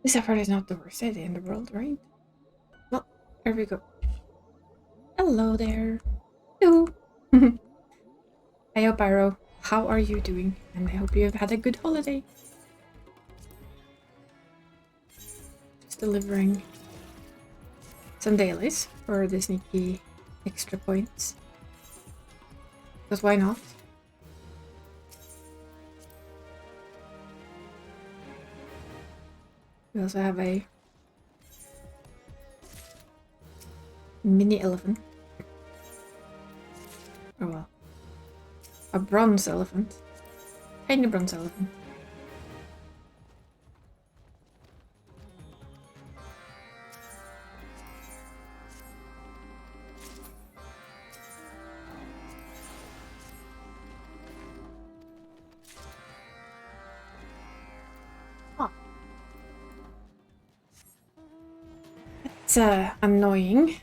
This effort is not the worst idea in the world, right? Well, here we go. Hello there. Hello. Hey, Pyro. How are you doing? And I hope you've had a good holiday. Just delivering some dailies for the sneaky extra points. Because why not? We also have a mini elephant. Oh well. A bronze elephant. Tiny bronze elephant. Oh. It's annoying.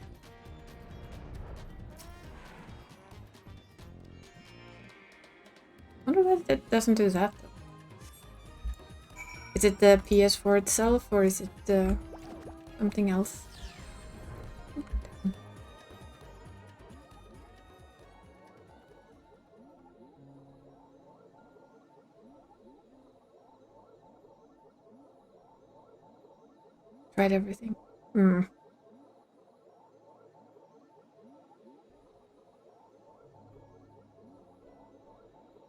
I wonder why it doesn't do that. Is it the PS4 itself or is it something else? Tried everything.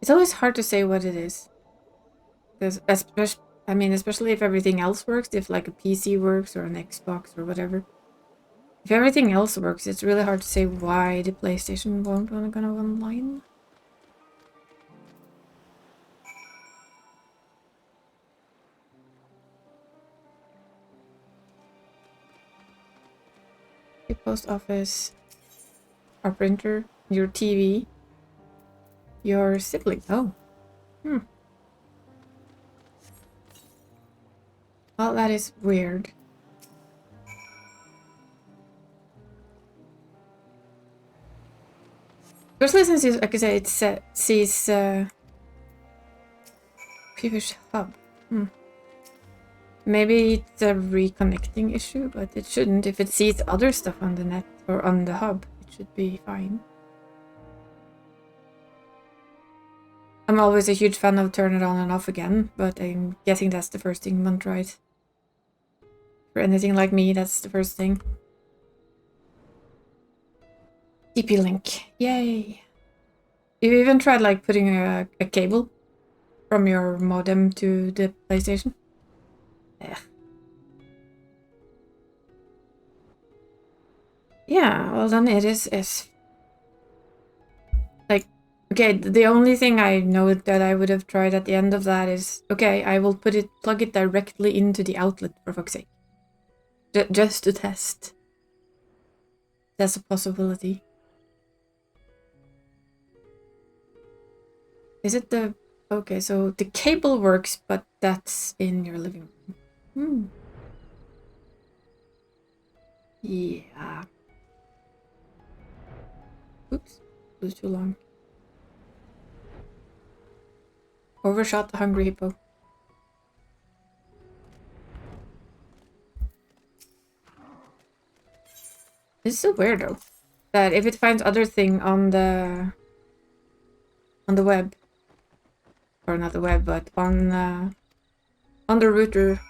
It's always hard to say what it is. Because especially if everything else works, if like a PC works or an Xbox or whatever. If everything else works, it's really hard to say why the PlayStation won't want to go online. Your post office, our printer, your TV, your sibling. Oh. Well, that is weird. Especially since, like I say, it sees previous hub. Maybe it's a reconnecting issue, but it shouldn't. If it sees other stuff on the net or on the hub, it should be fine. I'm always a huge fan of turn it on and off again, but I'm guessing that's the first thing one tried. For anything like me, that's the first thing. TP-Link. Yay! You even tried like putting a cable from your modem to the PlayStation? Ugh. Yeah, well then it is like, okay, the only thing I know that I would have tried at the end of that is, okay, I will plug it directly into the outlet, for fuck's sake. Just to test. That's a possibility. Is it the... Okay, so the cable works, but that's in your living room. Yeah. Oops. It was too long. Overshot the hungry hippo. This is so weird though. That if it finds other thing on the web, or not the web, but on the router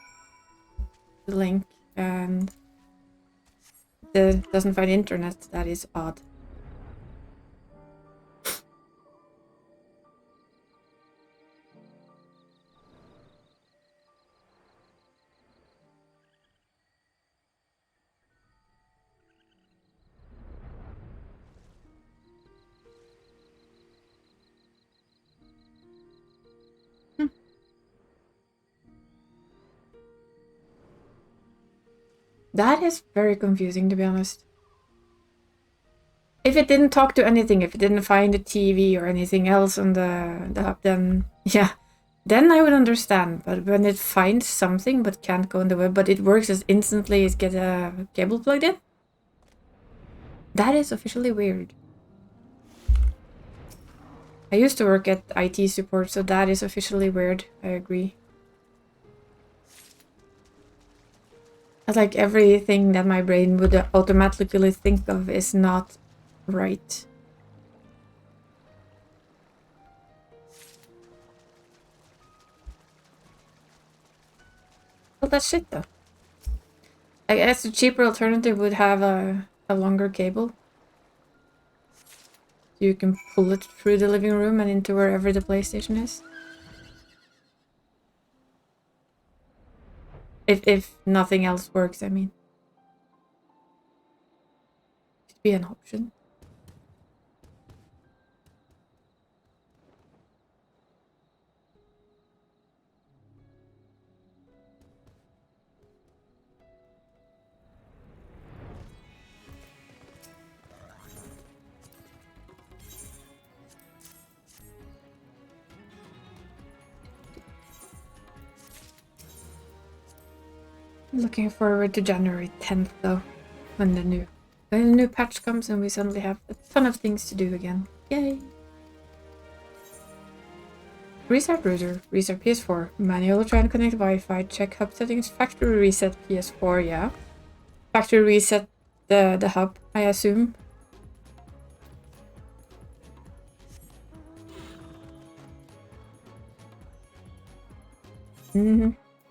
link, and it doesn't find internet, that is odd. That is very confusing, to be honest. If it didn't talk to anything, if it didn't find a TV or anything else on the hub, then yeah, then I would understand. But when it finds something but can't go on the web, but it works as instantly as get a cable plugged in, that is officially weird. I used to work at IT support, so that is officially weird. I agree. It's like everything that my brain would automatically think of is not right. Well, that's shit though. I guess a cheaper alternative would have a longer cable. You can pull it through the living room and into wherever the PlayStation is. If nothing else works, I mean. Could be an option. Looking forward to January 10th though, when the new patch comes and we suddenly have a ton of things to do again. Yay! Restart router, restart PS4, manual trying to connect Wi-Fi, check hub settings, factory reset PS4, yeah. Factory reset the hub, I assume.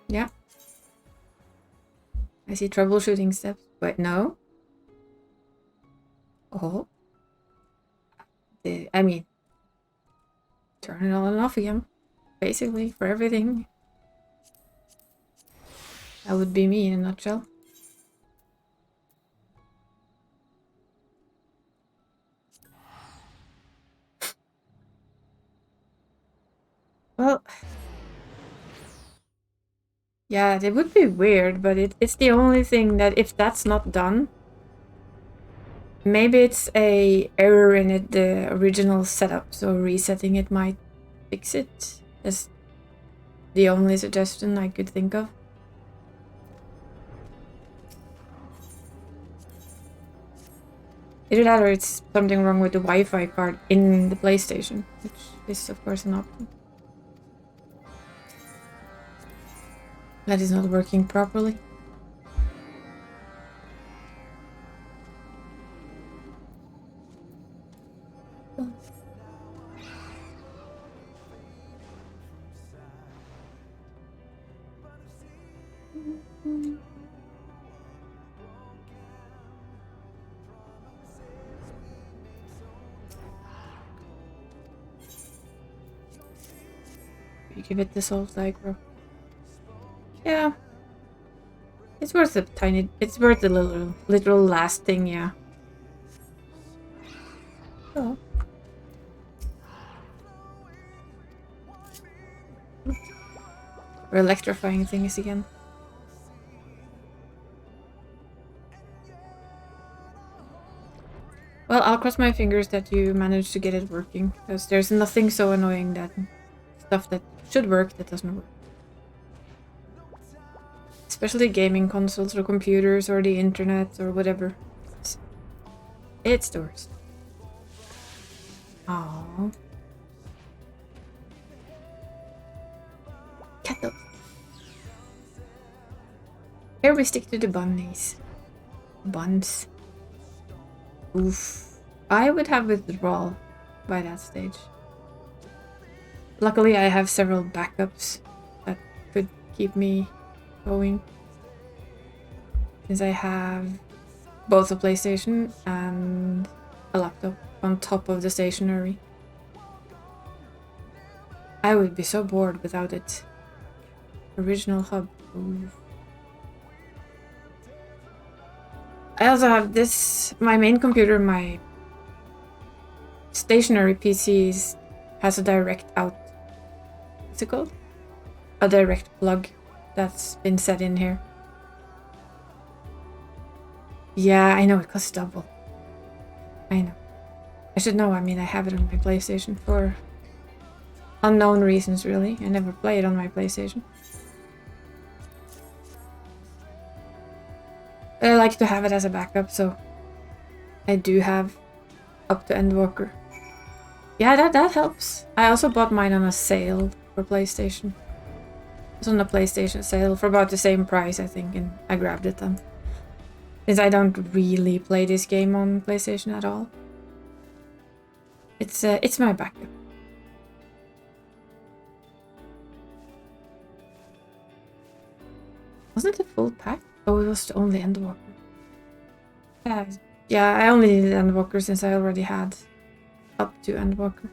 Yeah. I see troubleshooting steps. Wait, no? Oh. I mean, turn it on and off again. Basically, for everything. That would be me in a nutshell. Well, yeah, it would be weird, but it's the only thing that if that's not done, maybe it's a error in it, the original setup, so resetting it might fix it. That's the only suggestion I could think of. Either that or it's something wrong with the Wi-Fi card in the PlayStation, which is of course an option. That is not working properly. You give it the soul aggro. Yeah. It's worth it's worth the literal last thing, yeah. Oh. We're electrifying things again. Well, I'll cross my fingers that you managed to get it working, because there's nothing so annoying that stuff that should work that doesn't work. Especially gaming consoles or computers or the internet or whatever. It's the worst. Aww. Kettle. Here we stick to the bunnies. Buns. Oof. I would have withdrawal by that stage. Luckily, I have several backups that could keep me going. Since I have both a PlayStation and a laptop on top of the stationery. I would be so bored without it. Original hub. Oof. I also have this, my main computer, my stationary PCs has a direct out. What's it called? A direct plug that's been set in here. Yeah, I know, it costs double. I know. I should know, I mean, I have it on my PlayStation for unknown reasons, really. I never play it on my PlayStation. I like to have it as a backup, so I do have up to Endwalker. Yeah, that helps. I also bought mine on a sale for PlayStation. was on a PlayStation sale for about the same price, I think, and I grabbed it then. Since I don't really play this game on PlayStation at all. It's my backup. Wasn't it a full pack? Oh, it was only Endwalker. Yeah, I only needed Endwalker since I already had up to Endwalker.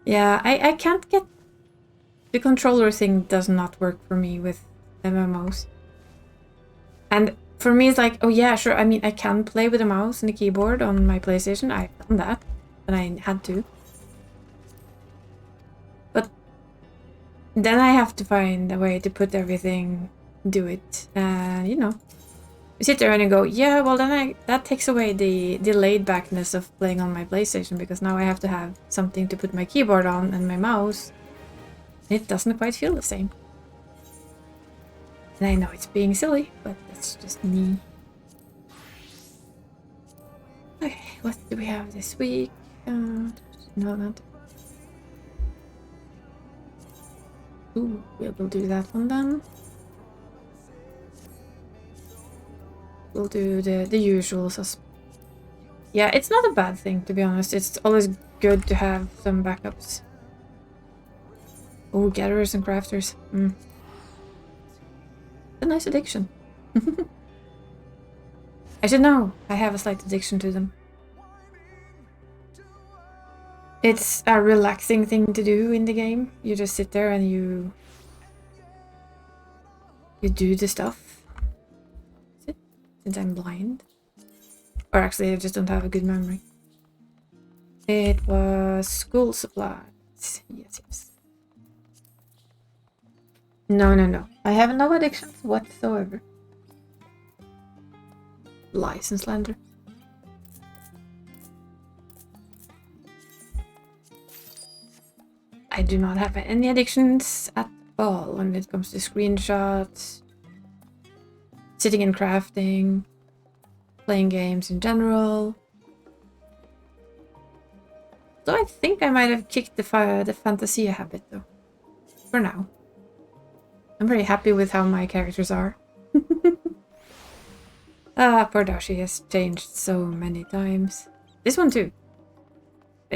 Yeah, I can't get... The controller thing does not work for me with MMOs. And for me, it's like, oh yeah, sure, I mean, I can play with a mouse and a keyboard on my PlayStation. I've done that, and I had to. But then I have to find a way to put everything, do it, and, you know. You sit there and you go, yeah, well then that takes away the laid backness of playing on my PlayStation, because now I have to have something to put my keyboard on and my mouse. It doesn't quite feel the same. And I know it's being silly, but that's just me. Okay, what do we have this week? No, not. Ooh, we'll do that one then. We'll do the usual Yeah, it's not a bad thing, to be honest. It's always good to have some backups. Oh, gatherers and crafters. A nice addiction. I should know. I have a slight addiction to them. It's a relaxing thing to do in the game. You just sit there and you do the stuff. Since I'm blind. Or actually, I just don't have a good memory. It was school supplies. Yes. No. I have no addictions whatsoever. License slander. I do not have any addictions at all when it comes to screenshots, sitting and crafting, playing games in general. So I think I might have kicked the Fantasia habit though. For now. I'm very happy with how my characters are. Poor Dashi has changed so many times. This one too.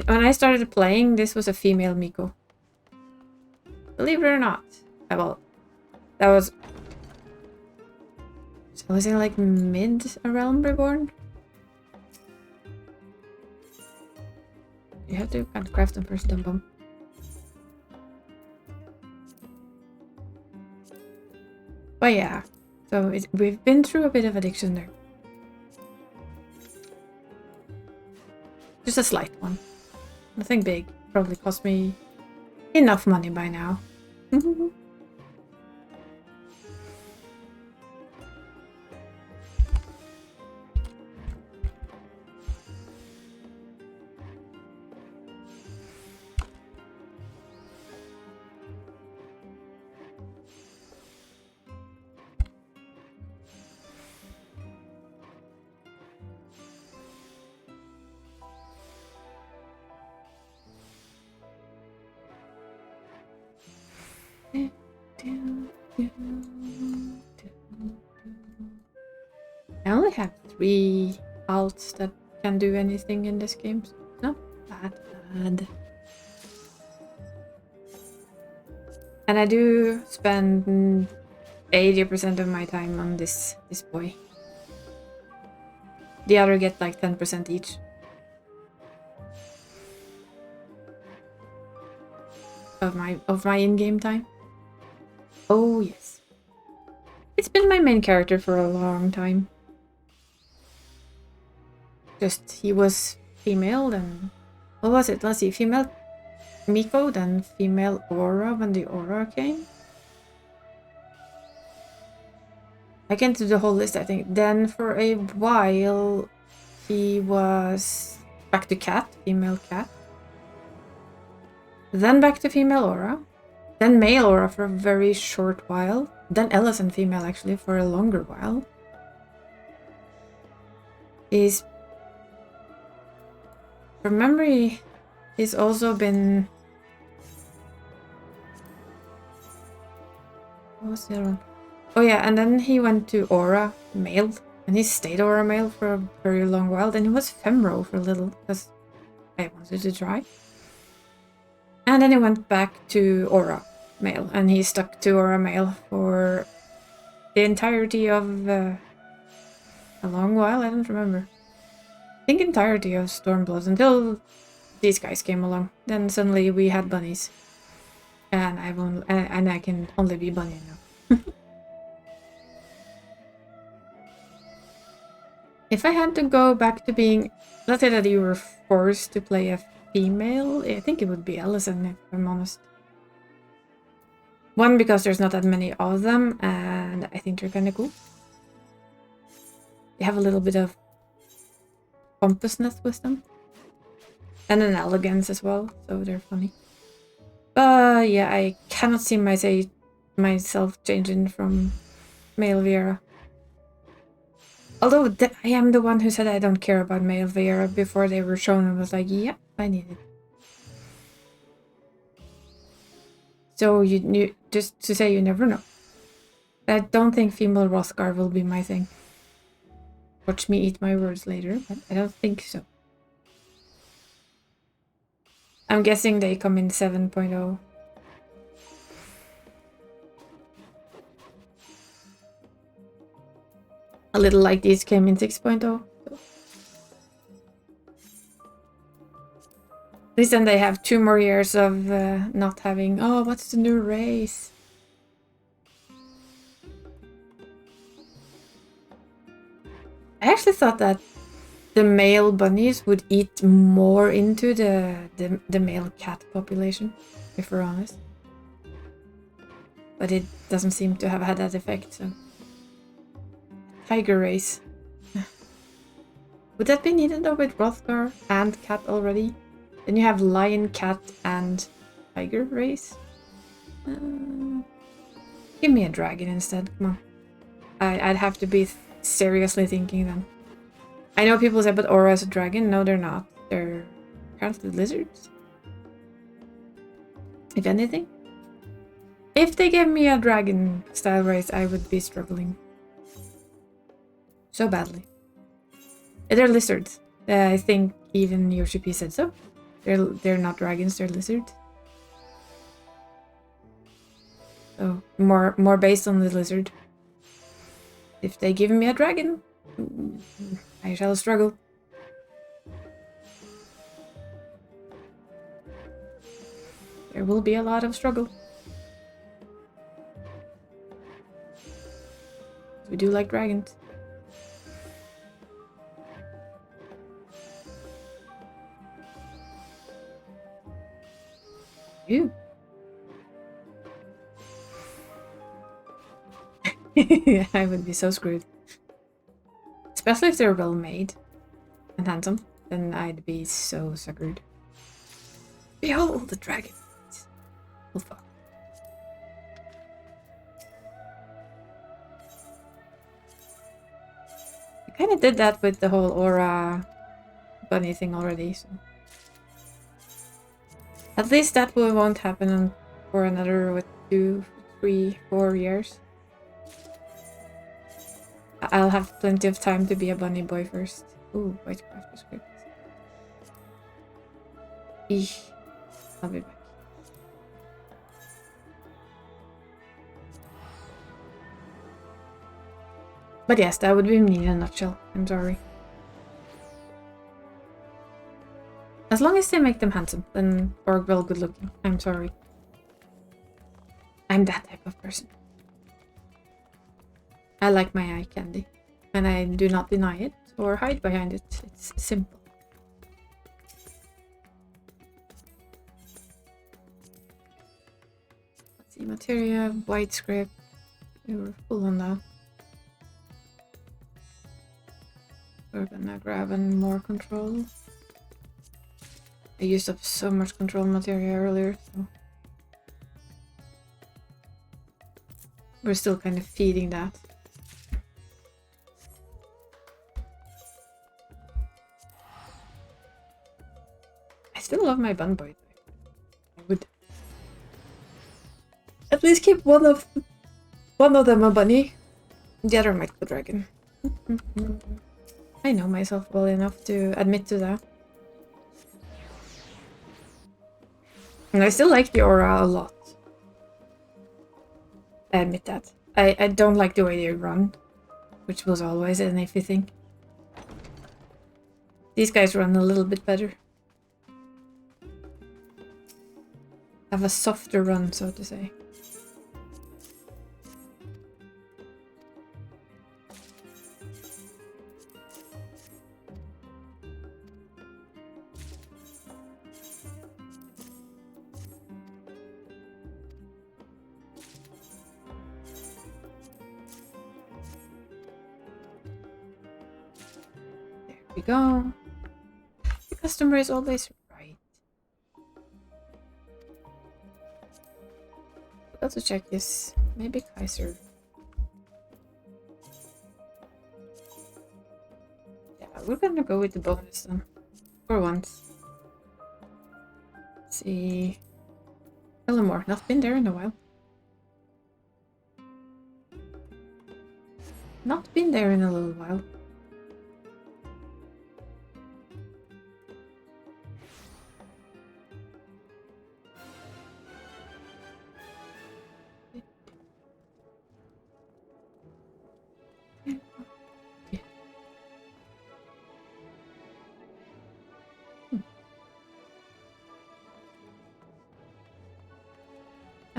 When I started playing, this was a female Miko. Believe it or not. Well, that was... So was it like mid A Realm Reborn? You have to kind of craft them first, dump them. But yeah, so we've been through a bit of addiction there. Just a slight one. Nothing big. Probably cost me enough money by now. I only have 3 alts that can do anything in this game. So not that bad. And I do spend 80% of my time on this boy. The other get like 10% each. Of my in-game time. Oh yes. It's been my main character for a long time. Just he was female, then what was it? Let's see, female Miko, then female Aura when the Aura came. I can't do the whole list, I think. Then for a while he was back to Cat, female Cat. Then back to female Aura. Then male Aura for a very short while. Then Ellison female actually for a longer while. From memory, he's also been What was the other one? Oh yeah, and then he went to Aura Male, and he stayed Aura Male for a very long while. Then he was Femro for a little, because I wanted to try. And then he went back to Aura Male, and he stuck to Aura Male for the entirety of a long while. I don't remember. I think entirety of Stormblood until these guys came along. Then suddenly we had bunnies, and I can only be bunny now. If I had to go back to being, let's say that you were forced to play a female, I think it would be Allison, if I'm honest. One, because there's not that many of them, and I think they're kind of cool. They have a little bit of pompousness with them. And an elegance as well, so they're funny. But yeah, I cannot see myself changing from male Viera. Although I am the one who said I don't care about male Viera before they were shown and was like, yeah, I need it. So you just to say you never know. I don't think female Rothgar will be my thing. Watch me eat my words later, but I don't think so. I'm guessing they come in 7.0. A little like these came in 6.0. At least then they have 2 more years of not having, oh, what's the new race? I actually thought that the male bunnies would eat more into the male cat population, if we're honest. But it doesn't seem to have had that effect, so. Tiger race. Would that be needed though with Rothgar and cat already? Then you have lion, cat, and tiger race? Give me a dragon instead, come on. I'd have to be seriously thinking then. I know people say, but Aura is a dragon. No, they're not. They're apparently lizards. If anything. If they gave me a dragon style race, I would be struggling. So badly. They're lizards. I think even Yoshi P said so. They're not dragons, they're lizards. So more based on the lizard. If they give me a dragon, I shall struggle. There will be a lot of struggle. We do like dragons. You. I would be so screwed. Especially if they're well made and handsome, then I'd be so suckered. Behold the dragon. Oh fuck. I kind of did that with the whole Aura bunny thing already, so. At least that won't happen for another, 2, 3, 4 years. I'll have plenty of time to be a bunny boy first. Ooh, Whitecraft script. Eesh. I'll be back. But yes, that would be me in a nutshell. I'm sorry. As long as they make them handsome, then or well good looking. I'm sorry. I'm that type of person. I like my eye candy, and I do not deny it or hide behind it. It's simple. Let's see, materia, white script. We were full on that. We're gonna grab more control. I used up so much control materia earlier, so we're still kind of feeding that. I still love my bun boy. I would at least keep one of them. One of them a bunny, the other might be a dragon. I know myself well enough to admit to that. And I still like the aura a lot. I admit that. I don't like the way they run, which was always an iffy thing. These guys run a little bit better. Have a softer run, so to say. There we go. The customer is always right. Forgot to check this. Maybe Kaiser. Yeah, we're gonna go with the bonus then. For once. Let's see. Elmore, not been there in a while. Not been there in a little while.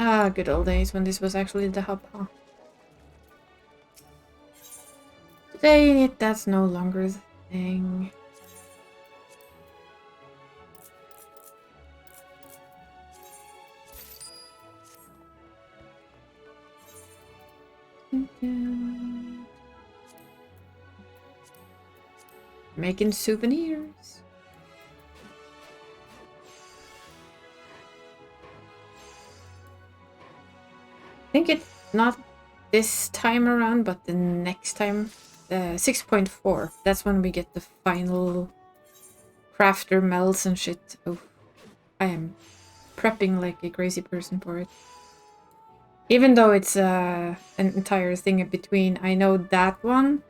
Ah, good old days when this was actually the hub, huh? Today, that's no longer the thing. Making souvenirs. I think it's not this time around, but the next time. 6.4. That's when we get the final crafter melts and shit. Oh, I am prepping like a crazy person for it. Even though it's an entire thing in between, I know that one.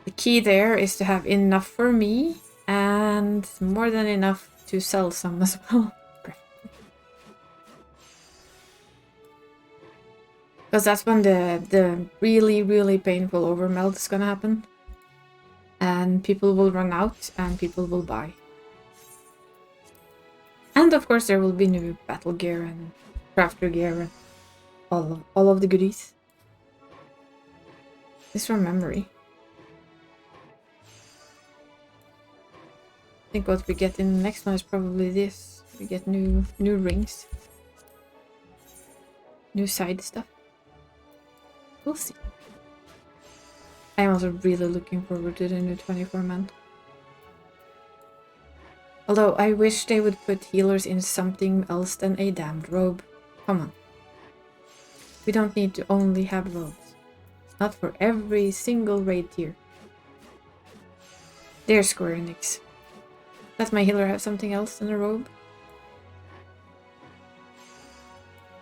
The key there is to have enough for me and more than enough to sell some as well. Because that's when the really, really painful overmelt is gonna happen. And people will run out and people will buy. And of course there will be new battle gear and crafter gear and all of the goodies. This from memory. I think what we get in the next one is probably this. We get new rings. New side stuff. We'll see. I am also really looking forward to the new 24-man. Although I wish they would put healers in something else than a damned robe. Come on. We don't need to only have robes. Not for every single raid tier. There's Square Enix. Let my healer have something else than a robe.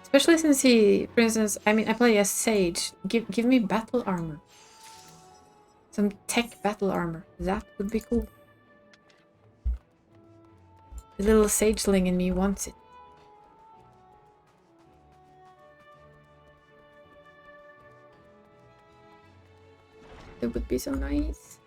Especially since he, for instance, I mean, I play as Sage. Give me battle armor. Some tech battle armor. That would be cool. The little sageling in me wants it. It would be so nice.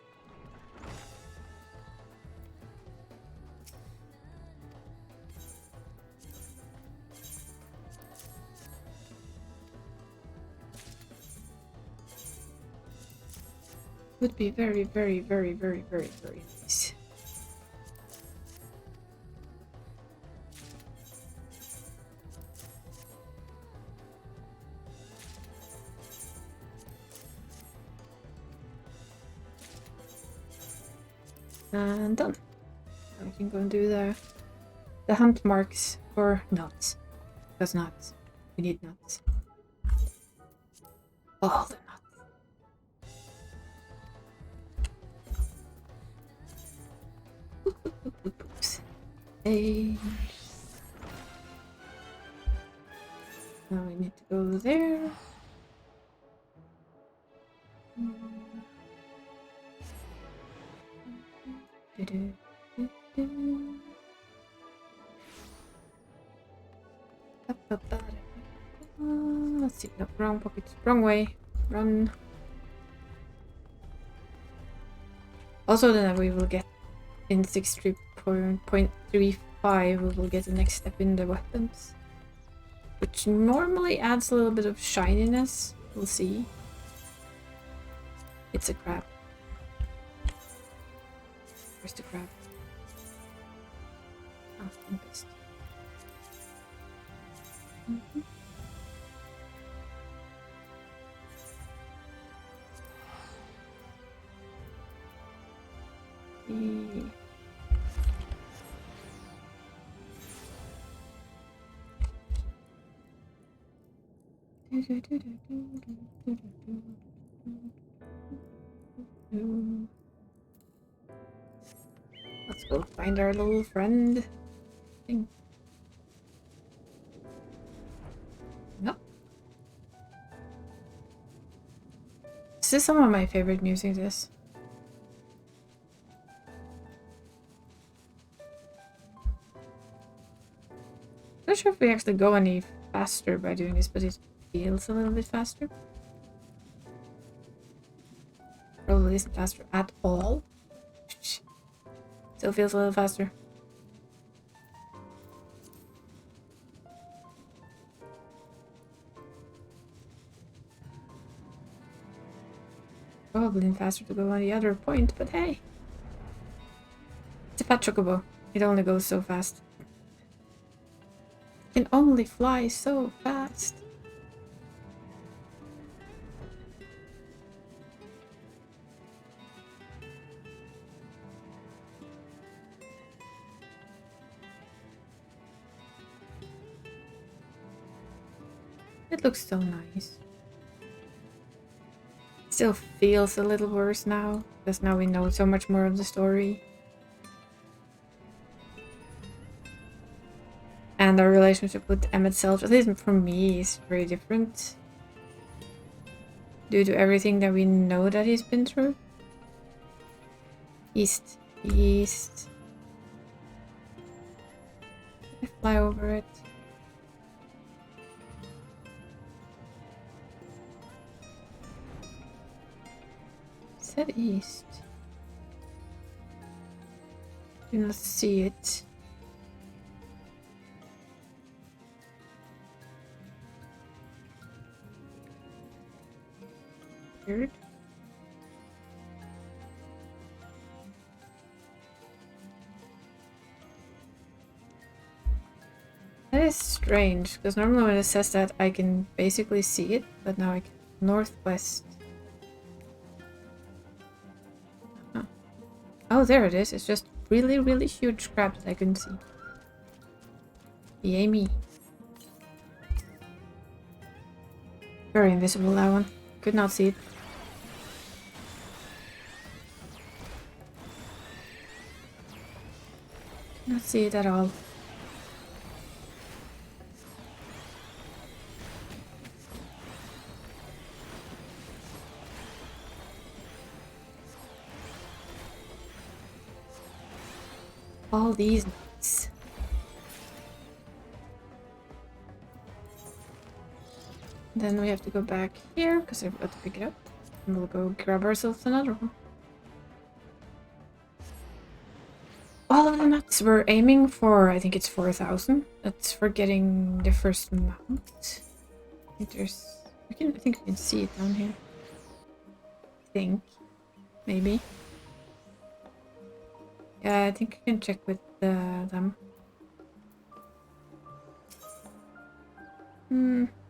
Would be very, very, very, very, very, very nice. And done. Now we can go and do the hunt marks for nuts. That's nuts. We need nuts. All the nuts. Oops. Hey. Now we need to go there. Let's see. No, wrong pocket. Wrong way. Run. Also, then we will get in 6.35, we will get the next step in the weapons, which normally adds a little bit of shininess. We'll see. It's a crab. Where's the crab? Oh, Tempest. Let's go find our little friend thing. Nope. This is some of my favorite music, this. Not sure if we actually go any faster by doing this, but it feels a little bit faster. Probably isn't faster at all. Still feels a little faster. Probably faster to go on the other point, but hey. It's a pet chocobo. It only goes so fast. It can only fly so fast. It looks so nice. Still feels a little worse now, because now we know so much more of the story. And our relationship with M itself, at least for me, is very different. Due to everything that we know that he's been through. East. East. I fly over it. Said east. Do not see it. Weird. That is strange, because normally when it says that I can basically see it, but now I can northwest. Huh. Oh, there it is. It's just really, really huge crab that I couldn't see. Yay me. Very invisible, that one. Could not see it. Could not see it at all. All these nuts. Then we have to go back here because I've got to pick it up. And we'll go grab ourselves another one. All of the nuts we're aiming for, I think it's 4,000. That's for getting the first mount. I think there's... I think we can see it down here. I think. Maybe. Yeah, I think I can check with them.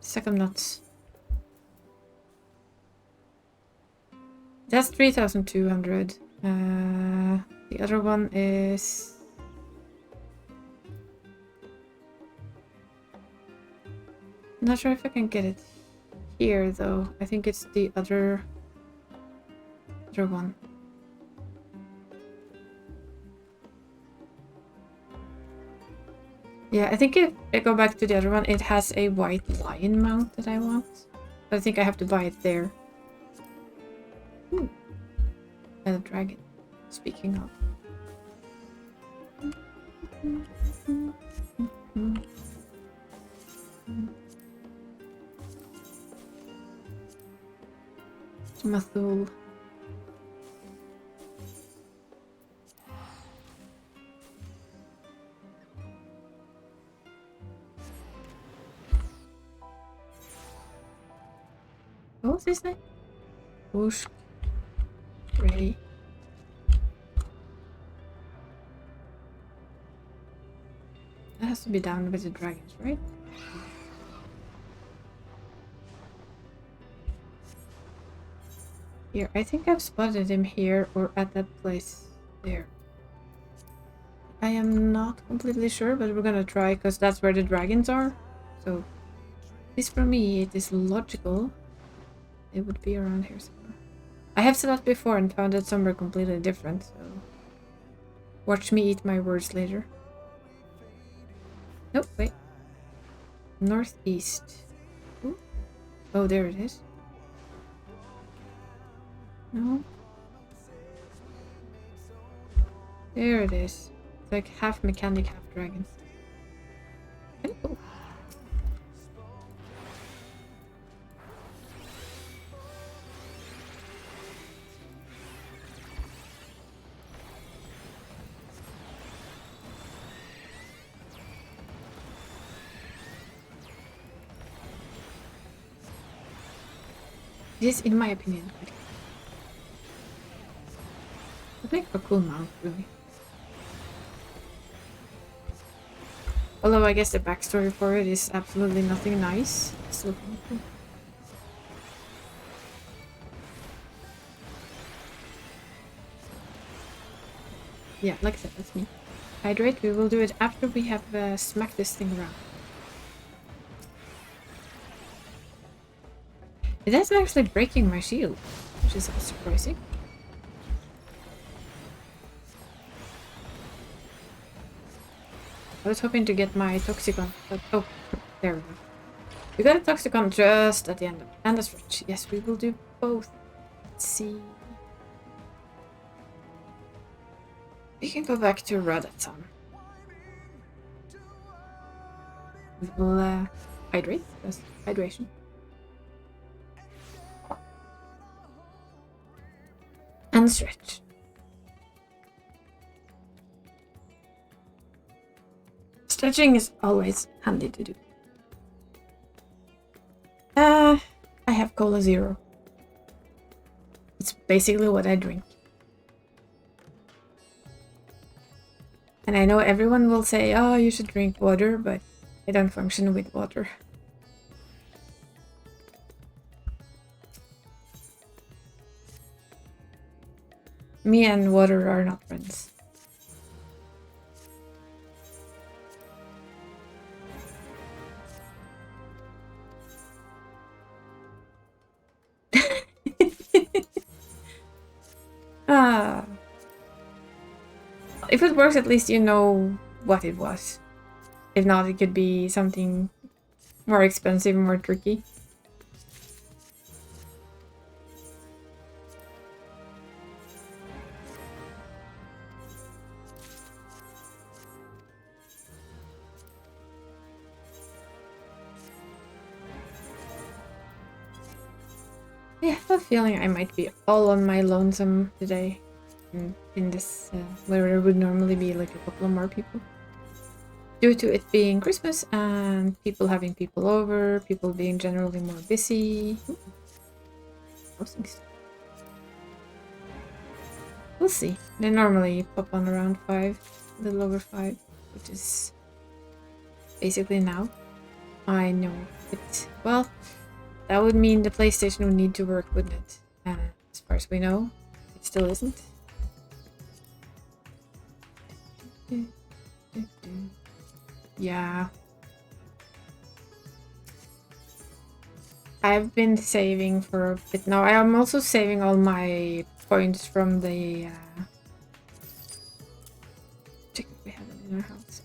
Second nuts. That's 3,200. The other one is... Not sure if I can get it here though. I think it's the other one. Yeah, I think if I go back to the other one, it has a white lion mount that I want. I think I have to buy it there. Ooh. And a dragon. Speaking of. Mathul. What was his name? Bush. Ready. That has to be down with the dragons, right? Here, I think I've spotted him here or at that place there. I am not completely sure, but we're gonna try because that's where the dragons are. So, at least for me, it is logical. It would be around here somewhere. I have said that before and found it somewhere completely different, so watch me eat my words later. Nope, wait. Northeast. Ooh. Oh, there it is. No. There it is. It's like half mechanic, half dragon. Oh. This, in my opinion, would make a cool mount, really. Although I guess the backstory for it is absolutely nothing nice. It's still kind of cool. Yeah, like I said, that's me. Hydrate, we will do it after we have smacked this thing around. It is actually breaking my shield, which is surprising. I was hoping to get my Toxicon, but oh, there we go. We got a Toxicon just at the end of it. And a stretch. Yes, we will do both. Let's see. We can go back to Radatan. We will hydrate. That's hydration. And stretch. Stretching is always handy to do. I have Cola Zero. It's basically what I drink. And I know everyone will say, oh, you should drink water, but I don't function with water. Me and water are not friends. If it works, at least you know what it was. If not, it could be something more expensive, more tricky. I have a feeling I might be all on my lonesome today. In this, where there would normally be like a couple of more people. Due to it being Christmas and people having people over, people being generally more busy. We'll see. They normally pop on around 5, a little over 5, which is basically now. I know it. Well, that would mean the PlayStation would need to work, wouldn't it? And as far as we know, it still isn't. Yeah. I've been saving for a bit now. I am also saving all my points from the check if we have it in our house.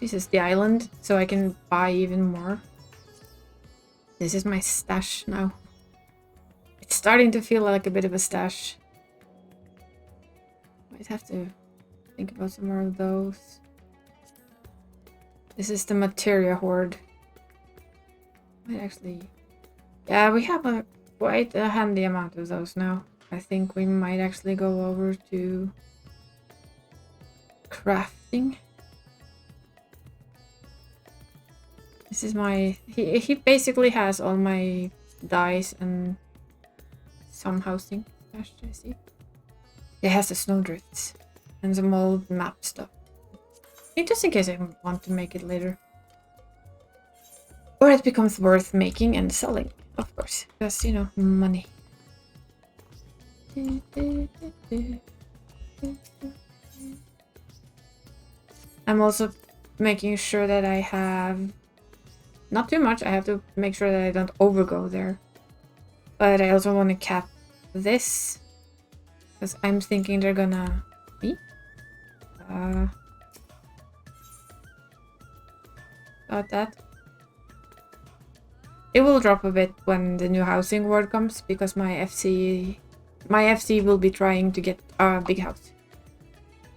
This is the island, so I can buy even more. This is my stash now. starting to feel like a bit of a stash. Might have to think about some more of those. This is the materia hoard. Might actually... Yeah, we have quite a handy amount of those now. I think we might actually go over to crafting. This is my... He basically has all my dyes and some housing stashed, I see. It has the snowdrifts and some old map stuff. Just in case I want to make it later. Or it becomes worth making and selling, of course. Because, you know, money. I'm also making sure that I have not too much. I have to make sure that I don't overgo there. But I also want to cap this. Because I'm thinking they're gonna be. About that. It will drop a bit when the new housing ward comes because my FC will be trying to get a big house.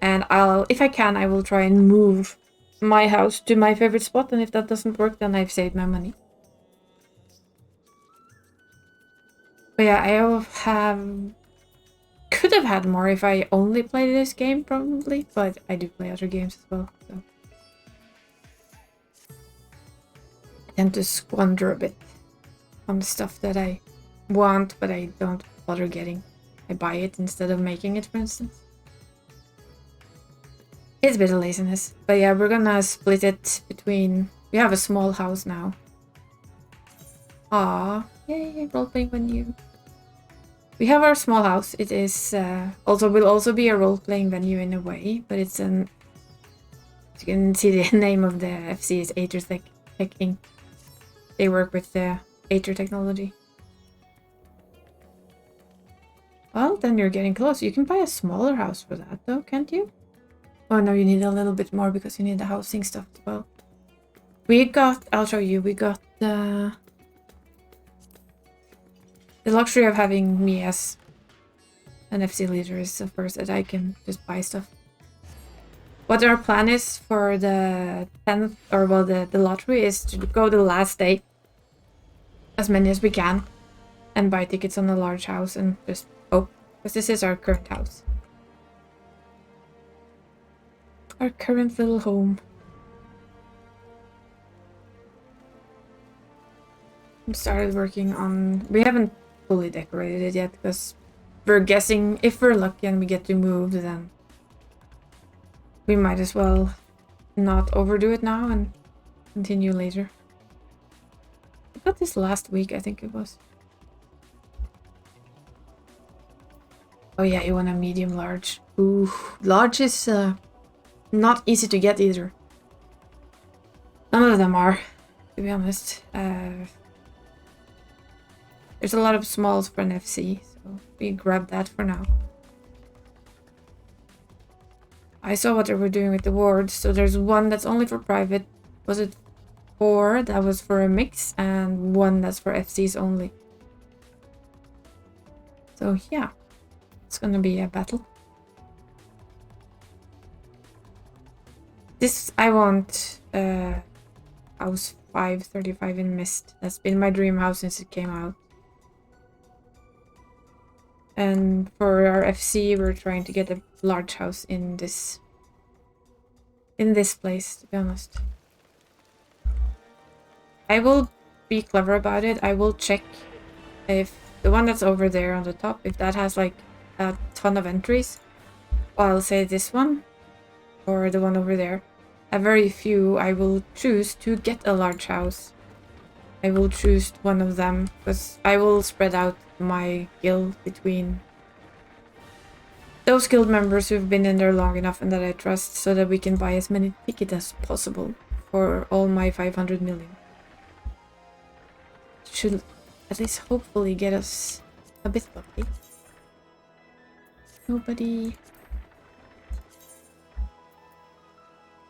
And if I can, I will try and move my house to my favorite spot, and if that doesn't work, then I've saved my money. But yeah, could have had more if I only played this game, probably, but I do play other games as well, so I tend to squander a bit on the stuff that I want, but I don't bother getting. I buy it instead of making it, for instance. It's a bit of laziness. But yeah, we're gonna split it between... We have a small house now. Ah, yay, role-playing venue. We have our small house. It is will also be a role-playing venue in a way, but it's an... As you can see, the name of the FC is Aether Tech Inc. They work with the Aether technology. Well, then you're getting close. You can buy a smaller house for that, though, can't you? Oh no, you need a little bit more because you need the housing stuff as well. We got... I'll show you. We got the luxury of having me as an FC leader is, of course, that I can just buy stuff. What our plan is for the 10th, or well, the lottery is to go the last day. As many as we can. And buy tickets on a large house and just hope. Because this is our current house. Our current little home. We started working on... We haven't fully decorated it yet because we're guessing if we're lucky and we get to move, then we might as well not overdo it now and continue later. I got this last week, I think it was. Oh yeah, you want a medium large. Ooh, large is not easy to get either. None of them are, to be honest. There's a lot of smalls for an FC, so we grab that for now. I saw what they were doing with the wards, so there's one that's only for private. Was it 4 that was for a mix, and 1 that's for FCs only. So yeah, it's gonna be a battle. This, I want house 535 in Mist. That's been my dream house since it came out. And for our FC, we're trying to get a large house in this place, to be honest. I will be clever about it. I will check if the one that's over there on the top, if that has like a ton of entries. Or I'll say this one, or the one over there. A very few, I will choose to get a large house. I will choose one of them, because I will spread out my guild between those guild members who've been in there long enough and that I trust, so that we can buy as many tickets as possible for all my 500 million. Should at least hopefully get us a bit lucky. Nobody.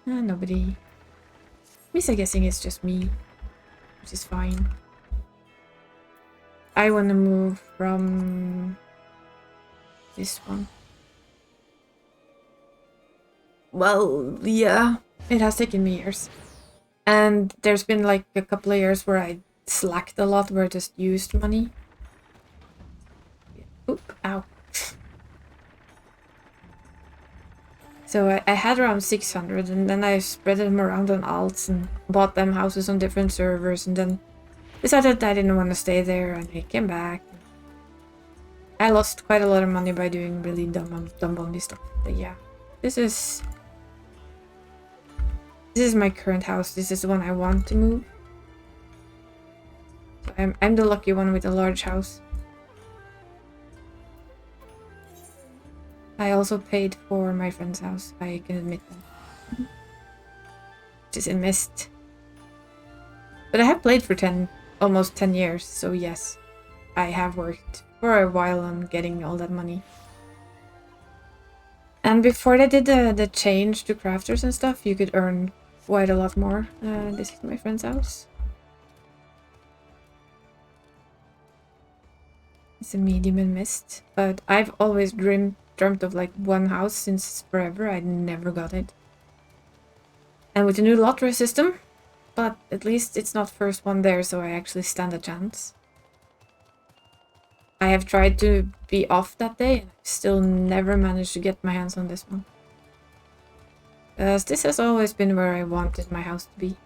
Nobody. At least I'm guessing it's just me, which is fine. I want to move from this one. Well, yeah, it has taken me years. And there's been like a couple of years where I slacked a lot, where I just used money. Oop, ow. So I had around 600, and then I spread them around on alts and bought them houses on different servers, and then decided I didn't want to stay there, and I came back. I lost quite a lot of money by doing really dumb only stuff. But yeah, this is my current house. This is the one I want to move. So I'm the lucky one with a large house. I also paid for my friend's house, I can admit that. Which is in Mist. But I have played for almost 10 years, so yes. I have worked for a while on getting all that money. And before they did the change to crafters and stuff, you could earn quite a lot more. This is my friend's house. It's a medium in Mist, but I've always dreamt of like one house since forever. I never got it. And with the new lottery system, but at least it's not first one there, so I actually stand a chance. I have tried to be off that day, and I've still never managed to get my hands on this one. As this has always been where I wanted my house to be.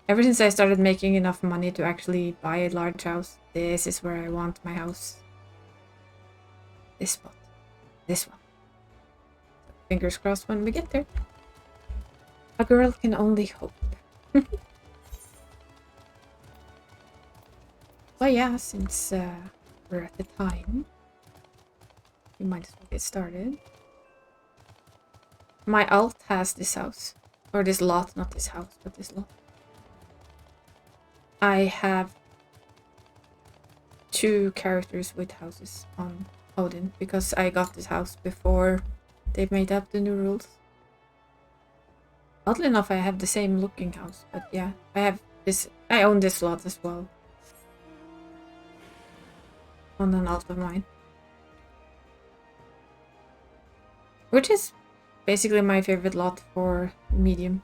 Ever since I started making enough money to actually buy a large house, this is where I want my house. This spot. This one. Fingers crossed when we get there. A girl can only hope. But yeah, since we're at the time, we might as well get started. My alt has this house. Or this lot, not this house, but this lot. I have 2 characters with houses on Odin, because I got this house before they made up the new rules. Oddly enough, I have the same looking house, but yeah, I own this lot as well. On an alt of mine. Which is basically my favorite lot for medium.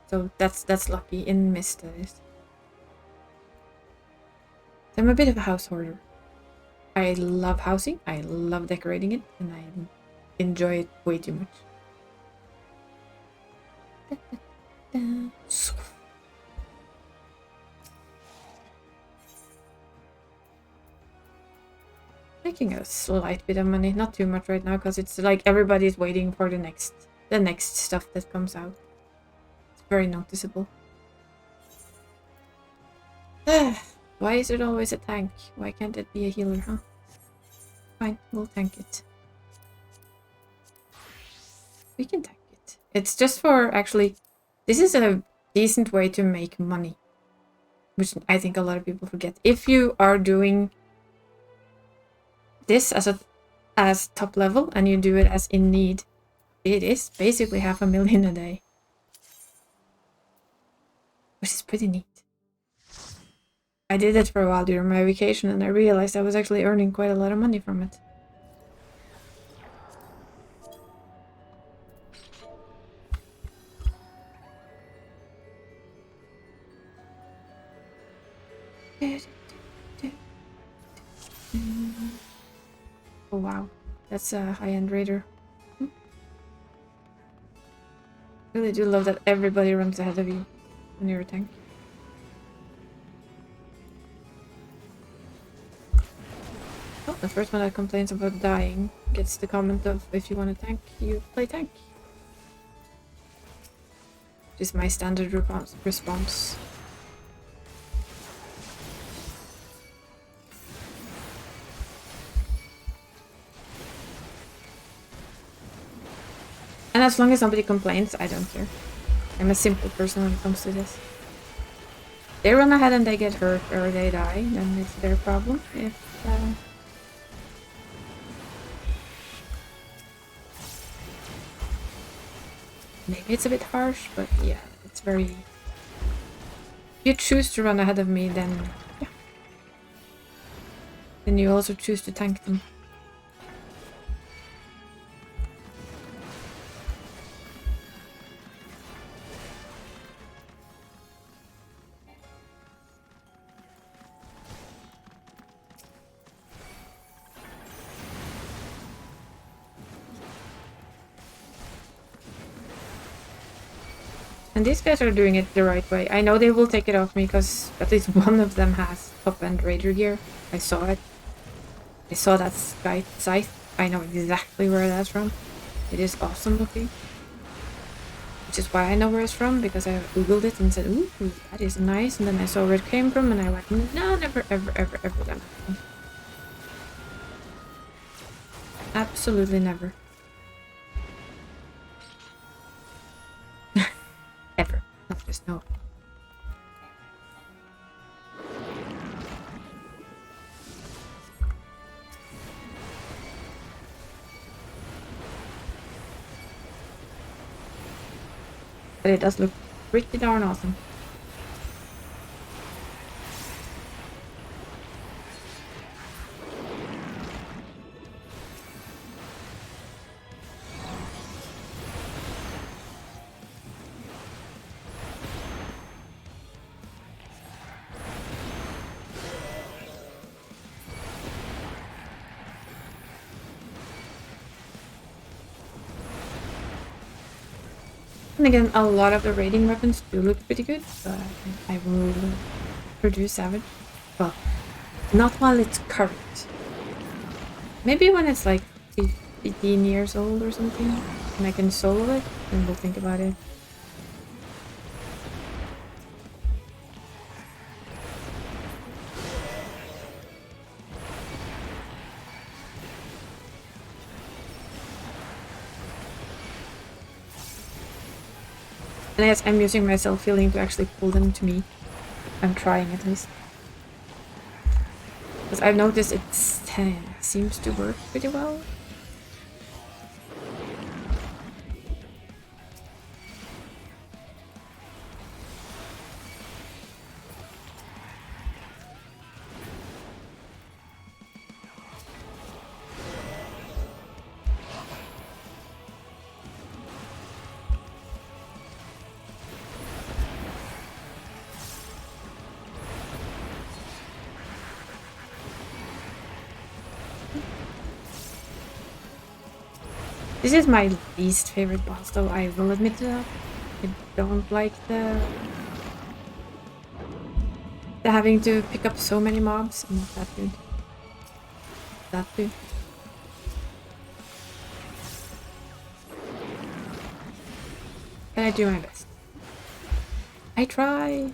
So that's lucky in Mist, that is. I'm a bit of a house hoarder. I love housing, I love decorating it, and I enjoy it way too much. Making a slight bit of money, not too much right now, because it's like everybody's waiting for the next stuff that comes out. It's very noticeable. Why is it always a tank? Why can't it be a healer, huh? Fine, we'll tank it. We can tank it. It's just for, actually, this is a decent way to make money. Which I think a lot of people forget. If you are doing this as top level and you do it as in need, it is basically 500,000 a day. Which is pretty neat. I did it for a while during my vacation, and I realized I was actually earning quite a lot of money from it. Oh wow, that's a high-end raider. Really do love that everybody runs ahead of you when you're a tank. Oh, the first one that complains about dying gets the comment of, if you want to tank, you play tank. Which is my standard response. And as long as nobody complains, I don't care. I'm a simple person when it comes to this. They run ahead and they get hurt or they die, then it's their problem. If maybe it's a bit harsh, but yeah, it's very you choose to run ahead of me, then yeah. Then you also choose to tank them. And these guys are doing it the right way. I know they will take it off me because at least one of them has top-end Raider gear. I saw it. I saw that scythe. I know exactly where that's from. It is awesome looking. Which is why I know where it's from, because I googled it and said, ooh, that is nice. And then I saw where it came from and I went, no, never, ever, ever, ever gonna happen. Absolutely never. Ever. Not just no. But it does look pretty darn awesome. And again, a lot of the raiding weapons do look pretty good, but I will produce Savage. Well, not while it's current. Maybe when it's like 15 years old or something, and I can solo it, then we'll think about it. And yes, I'm using my self-healing to actually pull them to me. I'm trying at least. Because I've noticed it seems to work pretty well. This is my least favorite boss, though, I will admit to that. I don't like the having to pick up so many mobs. I'm not that good. That too. But I do my best. I try.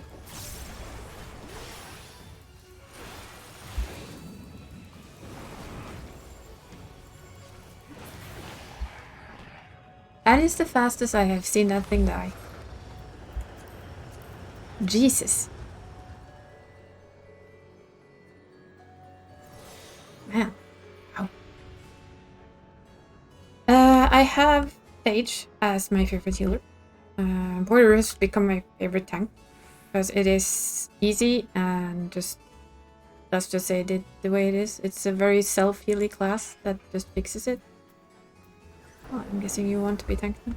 That is the fastest I have seen that thing die. Jesus. Man. Wow. I have Paige as my favorite healer. Border has become my favorite tank because it is easy and just, let's just say it the way it is. It's a very self-healy class that just fixes it. Oh, I'm guessing you want to be tanked then.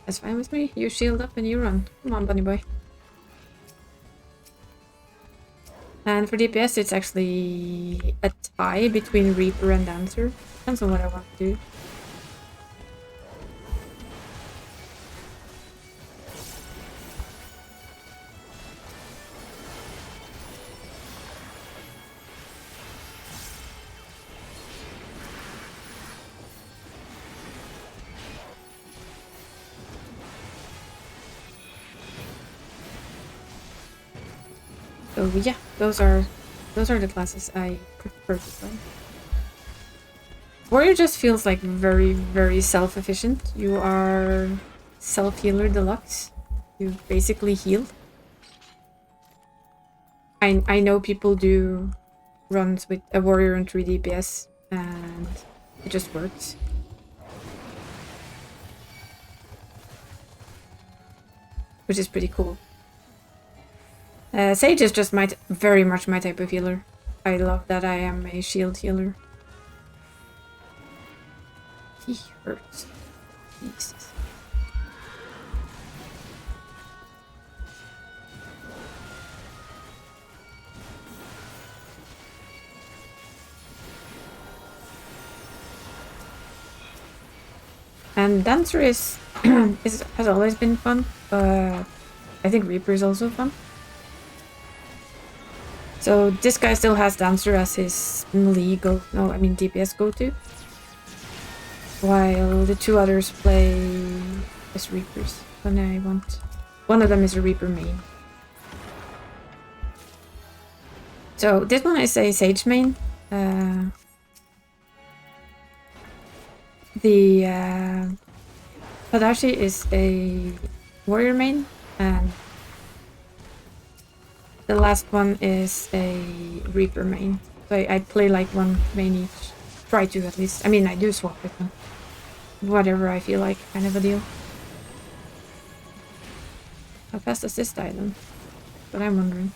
That's fine with me. You shield up and you run. Come on, bunny boy. And for DPS, it's actually a tie between Reaper and Dancer. Depends on what I want to do. So yeah, those are the classes I prefer to play. Warrior just feels like very, very self-efficient. You are self-healer deluxe. You basically heal. I know people do runs with a warrior and 3 DPS, and It just works. Which is pretty cool. Sage is just very much my type of healer. I love that I am a shield healer. He hurts. Jesus. And Dancer has always been fun, but I think Reaper is also fun. So this guy still has Dancer as his melee DPS go-to. While the two others play as Reapers. When I want... One of them is a Reaper main. So this one is a Sage main. The Tadashi is a warrior main, and the last one is a Reaper main. So I play like one main each. Try to at least. I mean, I do swap with them. Whatever I feel like, kind of a deal. How fast does this die then? That's what I'm wondering.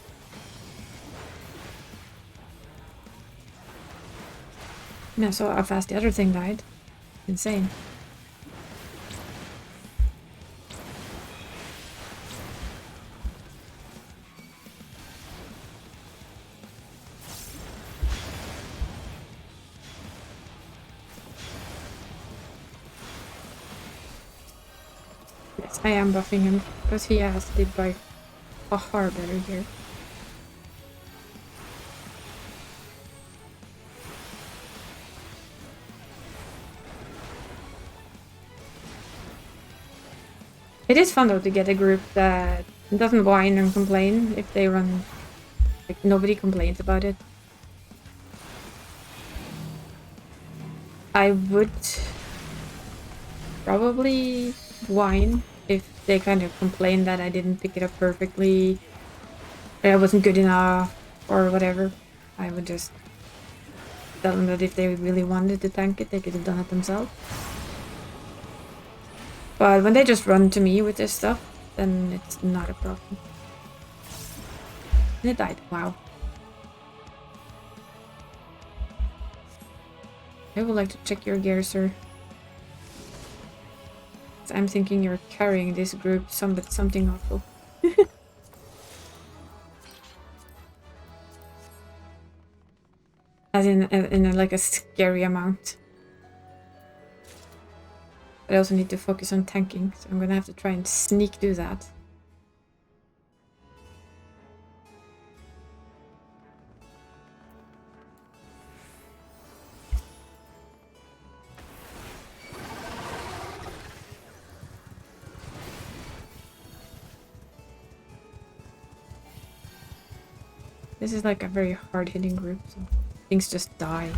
Yeah, so how fast the other thing died. Insane. Yes, I am buffing him because he has did by far better here. It is fun though to get a group that doesn't whine and complain if they run. Like, nobody complains about it. I would probably whine if they kind of complain that I didn't pick it up perfectly, that I wasn't good enough, or whatever. I would just tell them that if they really wanted to tank it, they could have done it themselves. But when they just run to me with this stuff, then it's not a problem. And it died. Wow. I would like to check your gear, sir. I'm thinking you're carrying this group something awful. As in like a scary amount. But I also need to focus on tanking, so I'm gonna have to try and sneak do that. This is like a very hard-hitting group, so things just die.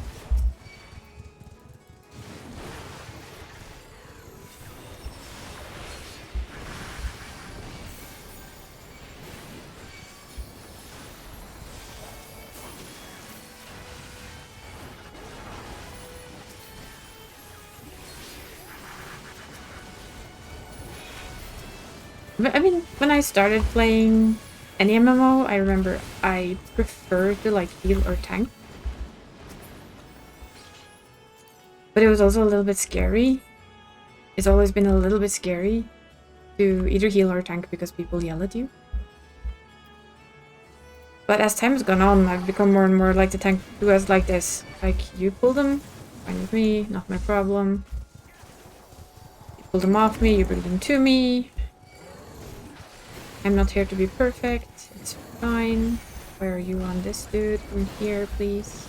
But I mean, when I started playing any MMO, I remember I preferred to like heal or tank. But it was also a little bit scary. It's always been a little bit scary to either heal or tank because people yell at you. But as time has gone on, I've become more and more like the tank who has like this. Like, you pull them, fine with me, not my problem. You pull them off me, you bring them to me. I'm not here to be perfect. It's fine. Where are you on this dude? From here, please.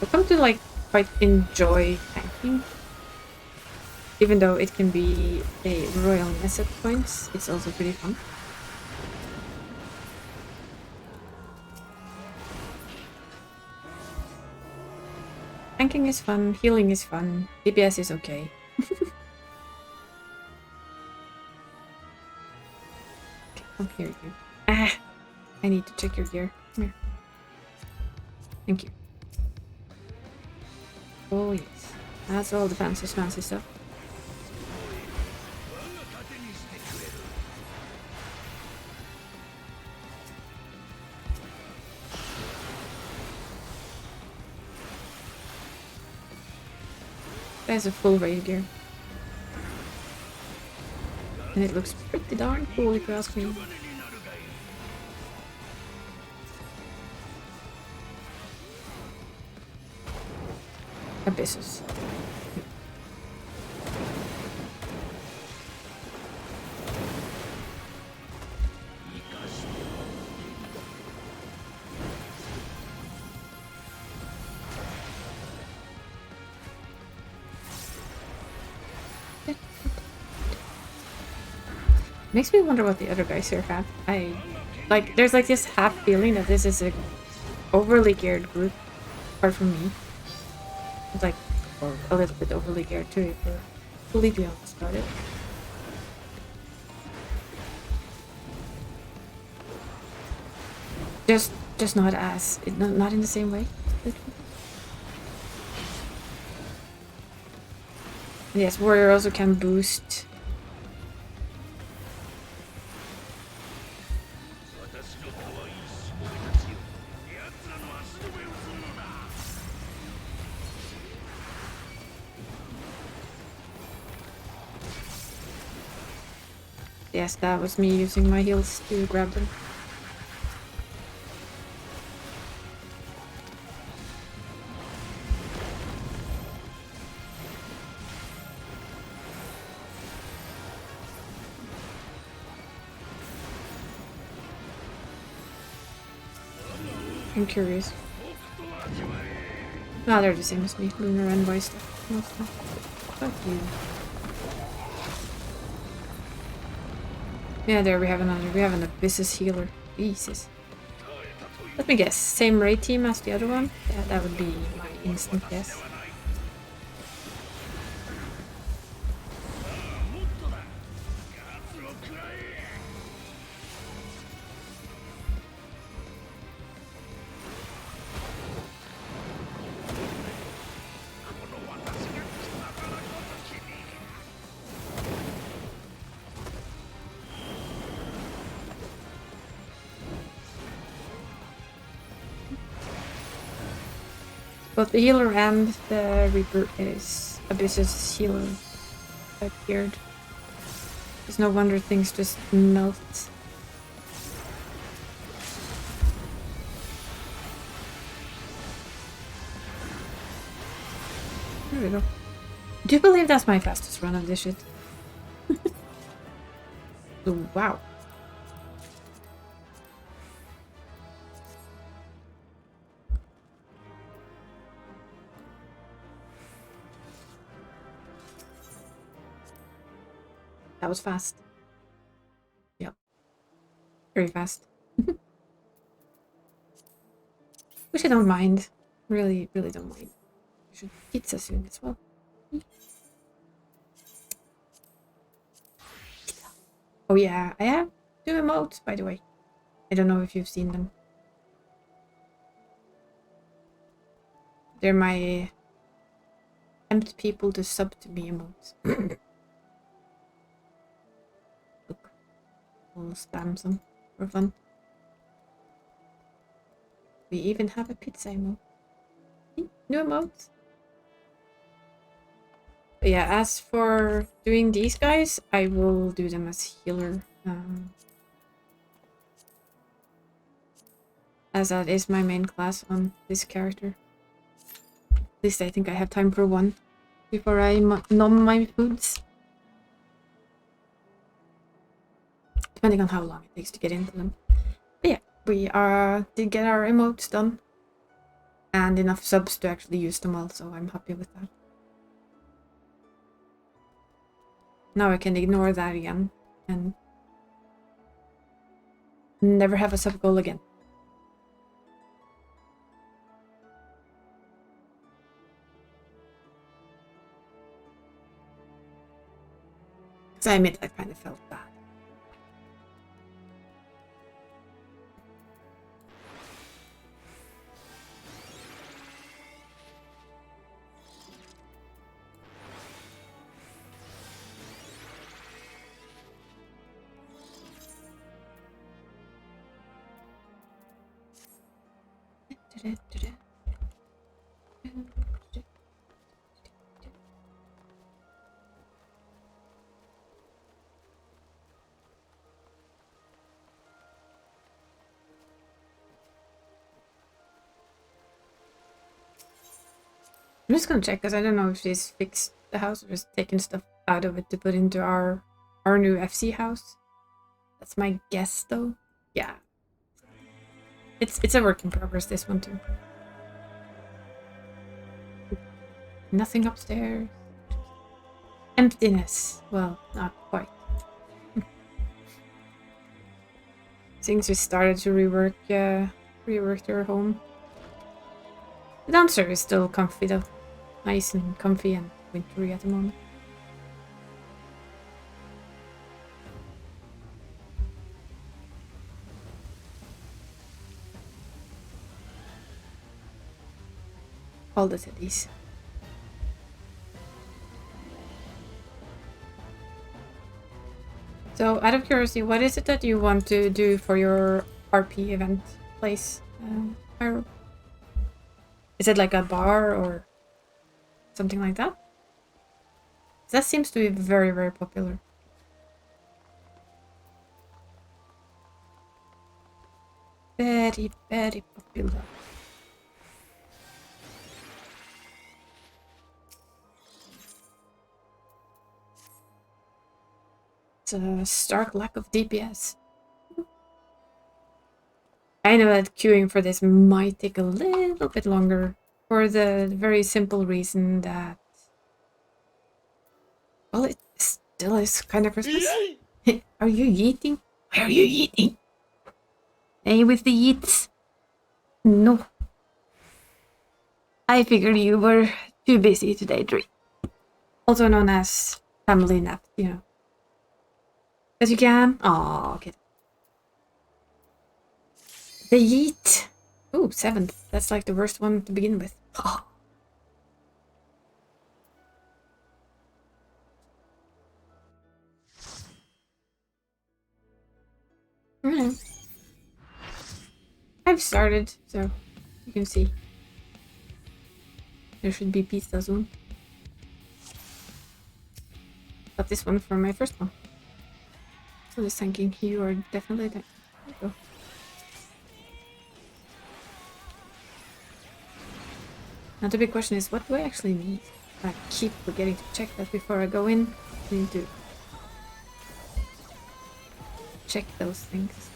I've come to like quite enjoy tanking. Even though it can be a royal mess at points, it's also pretty fun. Tanking is fun, healing is fun, DPS is okay. Come here, you. Ah! I need to check your gear. Come here. Thank you. Oh yes. That's all the fancy stuff. That has a full raid gear. And it looks pretty darn cool if you ask me. Abyssus. Makes me wonder what the other guys here have. There's like this half feeling that this is a overly geared group, apart from me. It's like, or a little bit overly geared too, if we're completely honest about it. Just not as, not in the same way. Yes, warrior also can boost. Yes, that was me using my heals to grab them. I'm curious. Ah, they're the same as me. Lunar and Vice stuff. Mostly. Fuck you. Yeah, there we have another. We have an Abyssus healer. Jesus. Let me guess. Same raid team as the other one? Yeah, that would be my instant guess. Both the healer and the Reaper is Abyssus healer type geared. It's no wonder things just melt. There we go. Do you believe that's my fastest run of this shit? Wow. That was fast. Yep. Very fast. Which I don't mind. Really, really don't mind. I should pizza soon as well. Oh yeah, I have 2 emotes, by the way. I don't know if you've seen them. They're my tempt people to sub to me emotes. Look, we'll spam some for fun. We even have a pizza emote. New emotes. But yeah, as for doing these guys, I will do them as healer. As that is my main class on this character. At least I think I have time for one before I nom my foods. Depending on how long it takes to get into them. But yeah, we did get our emotes done. And enough subs to actually use them all, so I'm happy with that. Now I can ignore that again and never have a sub goal again. So I admit I kind of felt bad. I'm just gonna check because I don't know if she's fixed the house or just taken stuff out of it to put into our new FC house. That's my guess, though. Yeah, it's a work in progress. This one too. Nothing upstairs. Emptiness. Well, not quite. Since we started to rework their home. The downstairs is still comfy though. Nice and comfy and wintry at the moment. All the teddies. So, out of curiosity, what is it that you want to do for your RP event place, Pyro? Is it like a bar or something like that? That seems to be very, very popular. Very, very popular. It's a stark lack of DPS. I know that queuing for this might take a little bit longer for the very simple reason that, well, it still is kind of Christmas. Are you eating? Why are you eating? Hey, with the eats. No. I figured you were too busy today, Dre. Also known as family nap, you know. Because you can. Aw, okay. The yeet. Ooh, 7th. That's like the worst one to begin with. Oh. I've started, so you can see. There should be pizza soon. Got this one for my first one. So just thinking you are definitely there. There you go. Now the big question is, what do I actually need? I keep forgetting to check that before I go in. I need to check those things.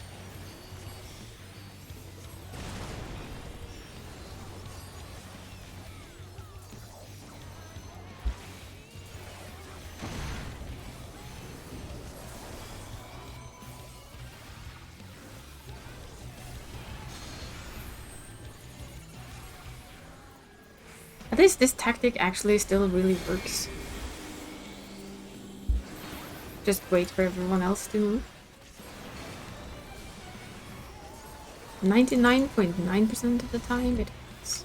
At least this tactic actually still really works. Just wait for everyone else to move. 99.9% of the time it works.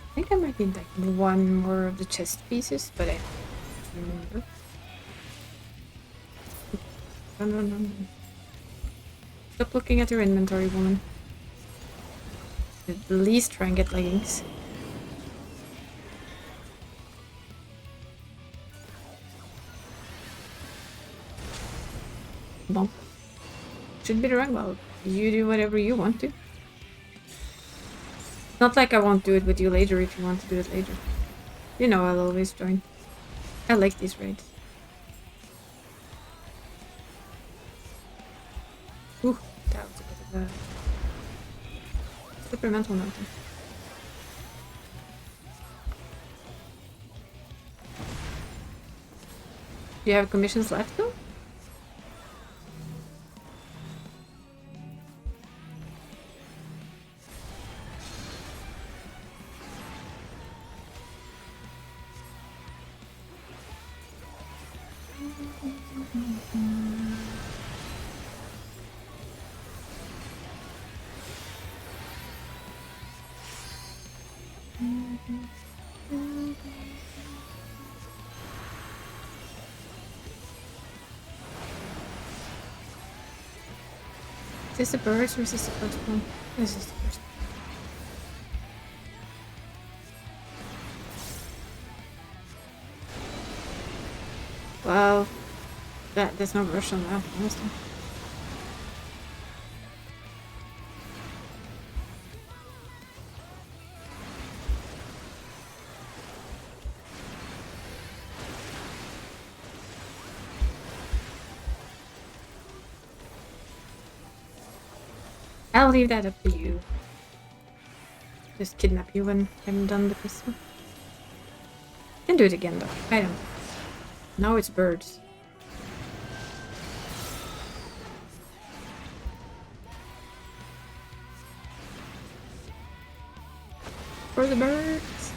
I think I might need like one more of the chest pieces, but I don't remember. Run. Stop looking at your inventory, woman. At least try and get leggings. Bump. Should be the right. Well, you do whatever you want to. Not like I won't do it with you later if you want to do it later. You know I'll always join. I like these raids. Ooh, that was a bit of a slippery mental mountain. Do you have commissions left though? Is this the birds or is this the first one? This is the first one. Well, there's no rush on that, honestly. I'll leave that up to you. Just kidnap you when I'm done with this one. Can do it again though. I don't. Now it's birds. For the birds.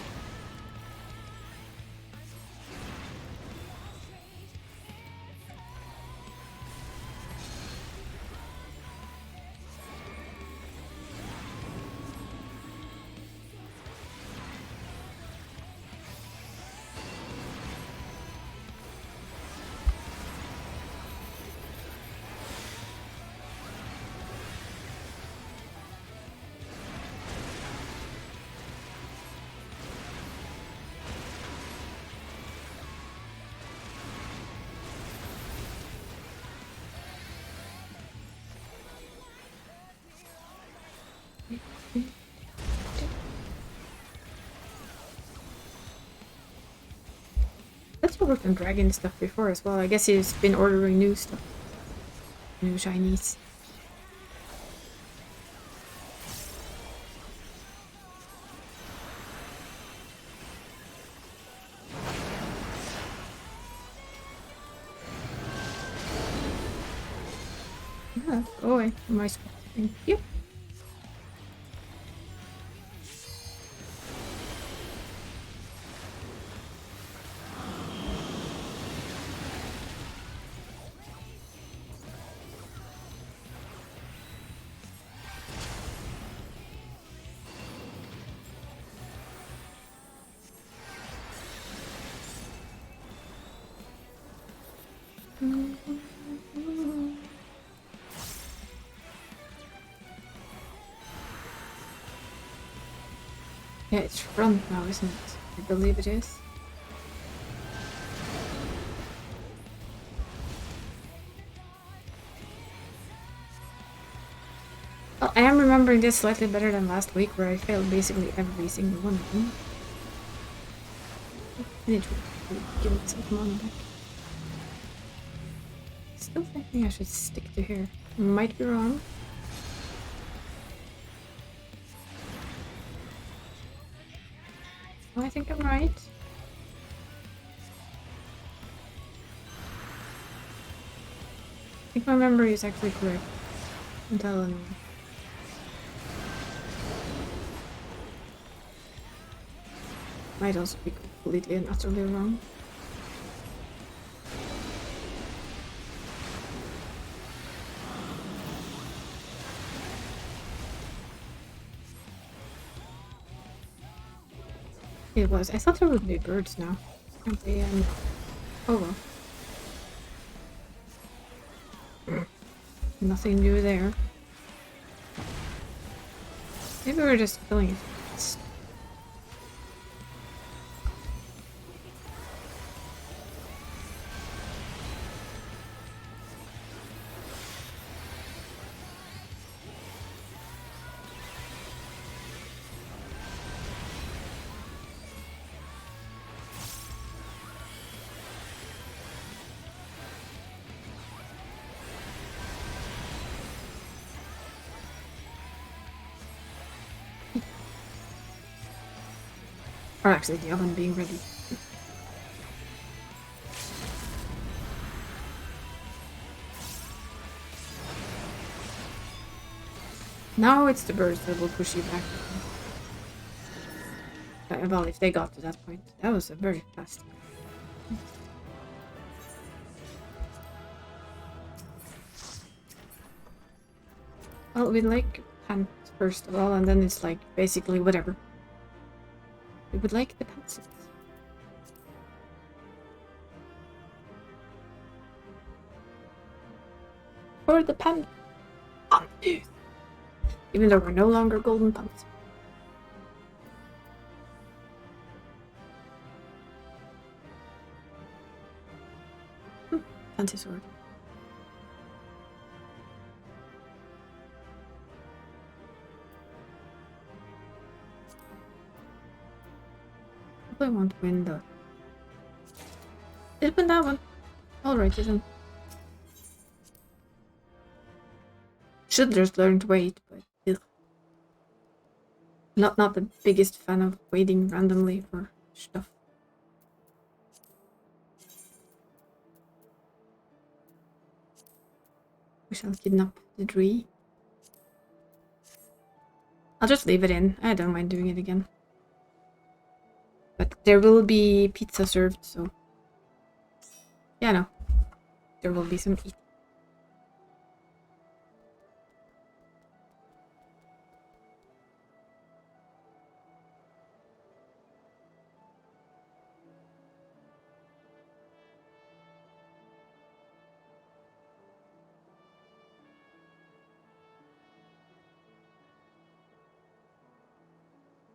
That's worked on dragon stuff before as well. I guess he's been ordering new stuff. New shinies. Go away from my screen. Thank you. Yeah, it's front now, isn't it? I believe it is. Well, I am remembering this slightly better than last week, where I failed basically every single one of them. I need to give myself mana back. Still thinking I should stick to here. Might be wrong. Oh, I think I'm right. I think my memory is actually correct. I'm telling you. Might also be completely and utterly wrong. It was. I thought there would be birds now. Okay, oh well. Nothing new there. Maybe we're just killing it. Or actually, the oven being ready. Now it's the birds that will push you back. Well, if they got to that point. That was a very fast. Well, we like hunt first of all, and then it's like basically whatever. We would like the pencils. For the pen. Even though we're no longer golden puns. Fancy sword. Probably won't win though. Did win that one. Alright, then. Should just learn to wait, but ugh. Not the biggest fan of waiting randomly for stuff. We shall kidnap the tree. I'll just leave it in. I don't mind doing it again. But there will be pizza served, so... Yeah, no. There will be some eating.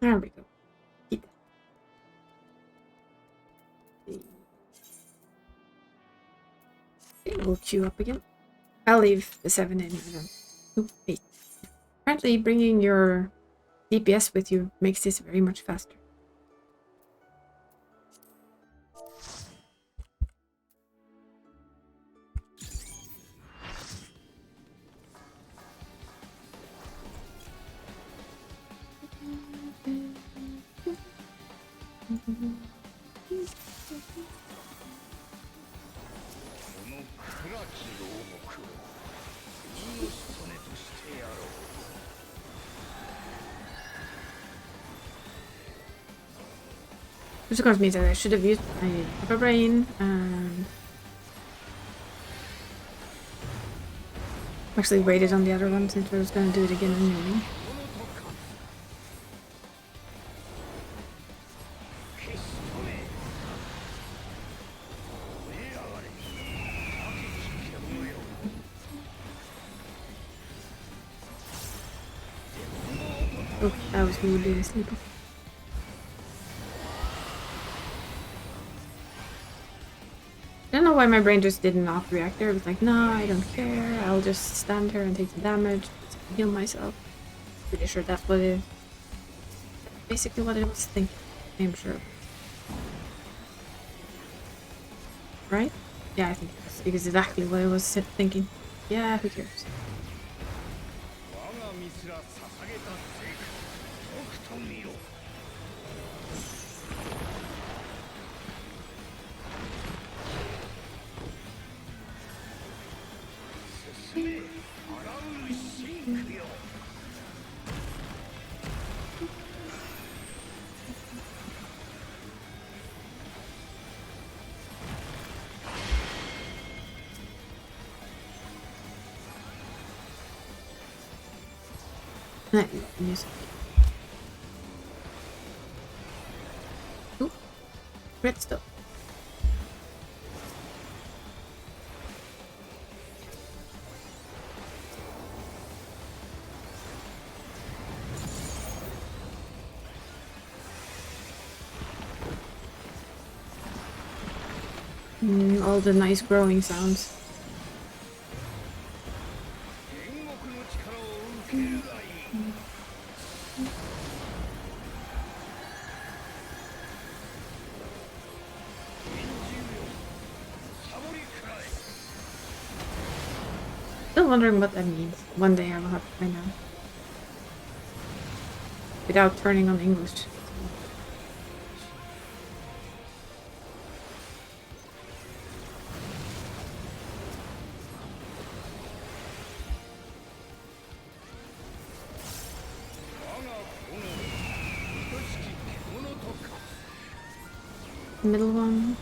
There we go. Eat. It will queue up again. I'll leave the 7 in. Oop, 8. Apparently bringing your DPS with you makes this very much faster. Which of course means that I should have used my upper brain and actually waited on the other one since I was going to do it again anyway. Oh, that was me being sleepy. I don't know why my brain just did not react there. It was like, no, I don't care. I'll just stand here and take the damage, heal myself. Pretty sure that's what it... basically what it was thinking. I'm sure. Right? Yeah, I think that's exactly what it was thinking. Yeah, who cares? Music. Ooh, redstone. All the nice growing sounds. Still wondering what that means. One day I will have to find out. Without turning on English. Middle one.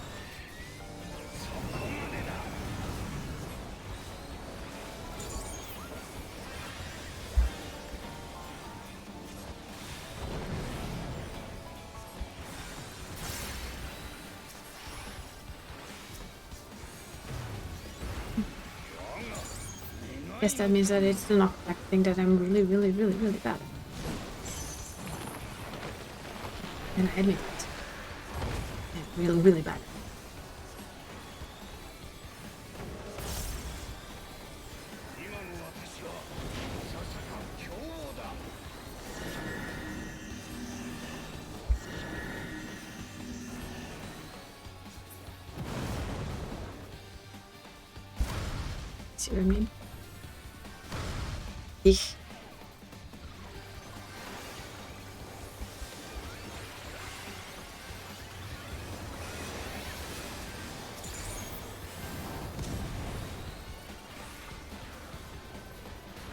Guess that means that it's the knockback thing that I'm really, really, really, really bad at. And I admit it. I'm really, really bad at it. See what I mean? Eesh.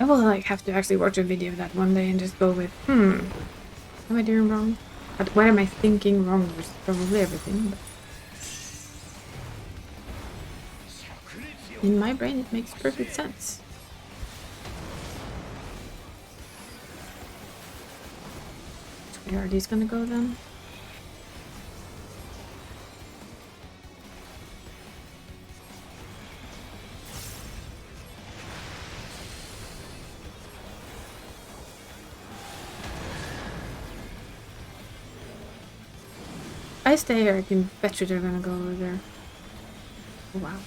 I will like have to actually watch a video of that one day and just go with, am I doing wrong? What am I thinking wrong? There's probably everything, but in my brain it makes perfect sense. Where are these gonna go then? I stay here, I can bet you they're gonna go over there. Oh, wow.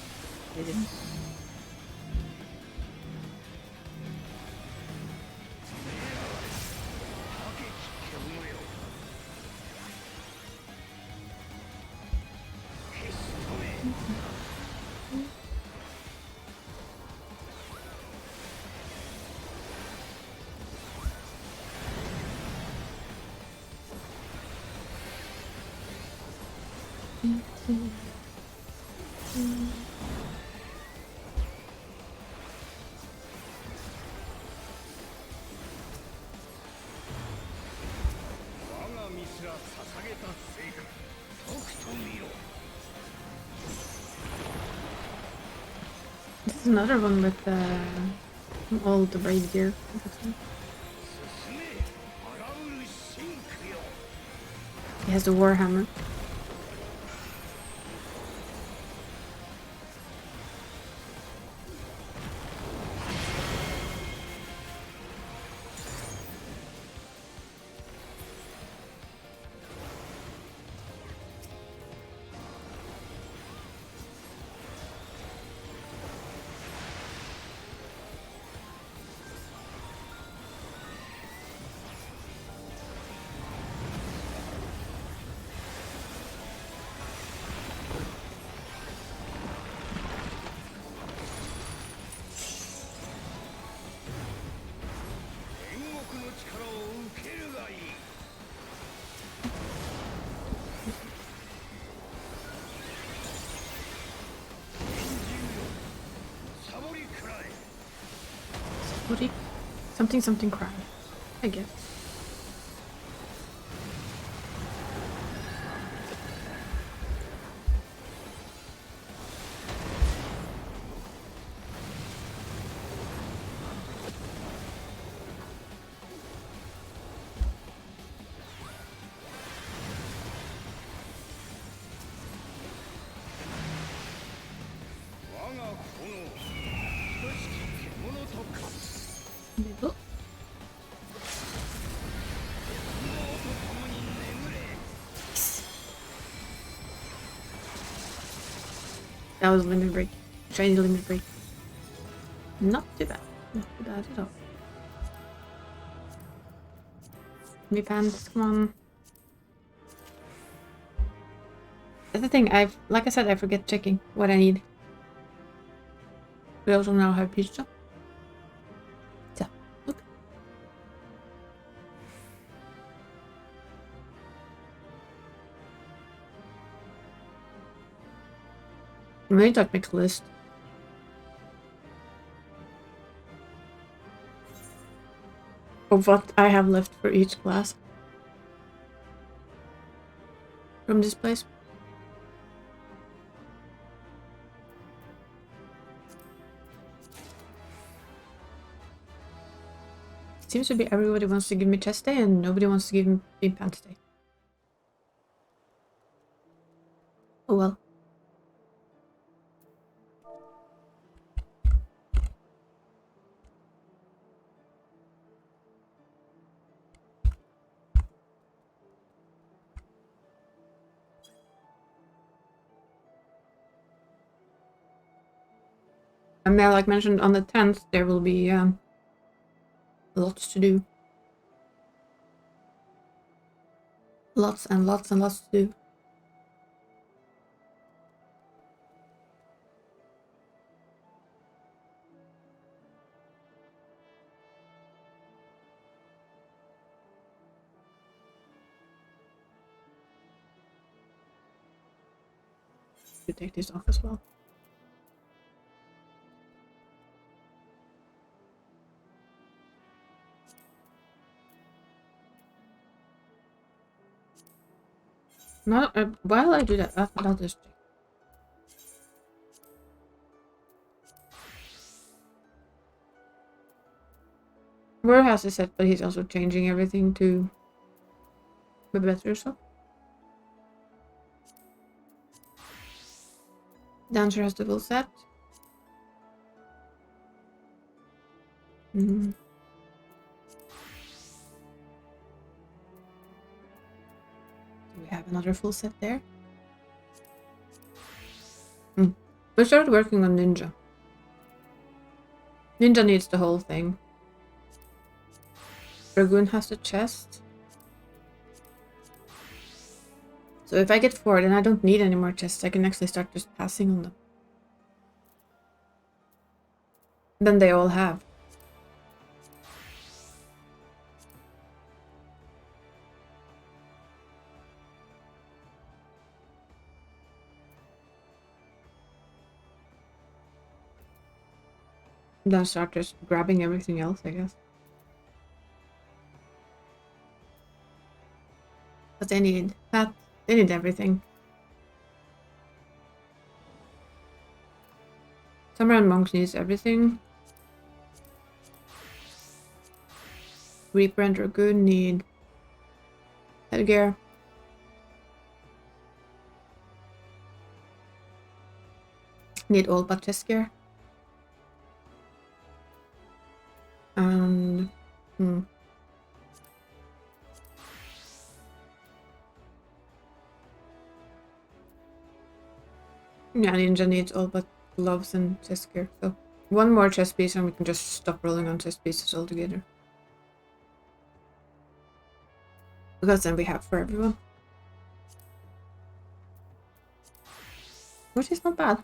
They didn't. This is another one with all the braid gear. He has the warhammer. Something cry, I guess. Middle. That was a limit break. Shiny limit break. Not too bad. Not too bad at all. Me pants, come on. That's the thing, like I said, I forget checking what I need. We also now have pizza. So, look. Maybe that makes a list. Of what I have left for each class. From this place. It seems to be everybody wants to give me chest day and nobody wants to give me pants day. Oh well. And yeah, like mentioned, on the 10th, there will be lots to do. Lots and lots and lots to do. To take this off as well. No, while I do that, I'll just check. Warehouse is set, but he's also changing everything to be better, so. Dancer has the full set. Do we have another full set there? We started working on Ninja. Ninja needs the whole thing. Dragoon has the chest. So if I get 4, then I don't need any more chests. I can actually start just passing on them. Then they all have. Then start just grabbing everything else, I guess. But they need that. They need everything. Samurai and Monk needs everything. Reaper and Dragoon need headgear. Need all but chest gear. And yeah, Ninja needs all but gloves and chest gear. So one more chest piece and we can just stop rolling on chest pieces altogether. Because then we have for everyone. Which is not bad.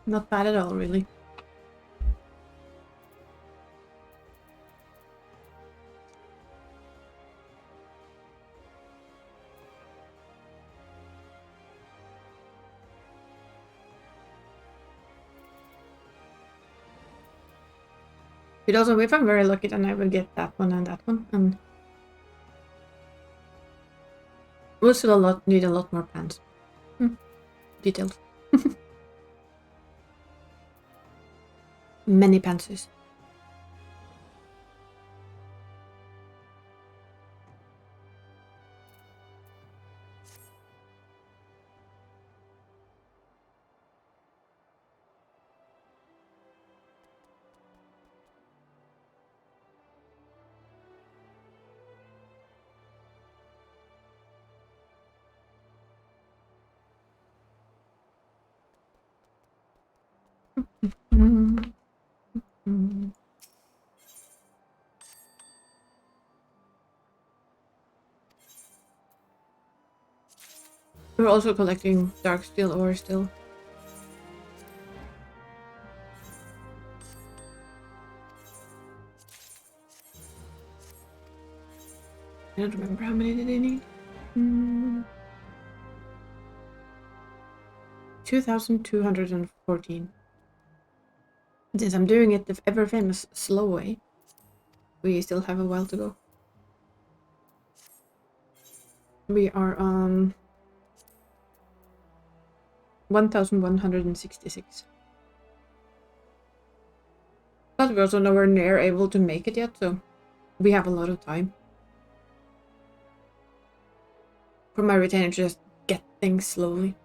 Not bad at all, really. But also, if I'm very lucky, then I will get that one and that one, and we'll still need a lot more pants. Detailed. Many pantsuits. We're also collecting dark steel ore still. I don't remember how many did they need. 2,214. Since I'm doing it the ever famous slow way, we still have a while to go. We are on 1,166. But we're also nowhere near able to make it yet, so we have a lot of time. For my retainer to just get things slowly.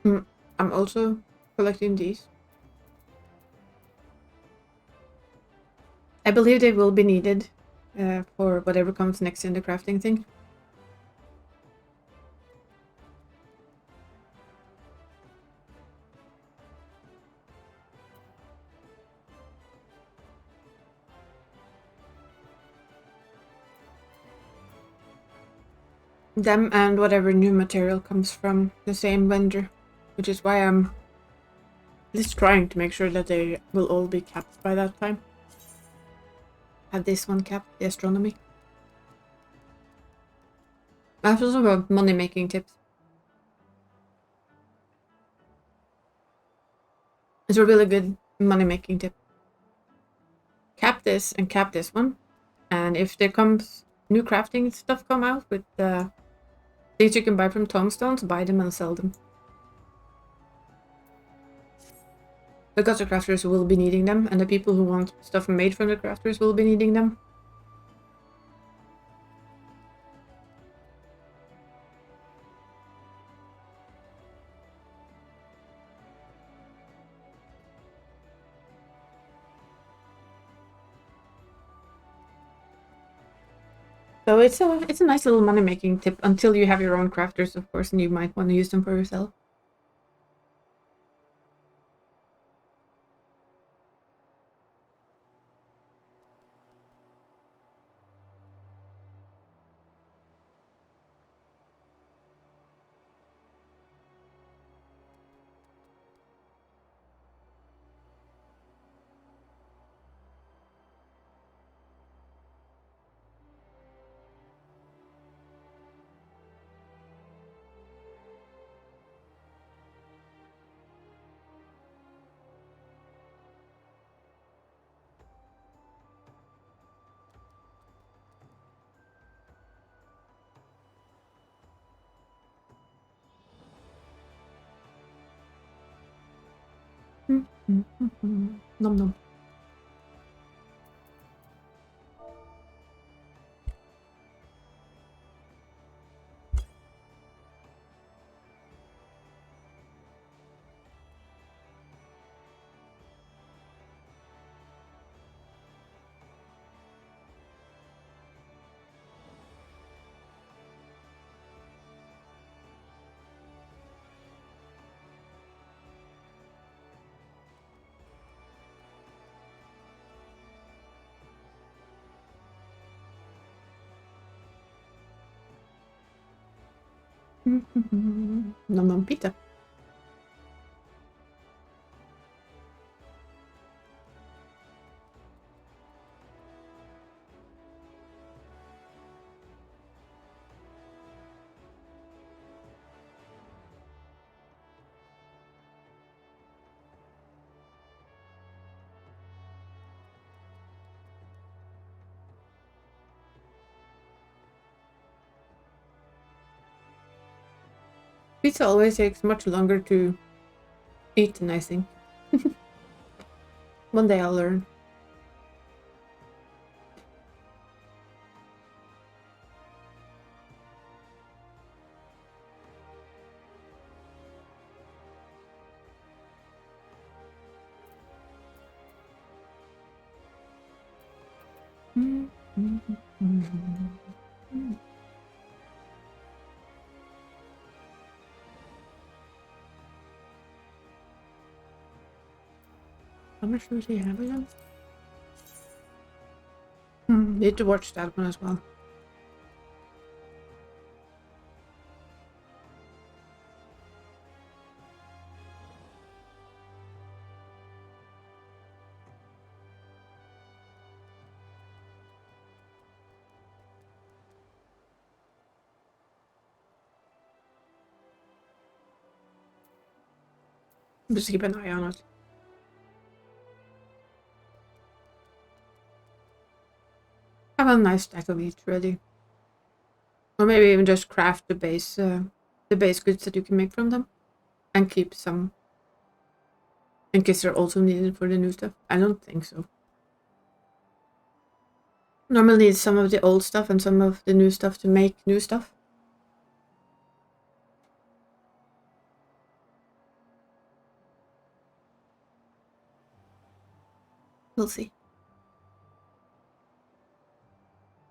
I'm also collecting these. I believe they will be needed for whatever comes next in the crafting thing. Them and whatever new material comes from the same vendor, which is why I'm at least trying to make sure that they will all be capped by that time. Have this one capped, the astronomy. I have also got money making tips. It's a really good money making tip. Cap this and cap this one, and if there comes new crafting stuff come out with things you can buy from tomestones, buy them and sell them. Because the crafters will be needing them, and the people who want stuff made from the crafters will be needing them. So it's a nice little money making tip until you have your own crafters, of course, and you might want to use them for yourself. Nom nom. Nom nom pizza. Pizza always takes much longer to eat than I think. One day I'll learn. How much does he have again? Need to watch that one as well. Just keep an eye on it. Have a nice stack of each ready. Or maybe even just craft the base goods that you can make from them. And keep some in case they're also needed for the new stuff. I don't think so. Normally it's some of the old stuff and some of the new stuff to make new stuff. We'll see.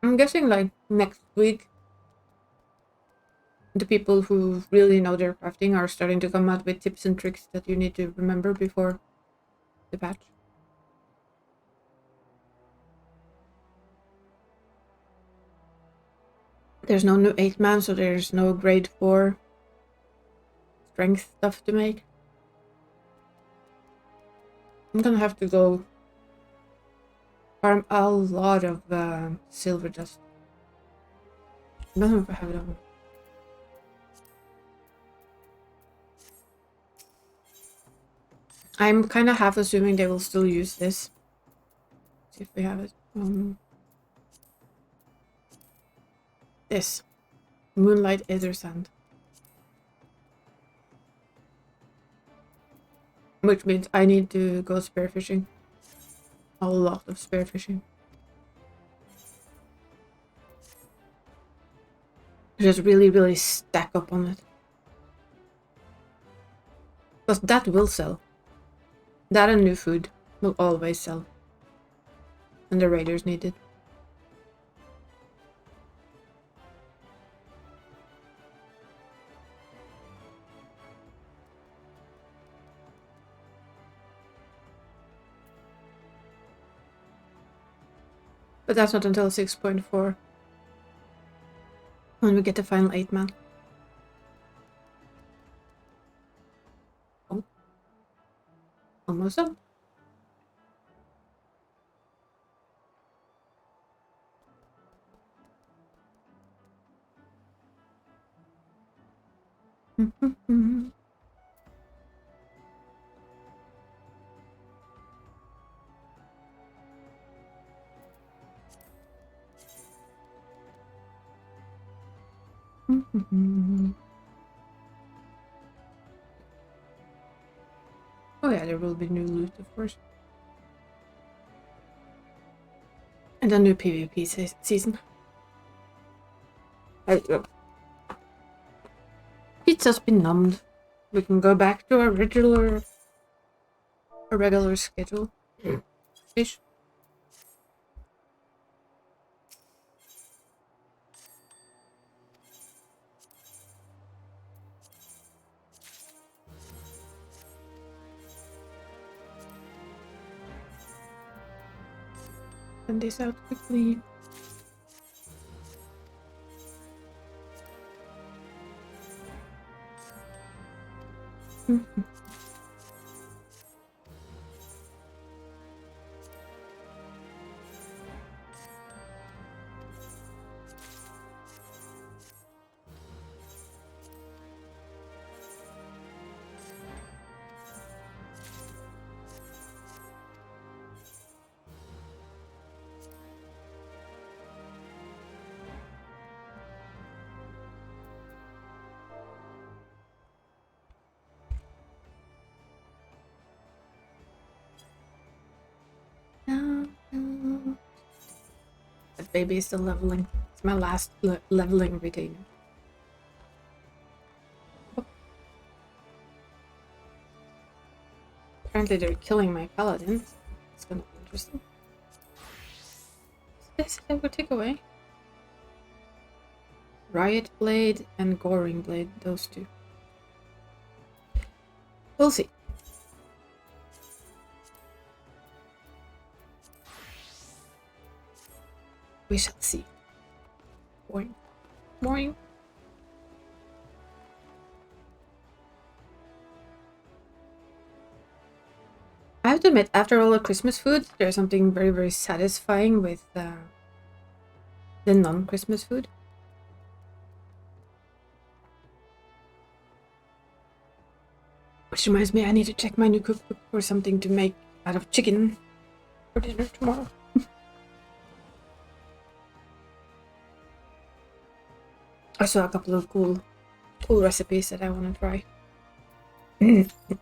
I'm guessing like next week, the people who really know their crafting are starting to come out with tips and tricks that you need to remember before the patch. There's no new 8-man, so there's no grade 4 strength stuff to make. I'm gonna have to go farm a lot of silver dust. I don't know if I have it on. I'm kind of half assuming they will still use this. See if we have it. This. Moonlight Ether Sand. Which means I need to go spearfishing. A lot of spearfishing. Just really, really stack up on it. Because that will sell. That and new food will always sell. And the raiders need it. But that's not until 6.4. When we get the final 8-man. Oh. Almost up. Oh yeah, there will be new loot, of course. And a new PvP season. There we go. Pizza's been numbed. We can go back to our regular schedule. Ish. Send this out quickly. That baby is still leveling. It's my last leveling routine. Oh. Apparently they're killing my paladins. It's gonna be interesting. This I will take away. Riot Blade and Goring Blade, those two. We'll see. We shall see. Boing. Boing. I have to admit, after all the Christmas food, there's something very, very satisfying with the non-Christmas food. Which reminds me, I need to check my new cookbook for something to make out of chicken for dinner tomorrow. I saw a couple of cool recipes that I want to try.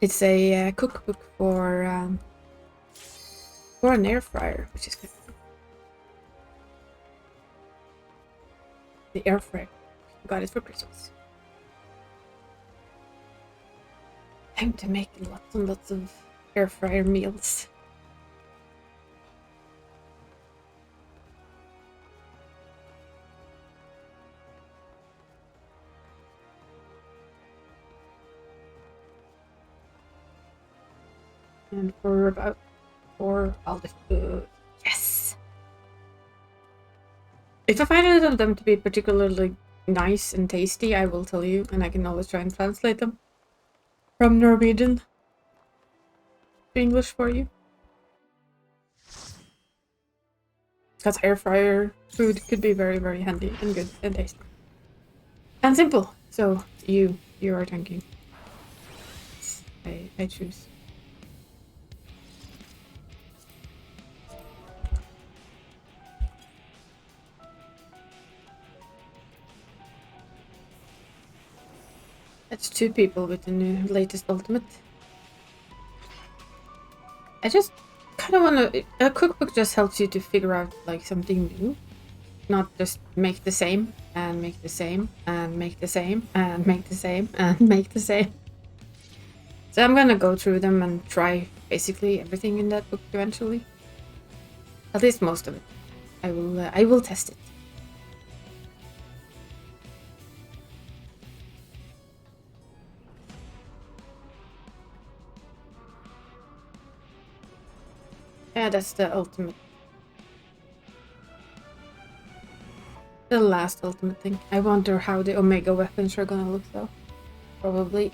It's a cookbook for an air fryer, which is good. The air fryer. Got it for Christmas. Time to make lots and lots of air fryer meals. And for all the food. Yes! If I find any of them to be particularly nice and tasty, I will tell you, and I can always try and translate them from Norwegian to English for you. Because air fryer food could be very, very handy and good and tasty. And simple. So you are thinking. I choose. That's 2 people with the new latest ultimate. I just kind of want to... A cookbook just helps you to figure out like something new. Not just make the same and make the same and make the same and make the same and make the same. So I'm gonna go through them and try basically everything in that book eventually. At least most of it. I will test it. Yeah, that's the ultimate. The last ultimate thing. I wonder how the Omega weapons are gonna look though. Probably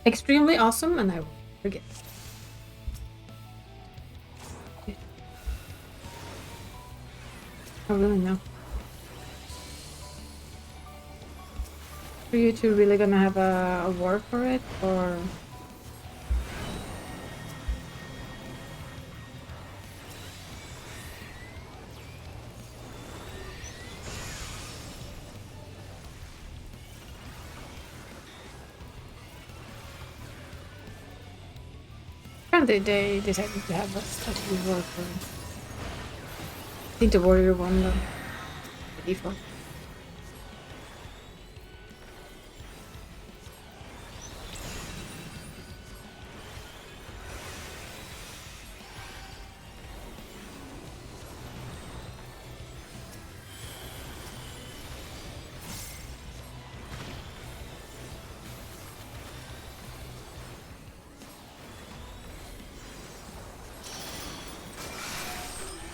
extremely awesome, and I will forget. I really know. Are you two really gonna have a war for it, or? Apparently they decided to have us actually war for it. I think the warrior won though. The default.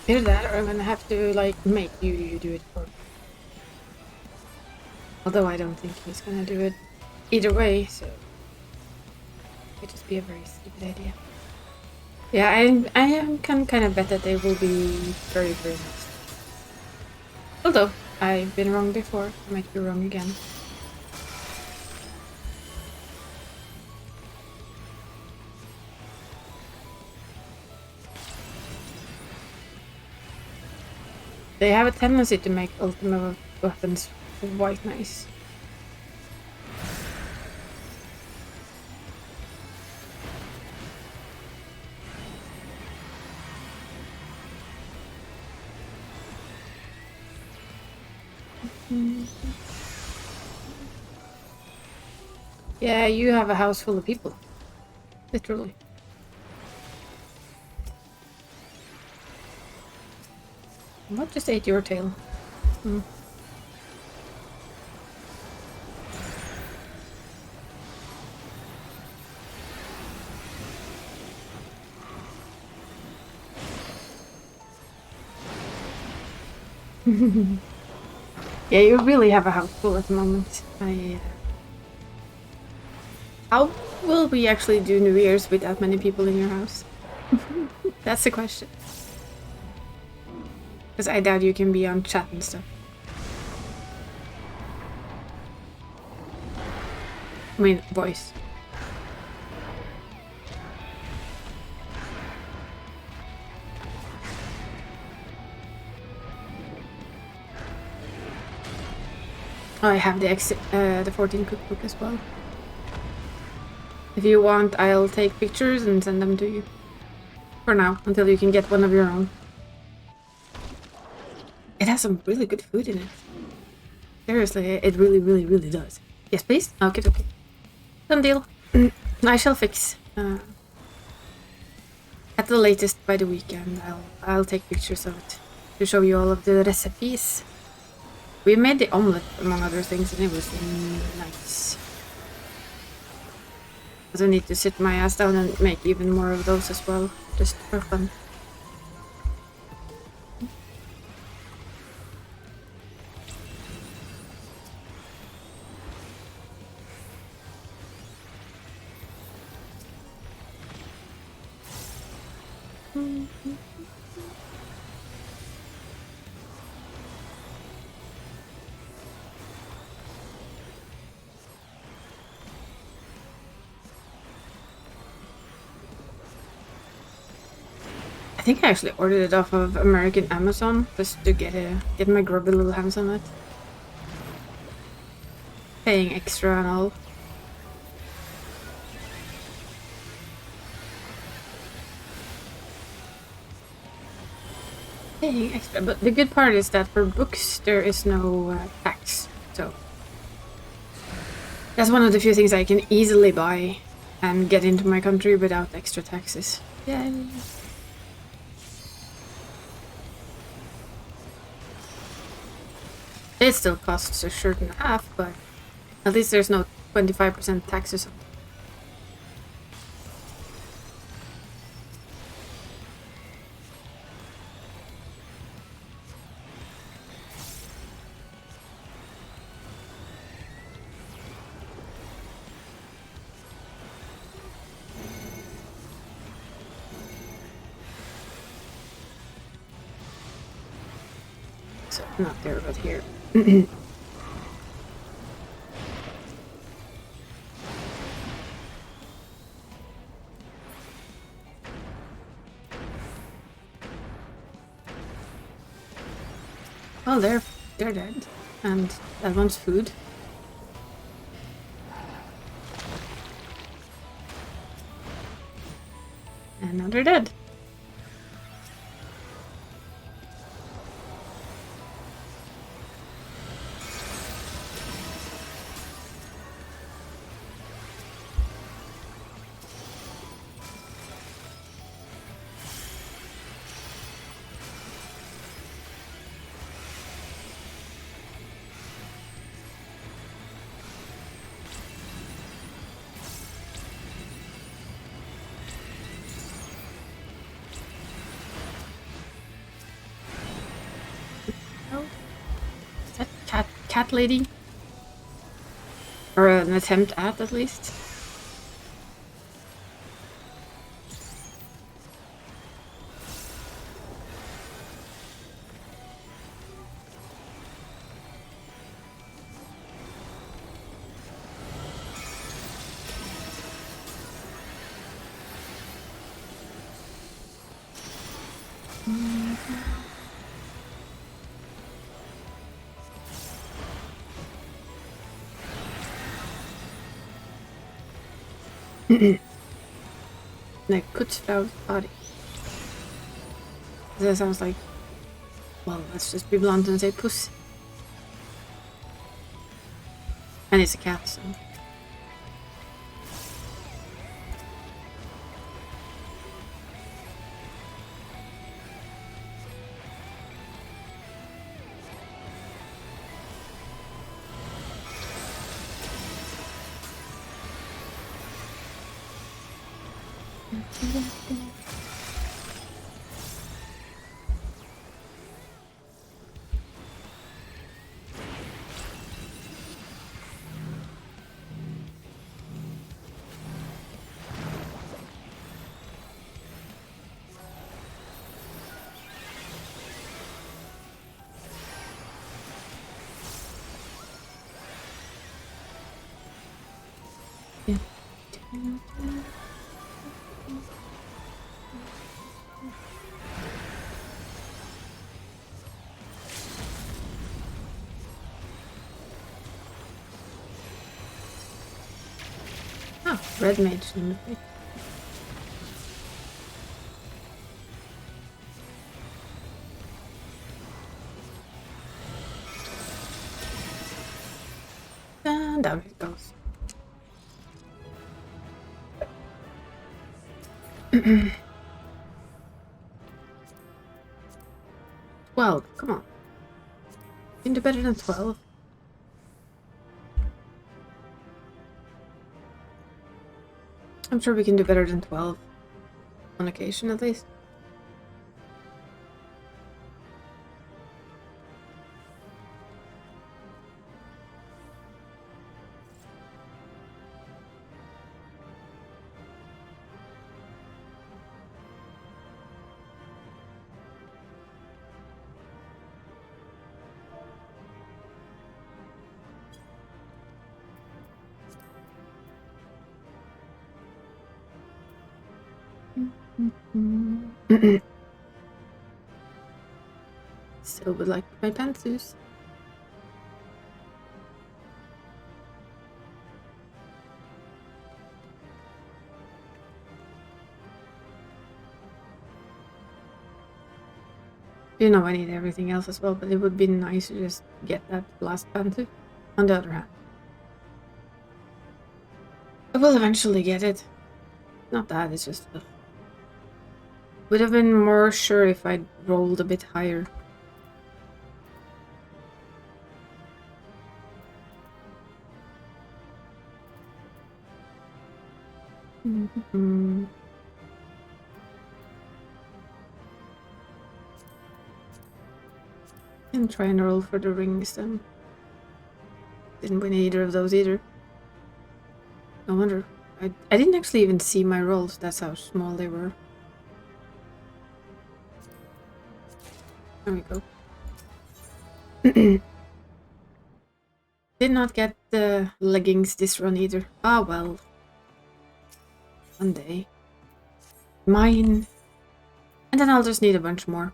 Either that, or I'm gonna have to like make you do it for me. Although I don't think he's gonna do it either way, so it would just be a very stupid idea. Yeah, I can kind of bet that they will be very, very nice. Although I've been wrong before, I might be wrong again. They have a tendency to make ultimate weapons quite nice. Yeah, you have a house full of people. Literally. What just ate your tail? Hmm. Yeah, you really have a house full at the moment. How will we actually do New Year's with that many people in your house? That's the question. Because I doubt you can be on chat and stuff. I mean, voice. Oh, I have the 14 cookbook as well. If you want, I'll take pictures and send them to you. For now, until you can get one of your own. It has some really good food in it. Seriously, it really, really, really does. Yes, please? Okay, okay. Done deal. I shall fix. At the latest by the weekend, I'll take pictures of it to show you all of the recipes. We made the omelette, among other things, and it was nice. Because I need to sit my ass down and make even more of those as well, just for fun. I think I actually ordered it off of American Amazon just to get my grubby little hands on it. Paying extra and all. Paying extra, but the good part is that for books there is no tax, so that's one of the few things I can easily buy and get into my country without extra taxes. Yay! It still costs a shirt and a half, but at least there's no 25% taxes on it. So, not there, but here. Well, they're dead, and that one's food. And now they're dead. Is that cat lady? Or an attempt at least? Like Kutzfrau's body. That sounds like, well, let's just be blunt and say puss. And it's a cat, so. Yeah. Oh, red mage in the face. And down it goes. Well, come on. You can do better than 12. I'm sure we can do better than 12. On occasion, at least. Still would like my pantsuits. You know I need everything else as well, but it would be nice to just get that last pantsuit. On the other hand, I will eventually get it. Not that, it's just... Would have been more sure if I'd rolled a bit higher. And try and roll for the rings then. Didn't win either of those either. No wonder. I didn't actually even see my rolls, that's how small they were. There we go. Did not get the leggings this run either. Ah well. One day. Mine. And then I'll just need a bunch more.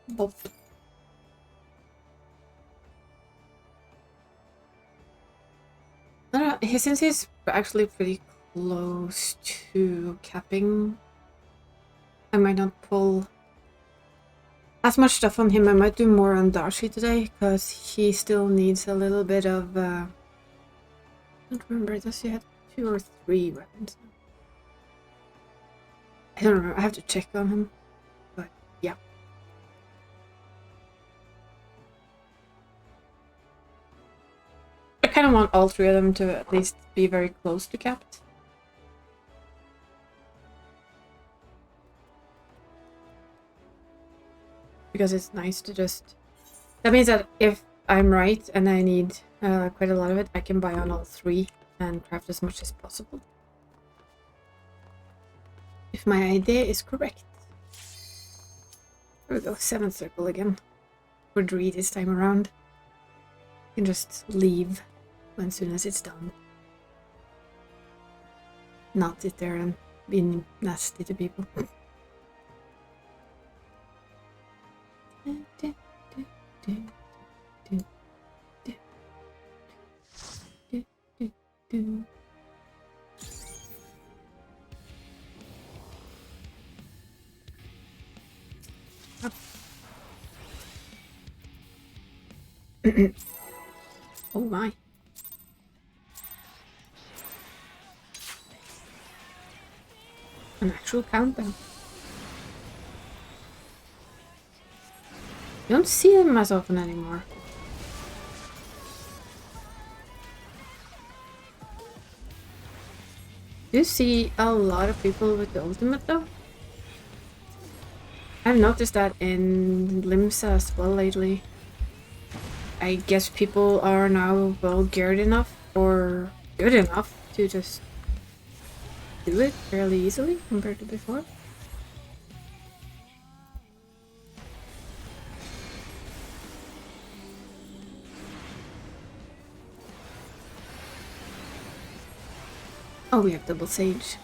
Bop. I don't know, since he's actually pretty close to capping, I might not pull as much stuff on him. I might do more on Darcy today, because he still needs a little bit of... I don't remember, does he have 2 or 3 weapons? I don't remember, I have to check on him, but yeah. I kind of want all 3 of them to at least be very close to capped. Because it's nice to just... That means that if I'm right and I need quite a lot of it, I can buy on all 3 and craft as much as possible. If my idea is correct. There we go, 7th circle again. For Dree this time around. You can just leave as soon as it's done. Not sit there and be nasty to people. Oh my. An actual countdown. You don't see them as often anymore. Do you see a lot of people with the ultimate though? I've noticed that in Limsa as well lately. I guess people are now well geared enough or good enough to just do it fairly easily compared to before. Oh, we have double sage.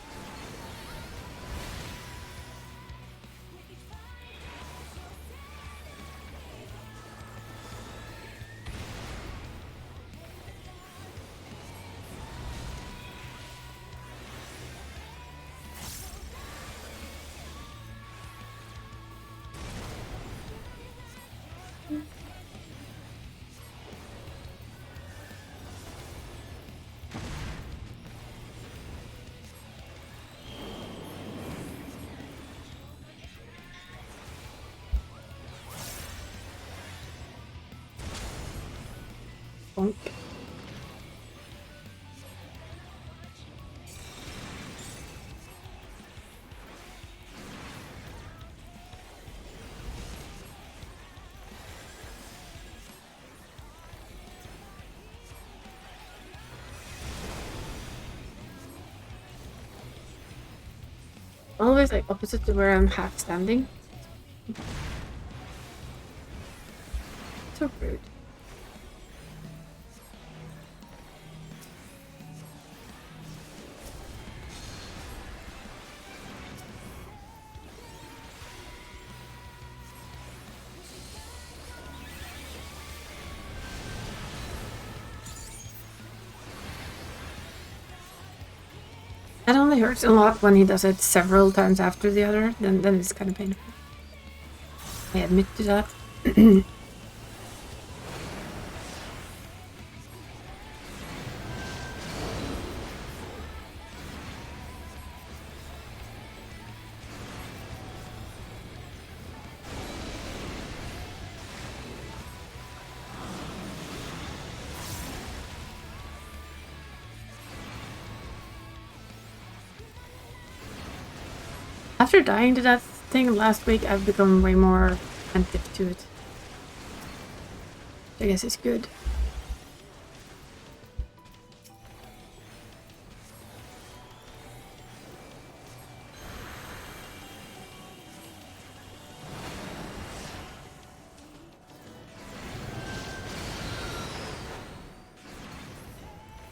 Bonk. always like opposite to where I'm half standing. So rude. That only hurts a lot when he does it several times after the other, then it's kind of painful. I admit to that. After dying to that thing last week, I've become way more attentive to it. I guess it's good.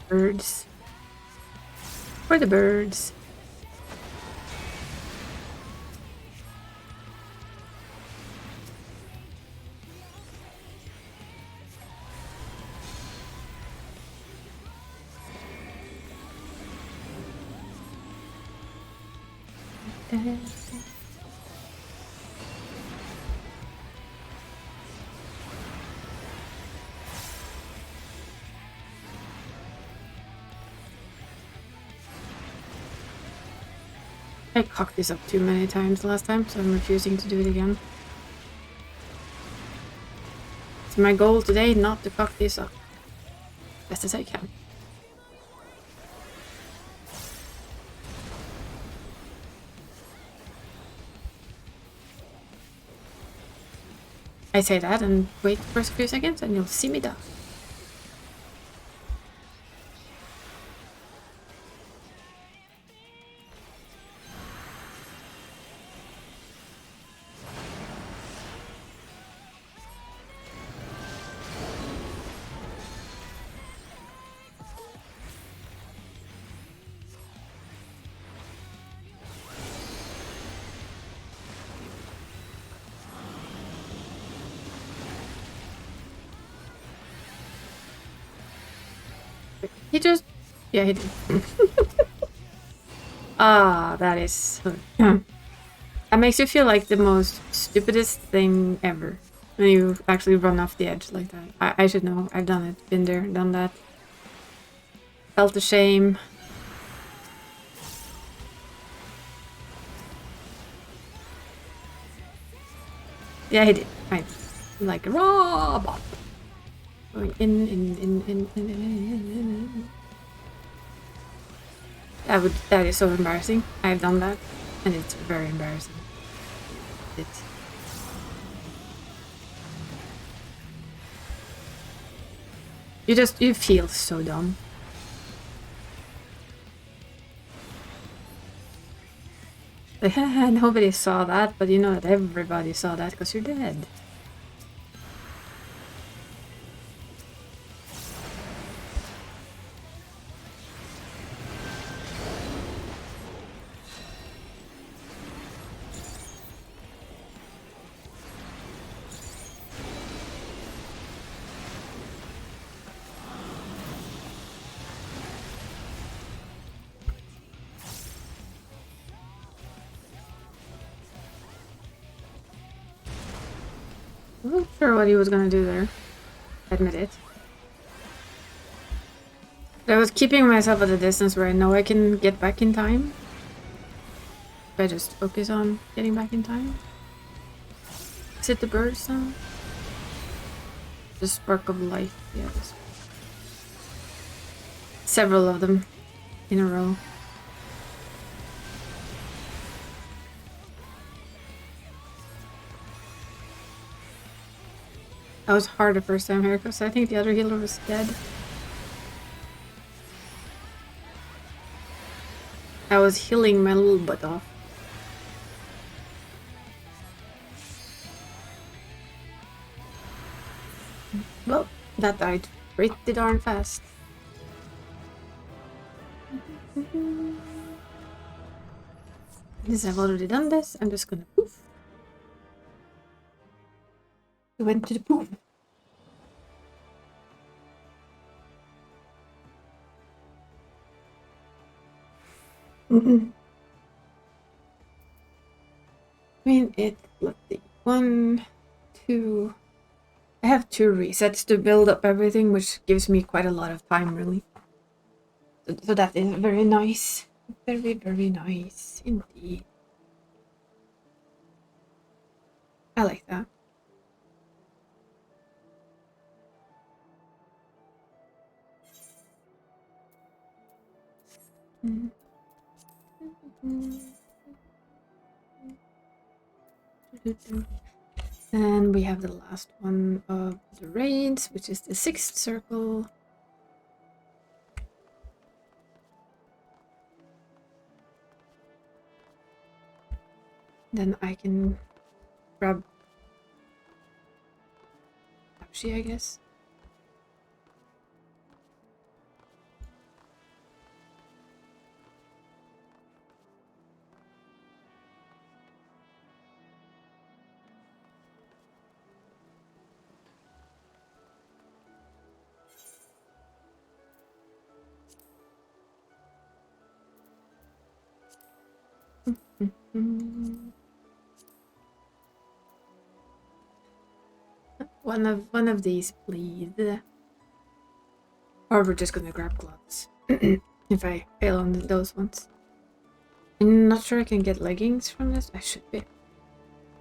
Birds. For the birds. I cocked this up too many times last time, so I'm refusing to do it again. It's my goal today not to cock this up best as I can. I say that and wait for a few seconds and you'll see me die. He just... yeah, he did. Ah, that is... that makes you feel like the most stupidest thing ever. When you actually run off the edge like that. I should know. I've done it. Been there, done that. Felt the shame. Yeah, he did. Right. Like, raw bot. Going in. That is so embarrassing. I've done that, and it's very embarrassing. You feel so dumb. Like, nobody saw that, but you know that everybody saw that because you're dead. I wasn't sure what he was gonna do there. Admit it. But I was keeping myself at a distance where I know I can get back in time. If I just focus on getting back in time. Is it the birds now? The spark of life, yes. Several of them in a row. That was hard the first time here because I think the other healer was dead. I was healing my little butt off. That died pretty darn fast. Since I've already done this, I'm just gonna poof. We went to the poof. I mean, let's see. 1, 2. I have 2 resets to build up everything, which gives me quite a lot of time, really. So that is very nice. Very, very nice indeed. I like that. And we have the last one of the raids, which is the 6th circle. Then I can grab Tapshi, I guess. One of these, please. Or we're just gonna grab gloves. If I fail on those ones. I'm not sure I can get leggings from this. I should be. I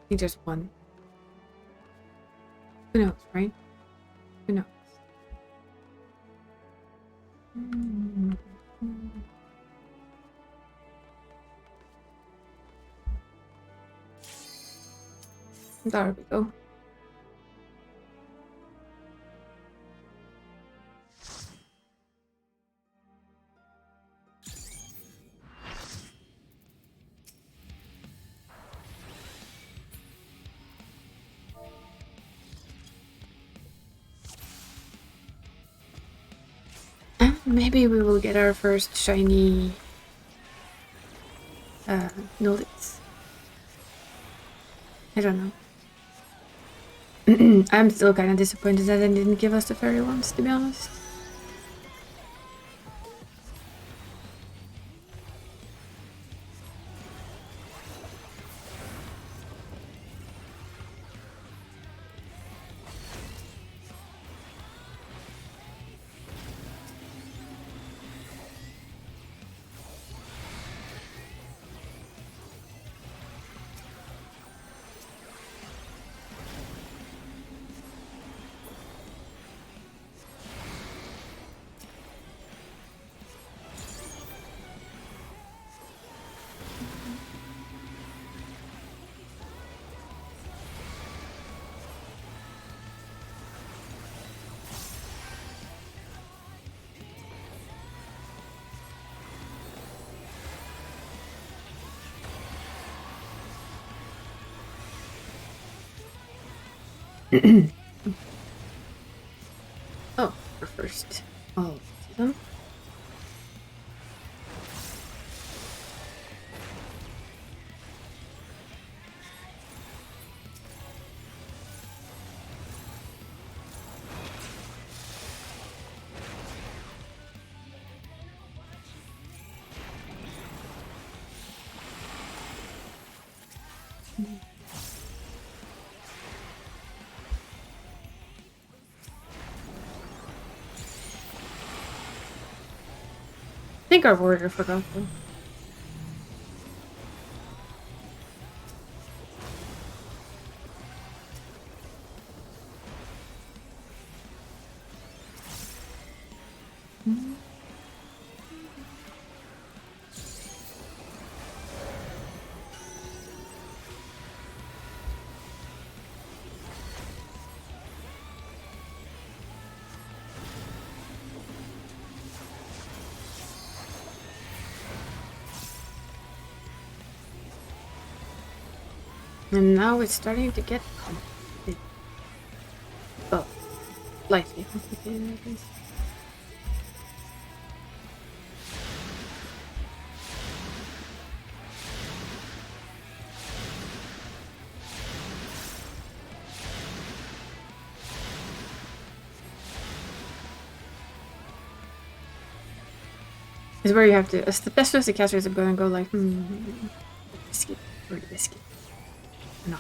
think there's one. Who knows, right? Who knows? There we go. Maybe we will get our first shiny Nolits. I don't know. I'm still kind of disappointed that they didn't give us the fairy ones, to be honest. Oh, we're first. I'll see them. I think our warrior forgot them. And now it's starting to get complicated. Oh. slightly complicated at least. It's where you have to, especially as the casters are going to go like, biscuit, or biscuit. No.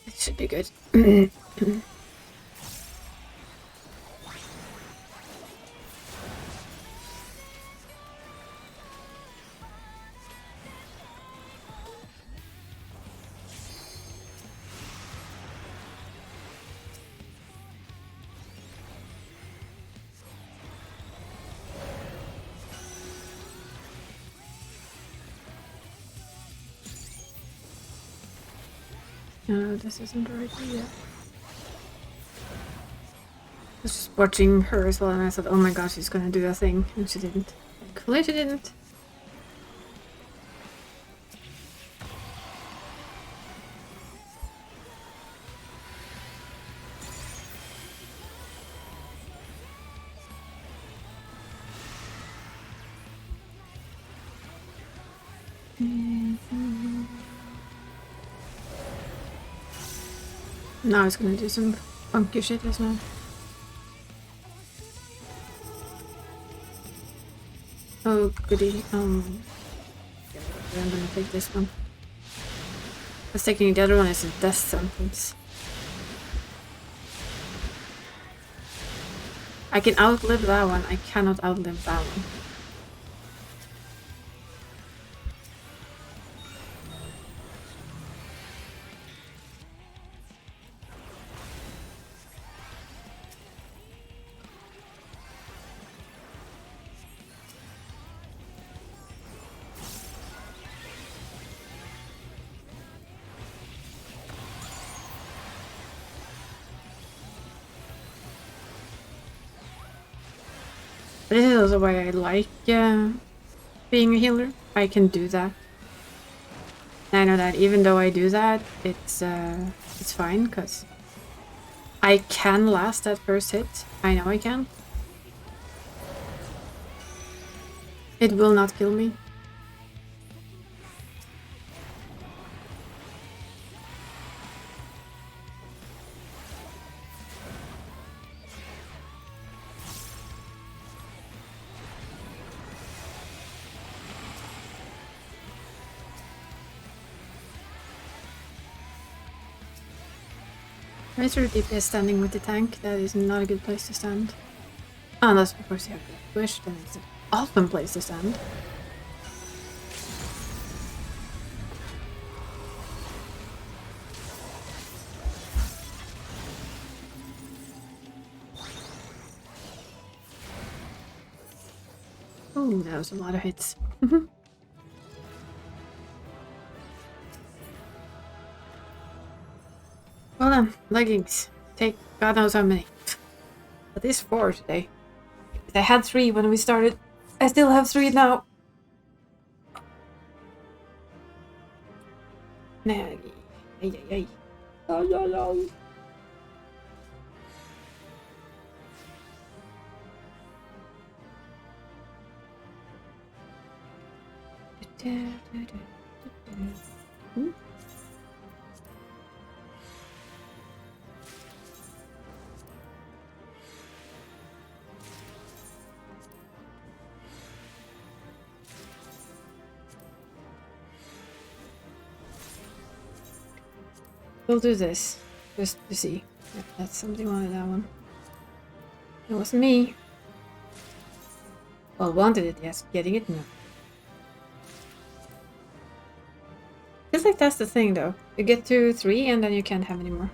It should be good. No, this isn't the right idea. I was just watching her as well, and I thought, oh my gosh, she's gonna do a thing, and she didn't. Thankfully, she didn't. Now it's gonna do some funky shit as well. Oh goody. I'm gonna take this one. I was taking the other one as a death sentence. I can outlive that one. I cannot outlive that one. But this is also why I like being a healer. I can do that. And I know that even though I do that, it's fine because I can last that first hit. I know I can. It will not kill me. Razor DPS standing with the tank, that is not a good place to stand. Unless of course you have the push, then it's an awesome place to stand. Oh, that was a lot of hits. Well then, leggings. Take God knows how many. At least 4 today. I had 3 when we started. I still have 3 now. Nej. Aj. Aj. We'll do this just to see if that's something wanted that one. It wasn't me. Well, wanted it, yes. Getting it, no. Feels like that's the thing, though. You get to 3 and then you can't have any more.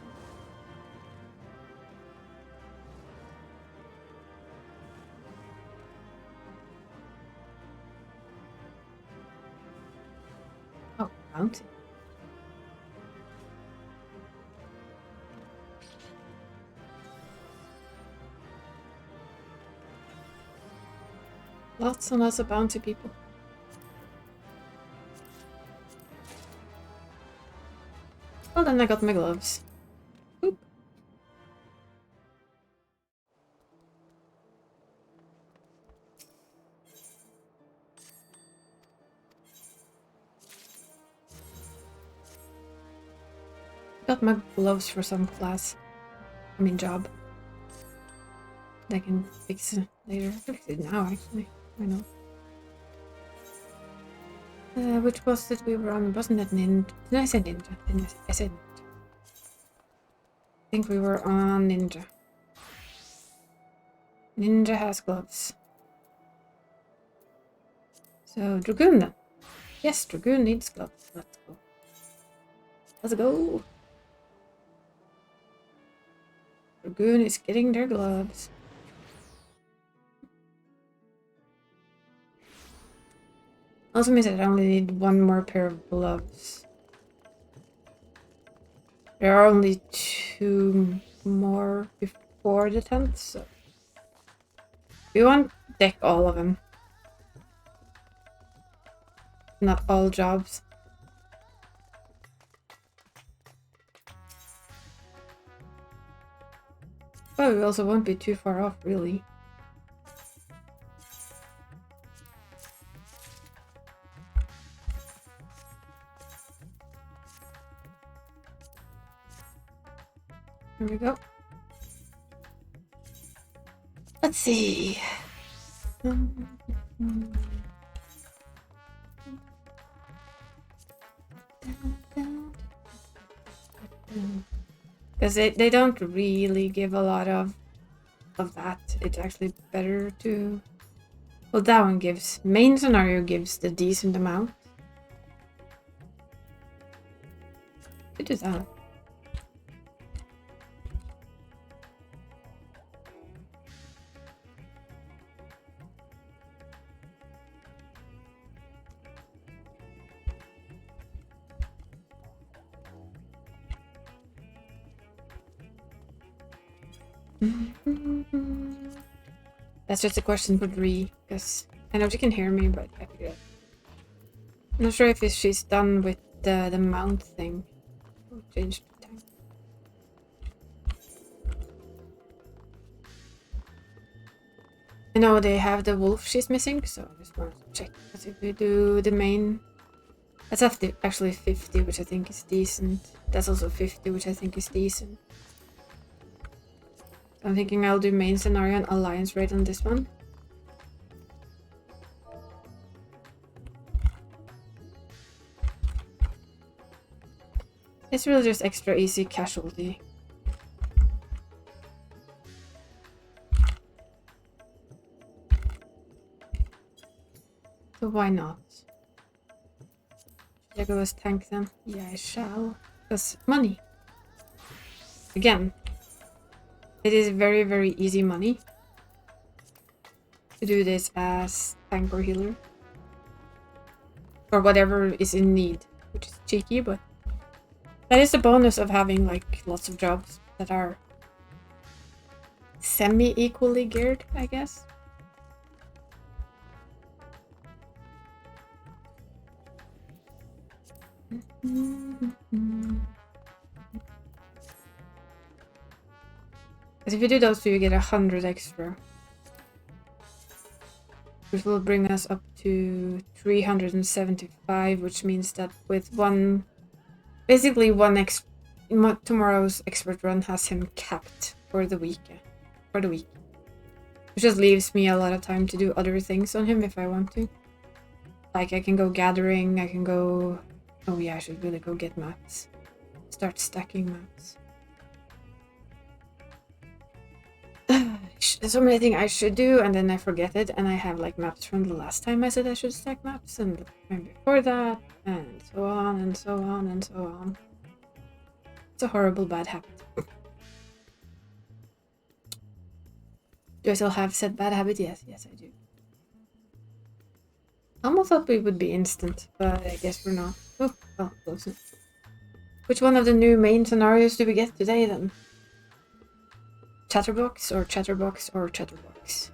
Oh, bounty. Lots and lots of bounty people. Well, then I got my gloves. Oop. Got my gloves for some class. I mean, job. I can fix it later. Fix it now, actually. I know. Which was it we were on? Wasn't that Ninja? No, I said Ninja. I said Ninja. I think we were on Ninja. Ninja has gloves. So, Dragoon then. Yes, Dragoon needs gloves. Let's go. Let's go. Dragoon is getting their gloves. Also means that I only need one more pair of gloves. There are only 2 more before the 10th, so we won't deck all of them. Not all jobs. But we also won't be too far off, really. Here we go. Let's see. Because they don't really give a lot of that. It's actually better to... Well, that one gives... Main scenario gives the decent amount. Could do that. That's just a question for Dree, because I know she can hear me, but I forget. I'm not sure if she's done with the mount thing. We'll change the time. I know they have the wolf she's missing, so I just wanted to check. Because if we do the main... That's actually 50, which I think is decent. That's also 50, which I think is decent. I'm thinking I'll do main scenario and alliance rate on this one. It's really just extra easy casualty. So why not? Should I go as tank then? Yeah, I shall. Because money. Again. It is very, very easy money to do this as tank or healer. Or whatever is in need, which is cheeky, but that is the bonus of having like lots of jobs that are semi-equally geared, I guess. Because if you do those two, you get 100 extra. Which will bring us up to 375, which means that with one... Basically, tomorrow's expert run has him capped for the week. Which just leaves me a lot of time to do other things on him if I want to. Like, I can go gathering, I can go... Oh yeah, I should really go get maps. Start stacking maps. There's so many things I should do, and then I forget it, and I have like maps from the last time I said I should stack maps, and the time before that, and so on, and so on, and so on. It's a horrible bad habit. Do I still have said bad habit? Yes, I do. I almost thought we would be instant, but I guess we're not. Oh, well, close enough. Which one of the new main scenarios do we get today, then? Chatterbox or Chatterbox or Chatterbox?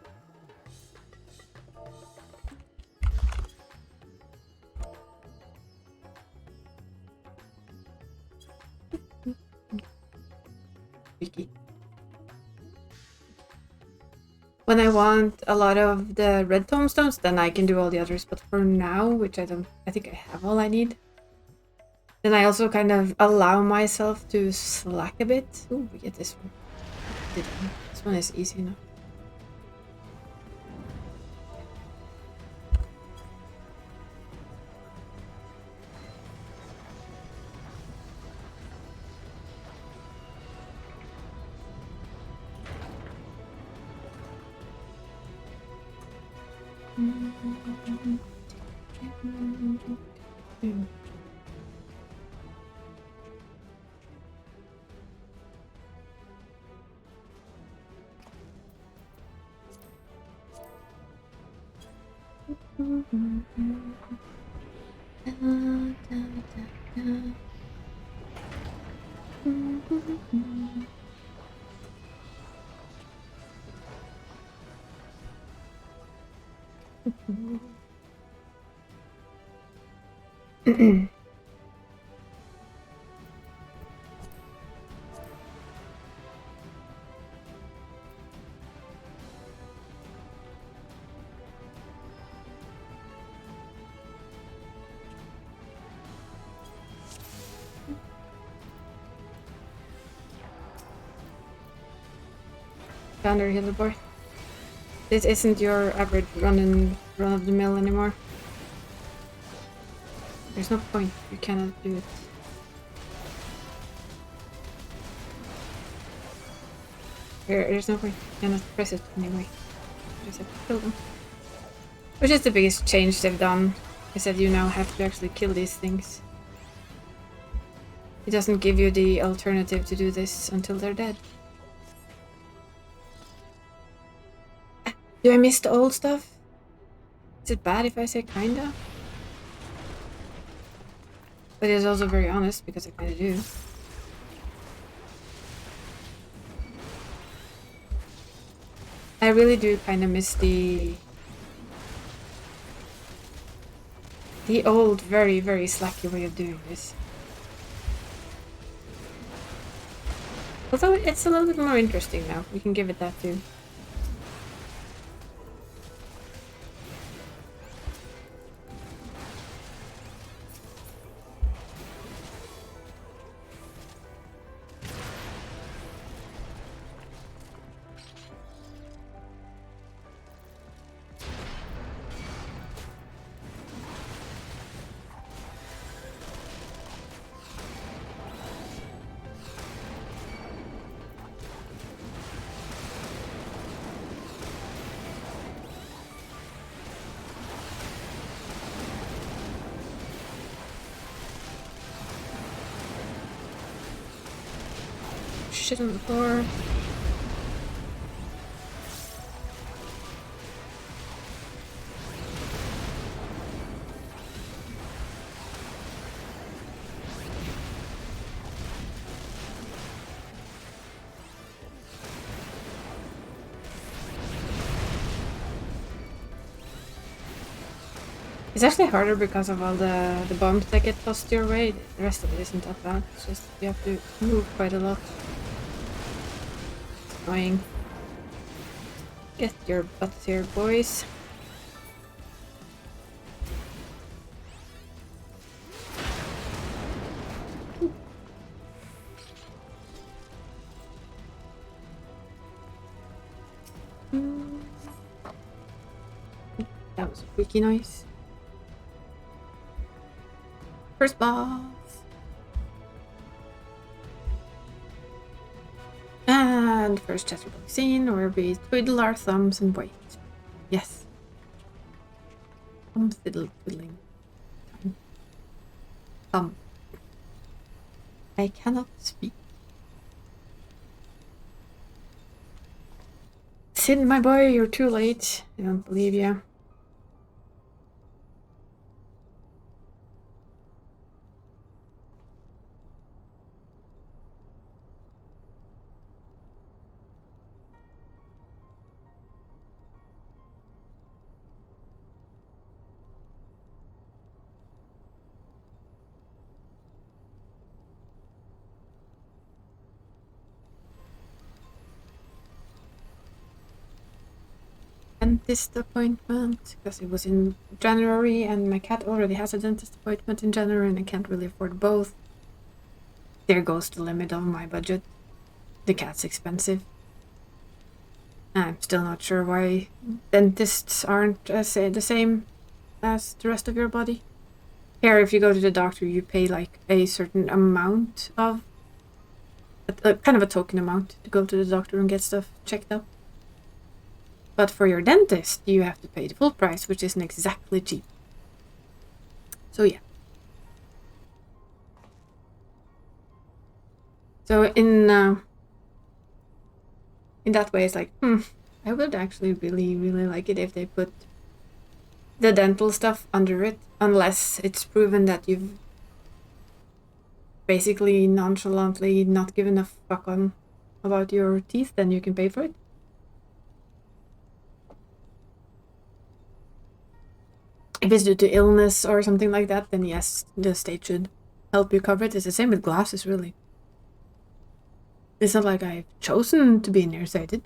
Wiki. When I want a lot of the red tomestones, then I can do all the others. But for now, which I think I have all I need. Then I also kind of allow myself to slack a bit. Ooh, we get this one. This one is easy enough. Founder Hildeborg. This isn't your average run of the mill anymore. There's no point. You cannot do it. There's no point. You cannot press it anyway. You just have to kill them. Which is the biggest change they've done, is that you now have to actually kill these things. It doesn't give you the alternative to do this until they're dead. Do I miss the old stuff? Is it bad if I say kinda? But it's also very honest, because I kinda do. I really do kinda miss the old, very, very slacky way of doing this. Although it's a little bit more interesting now, we can give it that too. Shit on the floor. It's actually harder because of all the bombs that get tossed your way. The rest of it isn't that bad. It's just you have to move quite a lot. Annoying. Get your butts here, boys. That was a squeaky noise. First boss. And first Chatterbug scene where we twiddle our thumbs and wait. Yes. Thumb twiddling. Thumb. I cannot speak. Sin, my boy, you're too late. I don't believe you. Dentist appointment because it was in January and my cat already has a dentist appointment in January and I can't really afford both. There goes the limit of my budget. The cat's expensive. I'm still not sure why dentists aren't the same as the rest of your body. Here, if you go to the doctor, you pay like a certain amount of kind of a token amount to go to the doctor and get stuff checked up. But for your dentist, you have to pay the full price, which isn't exactly cheap. So yeah. So in that way, it's like, I would actually really, really like it if they put the dental stuff under it, unless it's proven that you've basically nonchalantly not given a fuck on about your teeth, then you can pay for it. If it's due to illness or something like that, then yes, the state should help you cover it. It's the same with glasses, really. It's not like I've chosen to be nearsighted.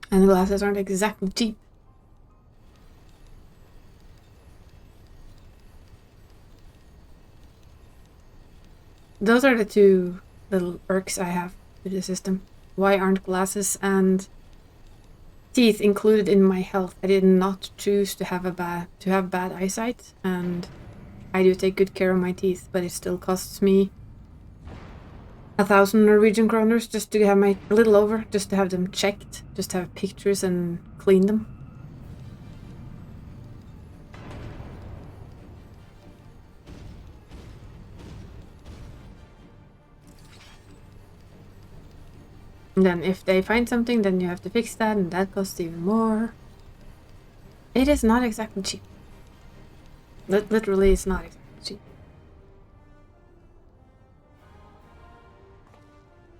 And the glasses aren't exactly cheap. Those are the two little irks I have with the system. Why aren't glasses and teeth included in my health? I did not choose to have bad eyesight, and I do take good care of my teeth, but it still costs me 1,000 Norwegian kroners just to have a little over, just to have them checked, just to have pictures and clean them. And then if they find something, then you have to fix that, and that costs even more. It is not exactly cheap. Literally, it's not exactly cheap.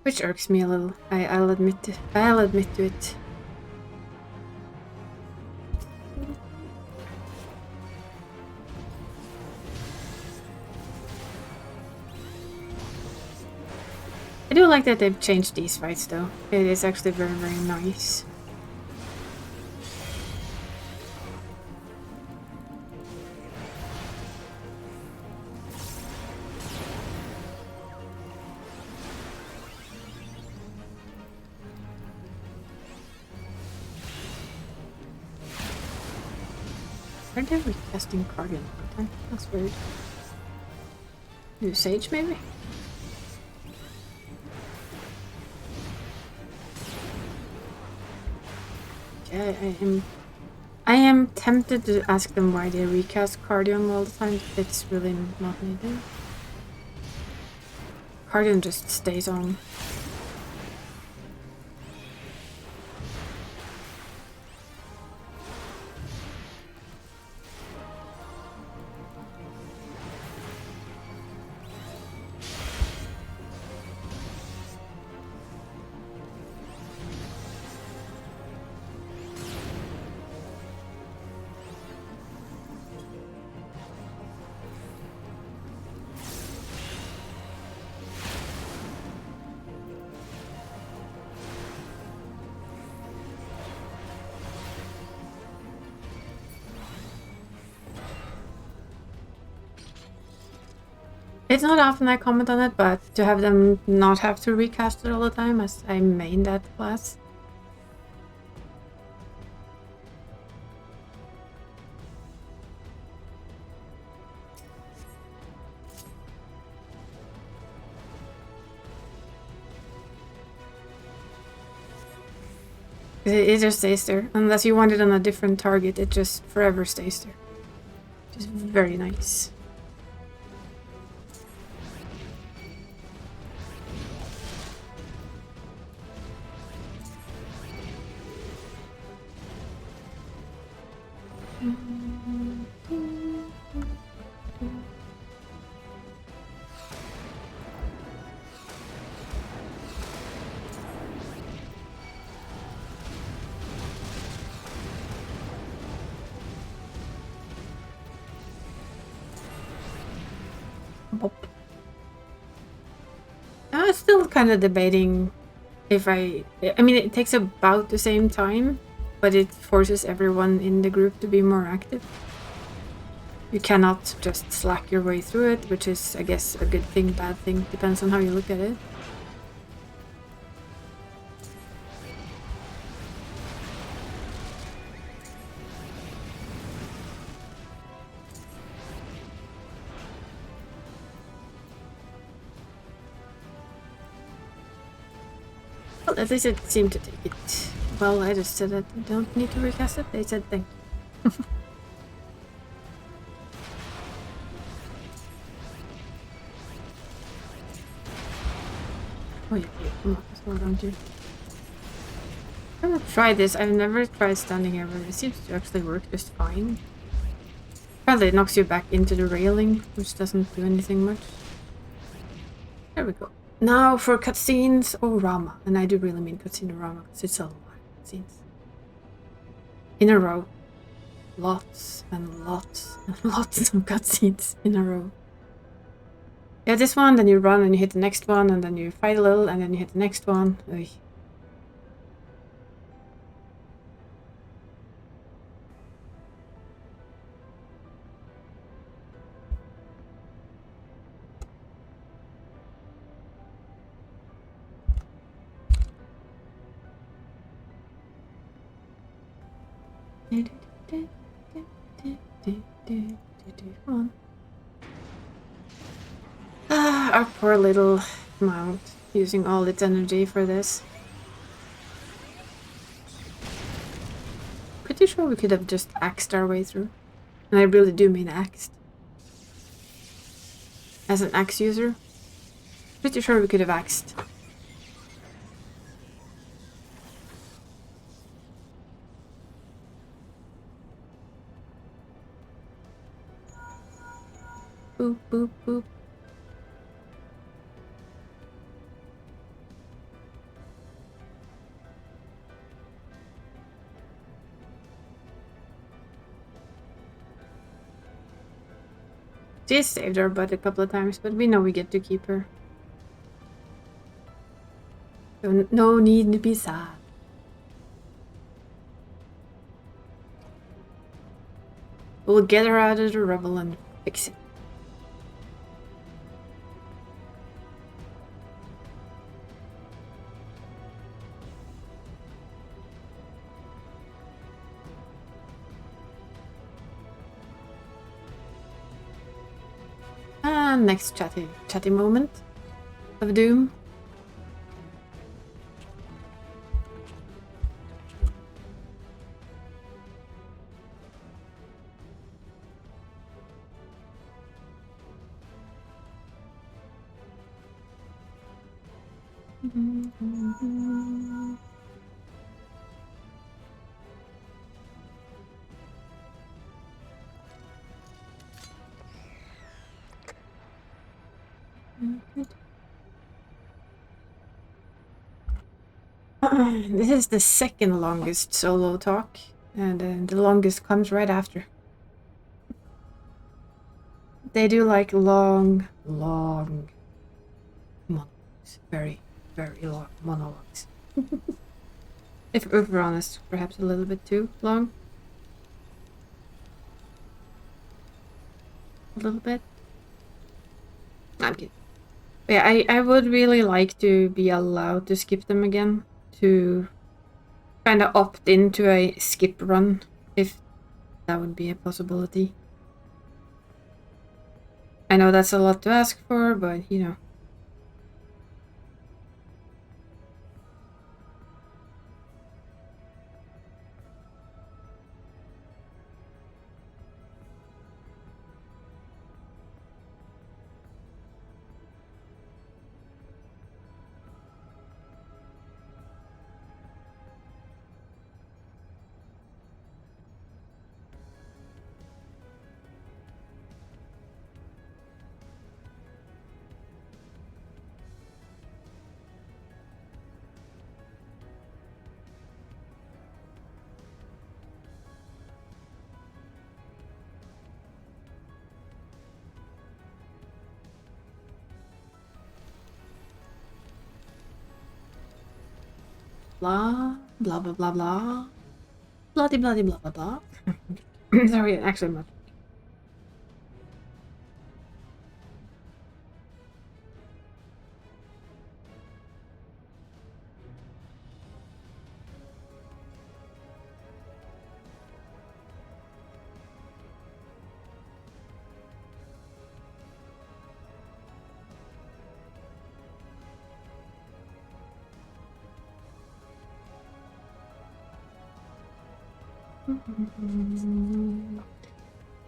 Which irks me a little. I'll admit to it. I do like that they've changed these fights, though. It is actually very, very nice. Are they recasting Cardian content? That's weird. New Sage, maybe? Yeah, I am tempted to ask them why they recast Cardion all the time. It's really not needed. Cardion just stays on. It's not often I comment on it, but to have them not have to recast it all the time as I main that class. It just stays there. Unless you want it on a different target, it just forever stays there. Which is very nice. I'm still kind of debating if I mean, it takes about the same time, but it forces everyone in the group to be more active. You cannot just slack your way through it, which is, I guess, a good thing, bad thing. Depends on how you look at it. Well, at least it seemed to take it. Well, I just said that I don't need to recast it. They said thank you. Oh, you come up as well, don't you? I'm gonna try this. I've never tried standing here, but it seems to actually work just fine. Apparently it knocks you back into the railing, which doesn't do anything much. There we go. Now for cutscenes or Rama. And I do really mean cutscene or Rama, because it's a lot of cutscenes. In a row. Lots and lots and lots of cutscenes in a row. Yeah, this one, then you run and you hit the next one, and then you fight a little, and then you hit the next one. Ugh. Come on. Ah, our poor little mount, using all its energy for this. Pretty sure we could have just axed our way through. And I really do mean axed. As an axe user, pretty sure we could have axed. Boop, boop, boop. She saved our butt a couple of times, but we know we get to keep her. So no need to be sad. We'll get her out of the rubble and fix it. And next chatty moment of doom. This is the second longest solo talk, and the longest comes right after. They do like long monologues. Very, very long monologues. If we're honest, perhaps a little bit too long. A little bit. I'm kidding. Yeah, I would really like to be allowed to skip them again, to kind of opt into a skip run, if that would be a possibility. I know that's a lot to ask for, but you know. Blah, blah, blah, blah, blah. Bloody, bloody, blah, blah, blah. Sorry, actually, much.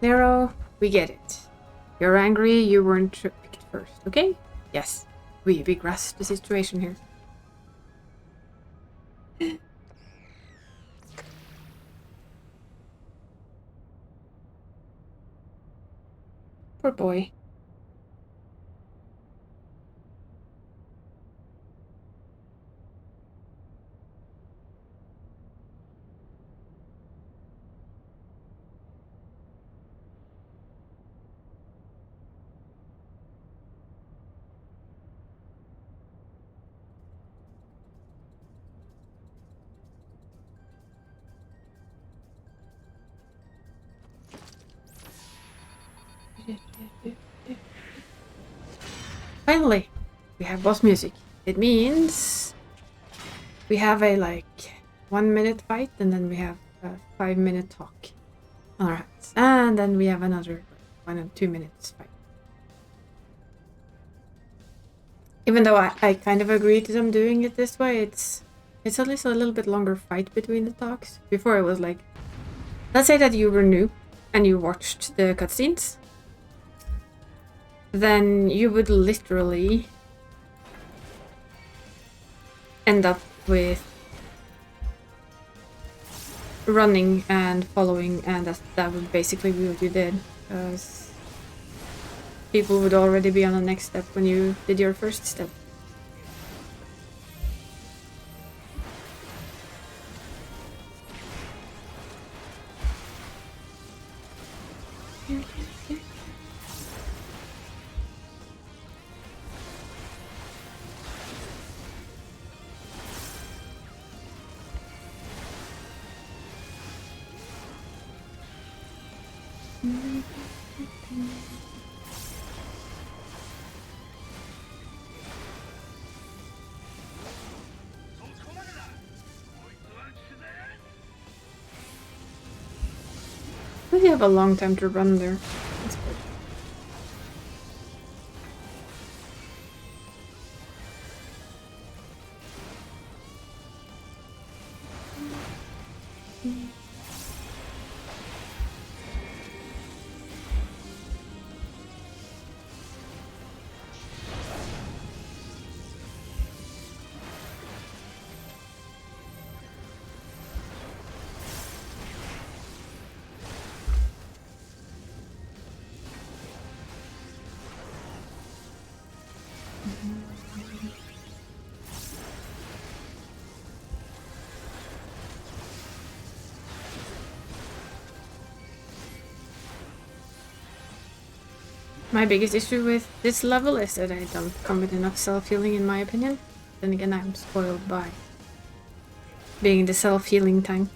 Nero, we get it. You're angry, you weren't picked first, okay? Yes, we grasp the situation here. Poor boy. Finally, we have boss music. It means we have a like 1 minute fight, and then we have a 5-minute talk on our hands, and then we have another 1 and 2 minutes fight. Even though I kind of agree to them doing it this way, it's at least a little bit longer fight between the talks. Before it was like, let's say that you were new and you watched the cutscenes, then you would literally end up with running and following, and that would basically be what you did, because people would already be on the next step when you did your first step. We have a long time to run there. That's good. My biggest issue with this level is that I don't come with enough self-healing, in my opinion. Then again, I'm spoiled by being the self-healing tank.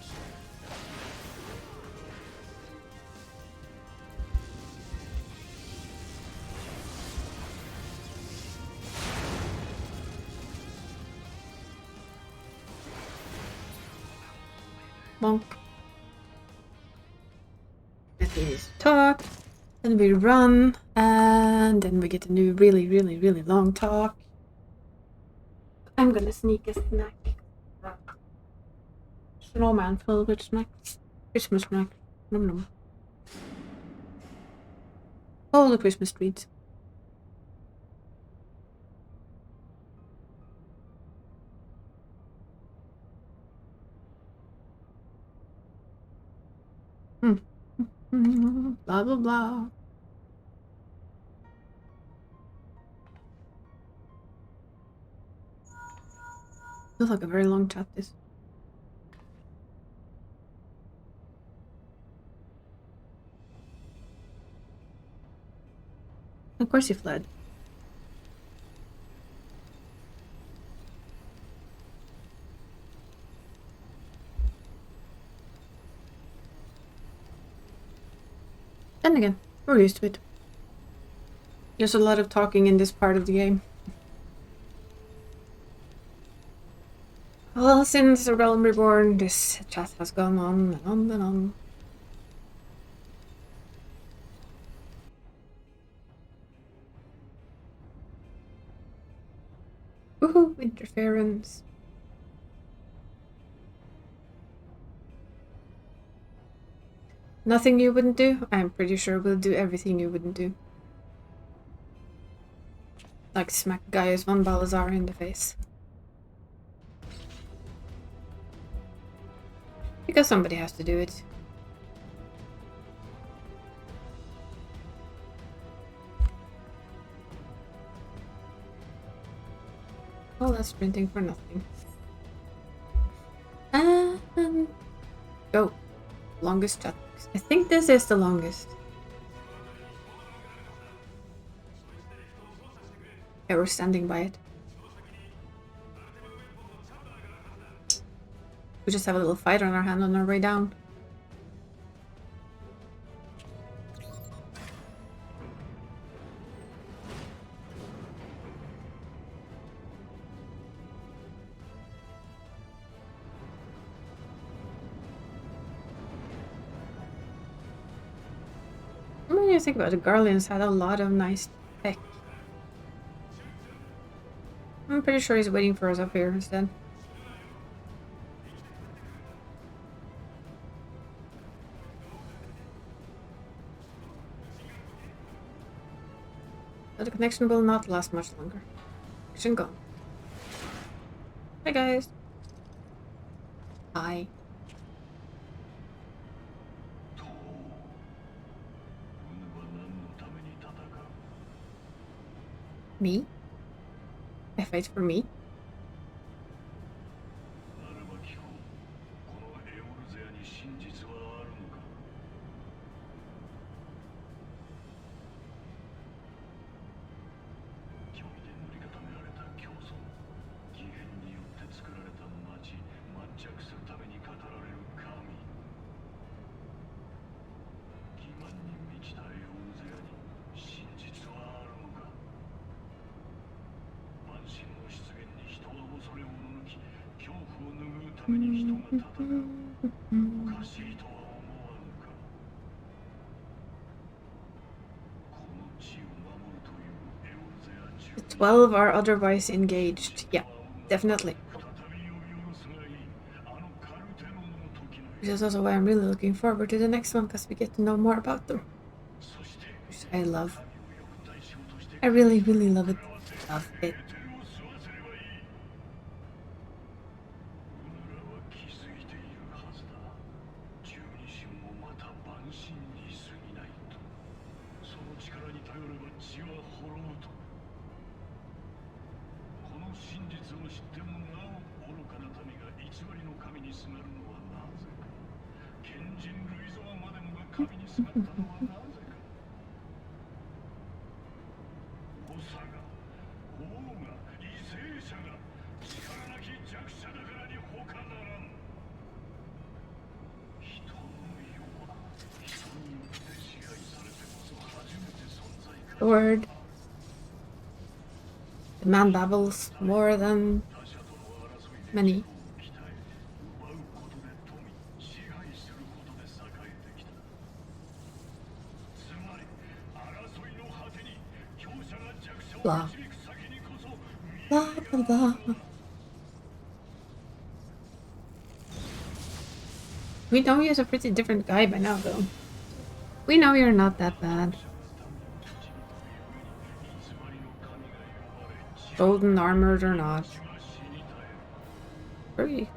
Bonk. That is talk. Then we run, and then we get a new really, really, really long talk. I'm gonna sneak a snack. Snowman filled with snacks. Christmas snack. Nom nom. All the Christmas treats. Blah blah blah. Feels like a very long chat, this. Of course he fled. Then again, we're used to it. There's a lot of talking in this part of the game. Well, since the Realm Reborn, this chat has gone on and on and on. Woohoo, interference. Nothing you wouldn't do? I'm pretty sure we'll do everything you wouldn't do. Like smack Gaius von Balazar in the face. Because somebody has to do it. All that sprinting for nothing. And go. Longest chat. I think this is the longest. Yeah, we're standing by it. We just have a little fight on our hand on our way down. When you think about it, Garlean's had a lot of nice tech. I'm pretty sure he's waiting for us up here instead. But the connection will not last much longer. Connection gone. Hi guys. Hi. Me? I fight for me? The 12 are otherwise engaged. Yeah, definitely. Which is also why I'm really looking forward to the next one, because we get to know more about them. Which I love. I really, really love it. Love it. Word. The man babbles more than many. blah. Blah, blah, blah. We know he's a pretty different guy by now, though. We know you're not that bad. Golden armored or not. Very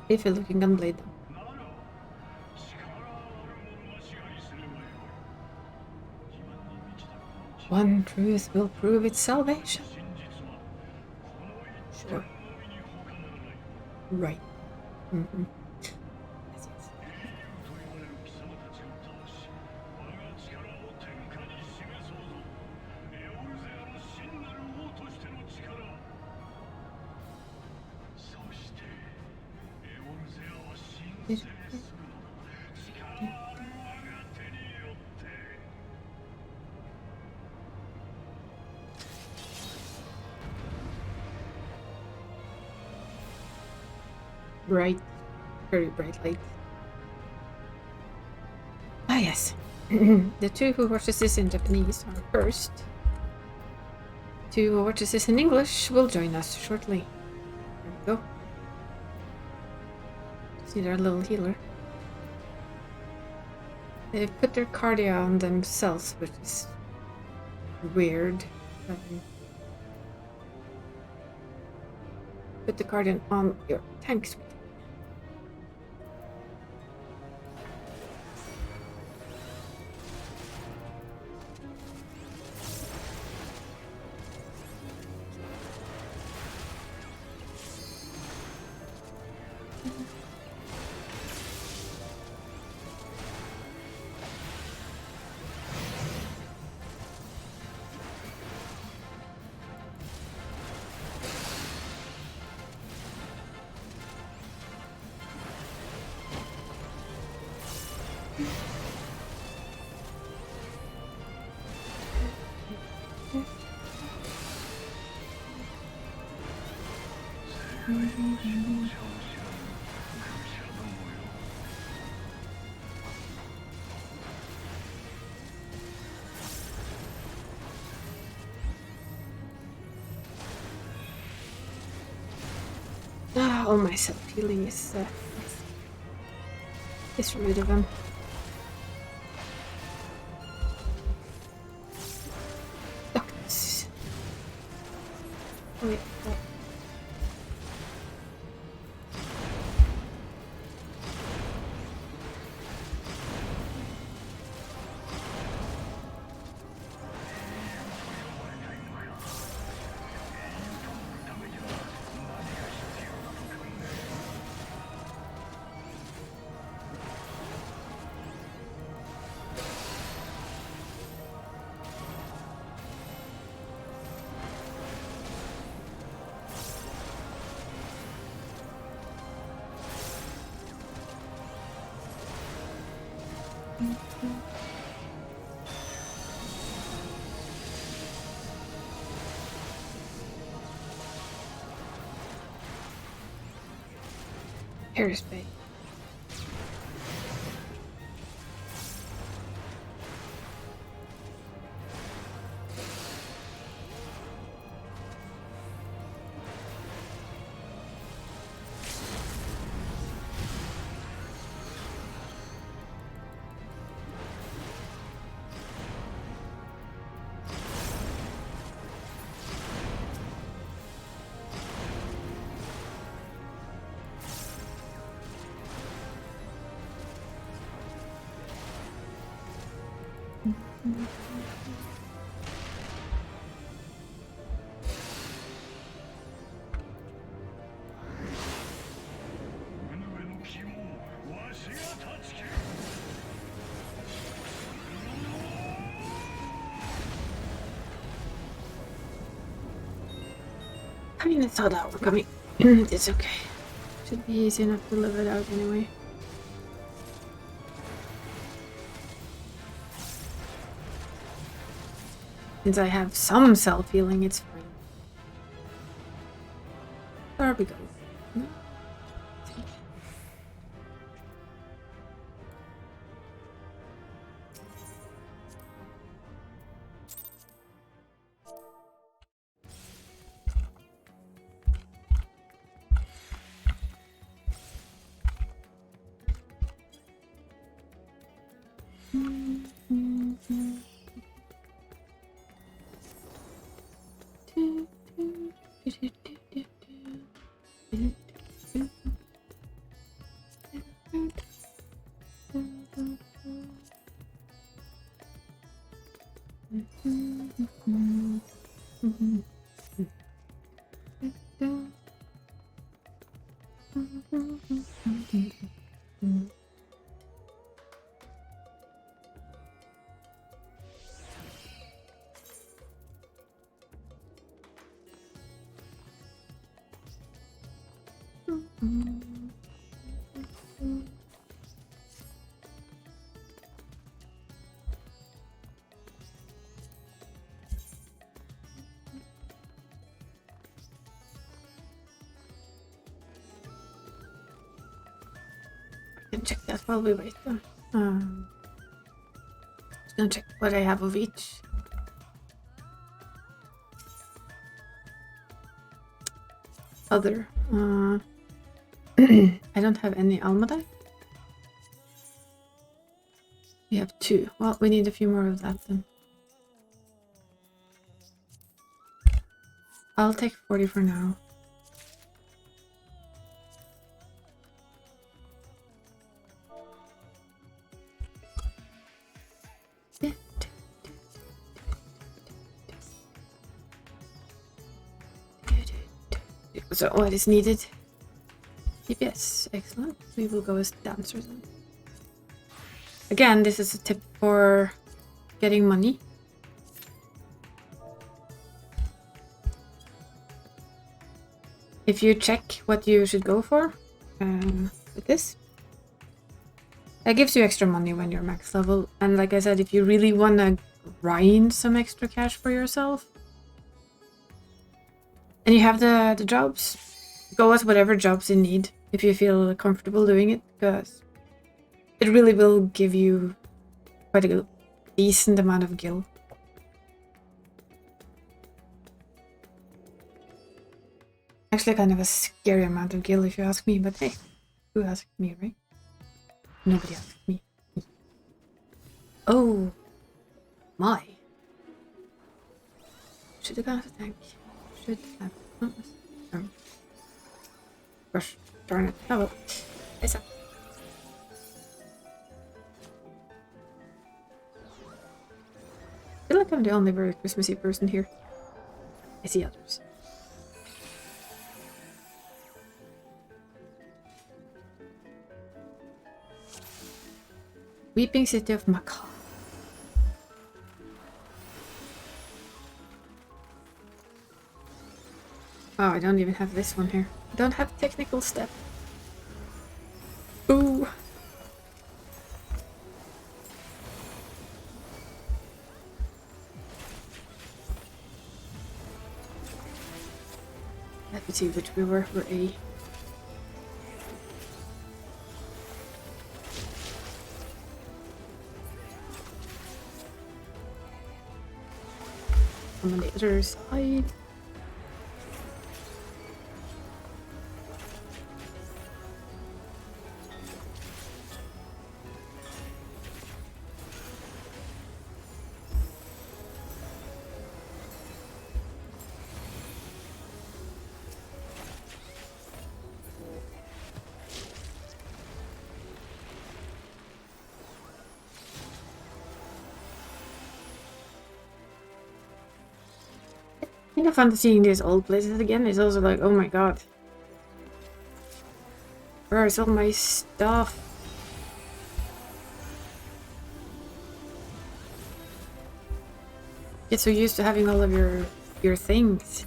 iffy looking gunblade, though. One truth will prove its salvation. Sure. Right. Mm-hmm. Yes, yes. Bright, very bright light. Ah, yes. The two who watches this in Japanese are first. Two who watches this in English will join us shortly. There we go. See their little healer. They put their cardio on themselves, which is weird. Put the cardio on your tank suite. Oh, my self-healing is rid of him. Darkness. Wait, what? Harris Bay. I mean, it's all that we're coming. It's okay. Should be easy enough to live it out anyway. Since I have some self-healing, it's fine. There we go. Check that while we wait then. Just gonna check what I have of each. Other. I don't have any Almadite. We have 2. Well, we need a few more of that then. I'll take 40 for now. So what is needed? DPS, excellent. We will go as dancers then. Again, this is a tip for getting money. If you check what you should go for with this, that gives you extra money when you're max level. And like I said, if you really want to grind some extra cash for yourself, and you have the jobs, go with whatever jobs you need if you feel comfortable doing it, because it really will give you quite a decent amount of gil. Actually kind of a scary amount of gil if you ask me, but hey, who asked me, right? Nobody asked me. Oh my. Should have gone to tank. Should have. Gosh, darn it. Oh well. It's up. I feel like I'm the only very Christmassy person here. I see others. Weeping City of Macaw. Oh, I don't even have this one here. I don't have technical step. Ooh. Let me see which we were. We're A. I'm on the other side. Kind of fun seeing these old places again. It's also like, oh my god. Where's all my stuff? Get so used to having all of your things.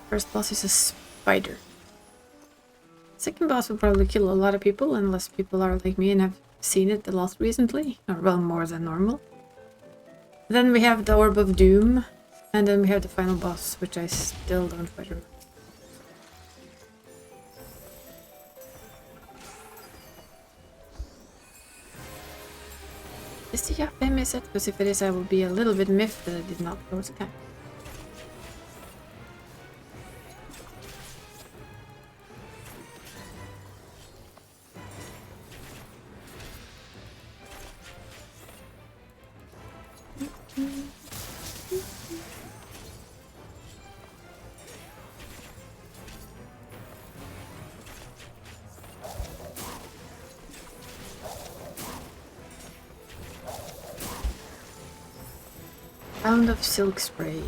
First boss is a spider. Second boss will probably kill a lot of people unless people are like me and have seen it a lot recently. Or well, more than normal. Then we have the Orb of Doom. And then we have the final boss, which I still don't quite remember. Is the Yappim is it? Because if it is, I will be a little bit miffed that I did not go to tank. Pound of silk spray.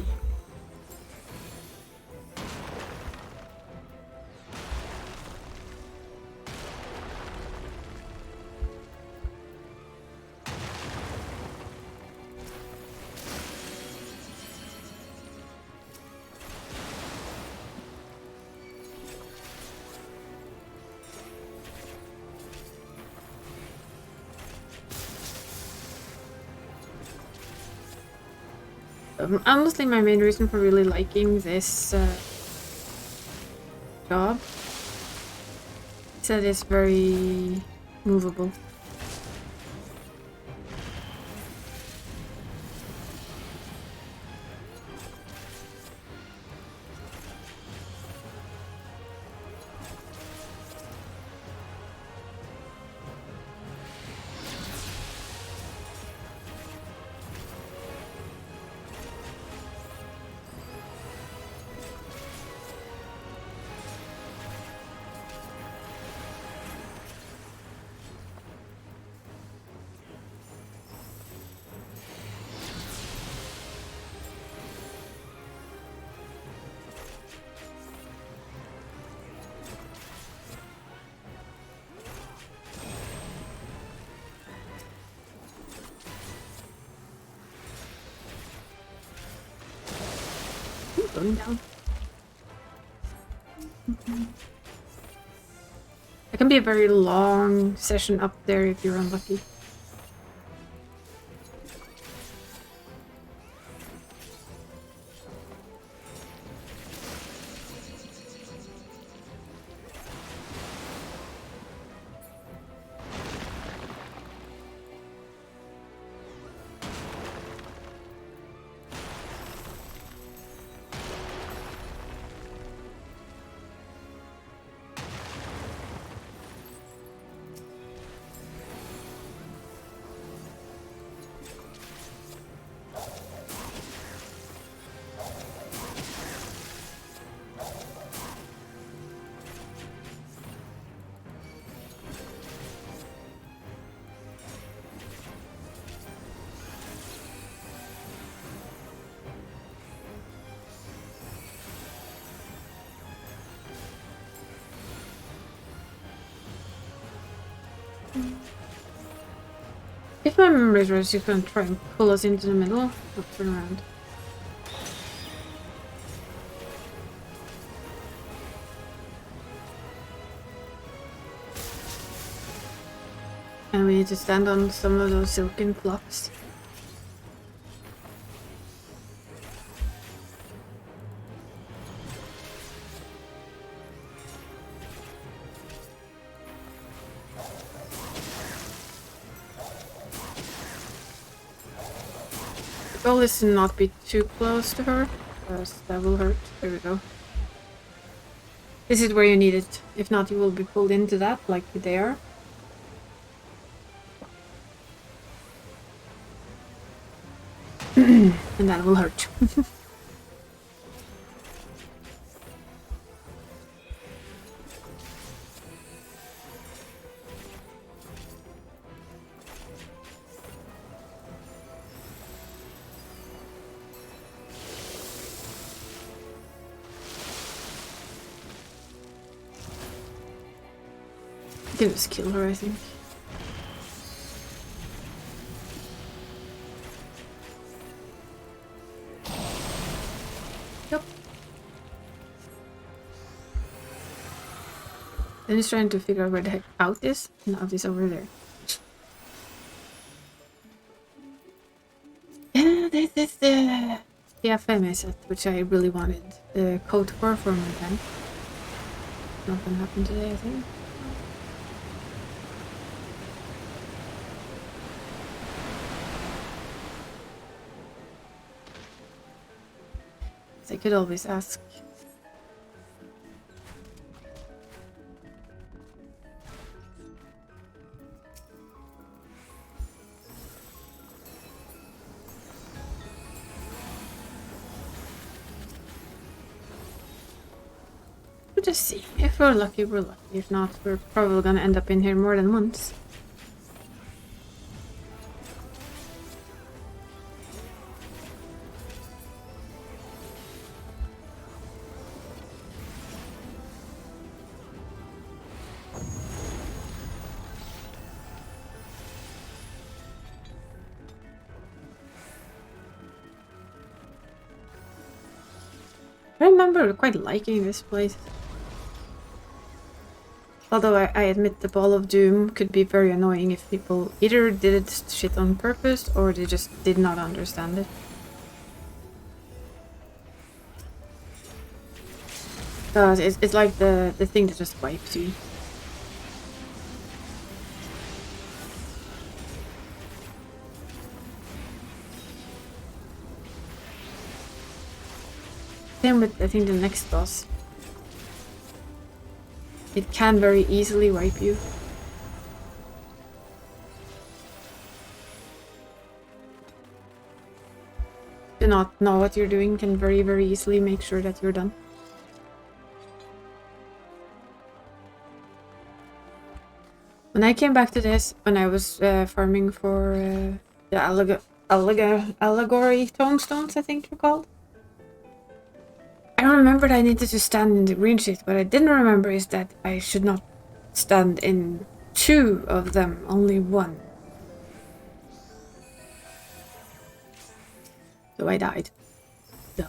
Honestly, my main reason for really liking this job is that it's very movable. Going down. It can be a very long session up there if you're unlucky. If my memory is right, she's gonna try and pull us into the middle. Not turn around. And we need to stand on some of those silken fluffs. The goal is to not be too close to her, because that will hurt. There we go. This is where you need it. If not, you will be pulled into that, like they are. And that will hurt. I can just kill her, I think. Yep. Then he's trying to figure out where the heck out is, and out is over there. Yeah, this is the FM set, which I really wanted the code for my event. Not gonna happen today, I think. I could always ask. We'll just see. If we're lucky, we're lucky. If not, we're probably gonna end up in here more than once. I remember quite liking this place. Although I admit the Ball of Doom could be very annoying if people either did shit on purpose or they just did not understand it. Because it's like the thing that just wipes you. Same with, I think, the next boss. It can very easily wipe you. Do not know what you're doing can very easily make sure that you're done. When I came back to this, when I was farming for the allegory tomestones, I think they're called. I remembered I needed to stand in the green shit. What I didn't remember is that I should not stand in 2 of them, only 1. So I died. Duh.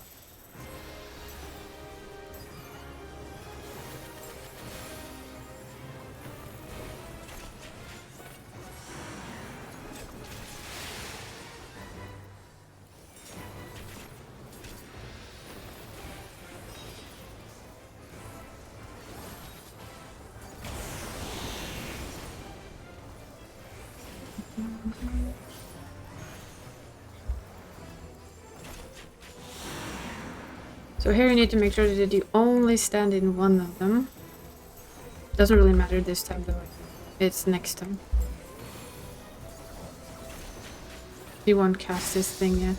So here you need to make sure that you only stand in 1 of them. Doesn't really matter this time though. It's next time. You won't cast this thing yet.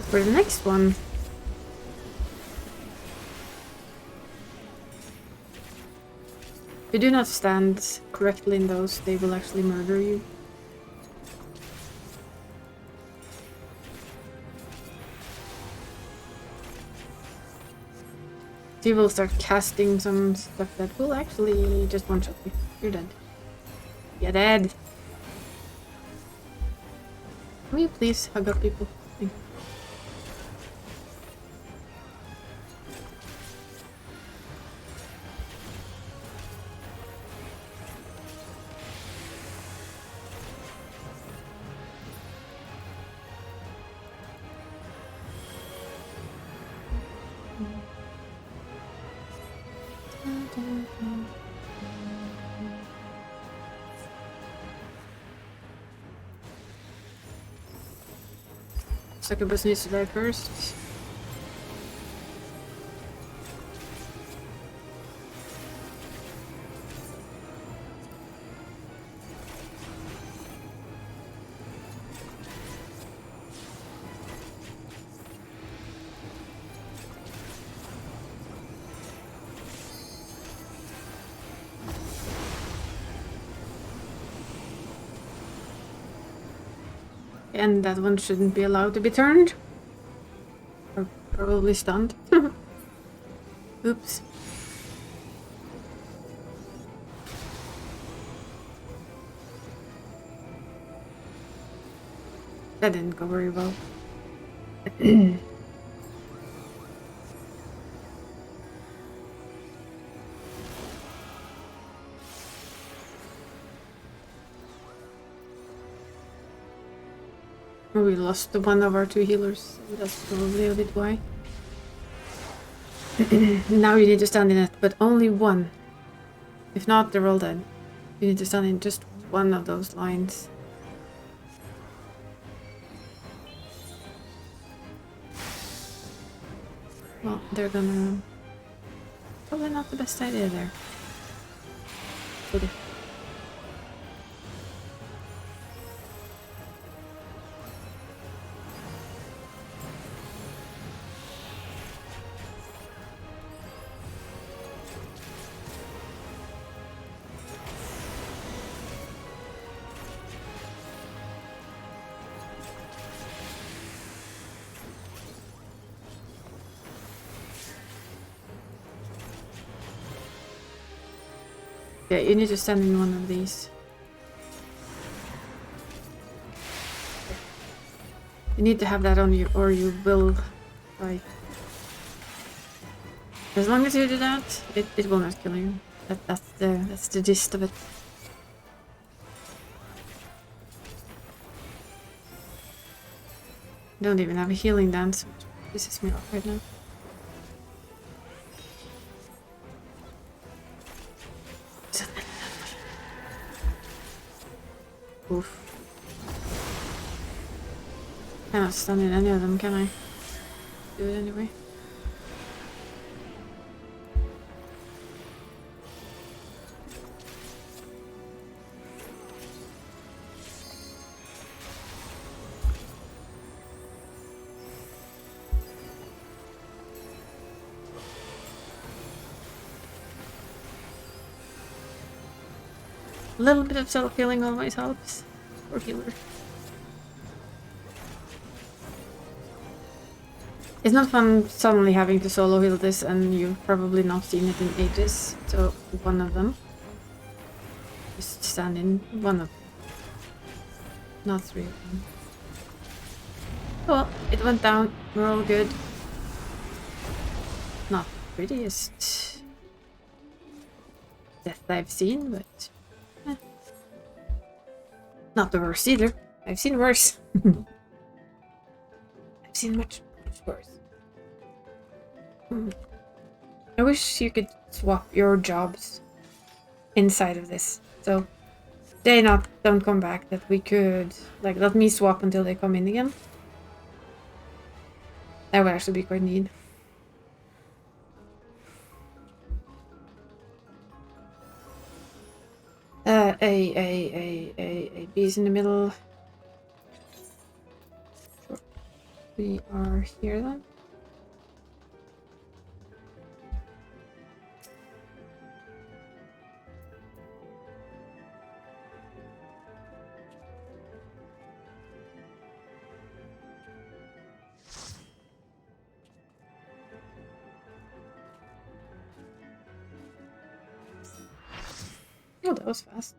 For the next one, if you do not stand correctly in those, they will actually murder you. He will start casting some stuff that will actually just one-shot you. You're dead. You're dead. Can you please hug up people? Thank you. Succubus needs to die first. And that one shouldn't be allowed to be turned. Or probably stunned. Oops. That didn't go very well. We lost one of our 2 healers. That's probably a bit why. Now you need to stand in it, but only 1. If not, they're all dead. You need to stand in just 1 of those lines. Well, they're gonna... Probably not the best idea there. Okay. Yeah, you need to stand in 1 of these. You need to have that on you or you will die. As long as you do that, it will not kill you. That's the gist of it. Don't even have a healing dance, which pisses me off right now. Oof. Cannot stun in any of them, can I? Do it anyway. A little bit of self-healing always helps. Or healer. It's not fun suddenly having to solo heal this and you've probably not seen it in ages. So one of them. Just stand in one of them. Not three of them. Oh well, it went down. We're all good. Not the prettiest death I've seen, but not the worst either. I've seen worse. I've seen much worse. I wish you could swap your jobs inside of this. So they don't come back, that we could like let me swap until they come in again. That would actually be quite neat. A bees in the middle. Sure. We are here then. Oh, that was fast.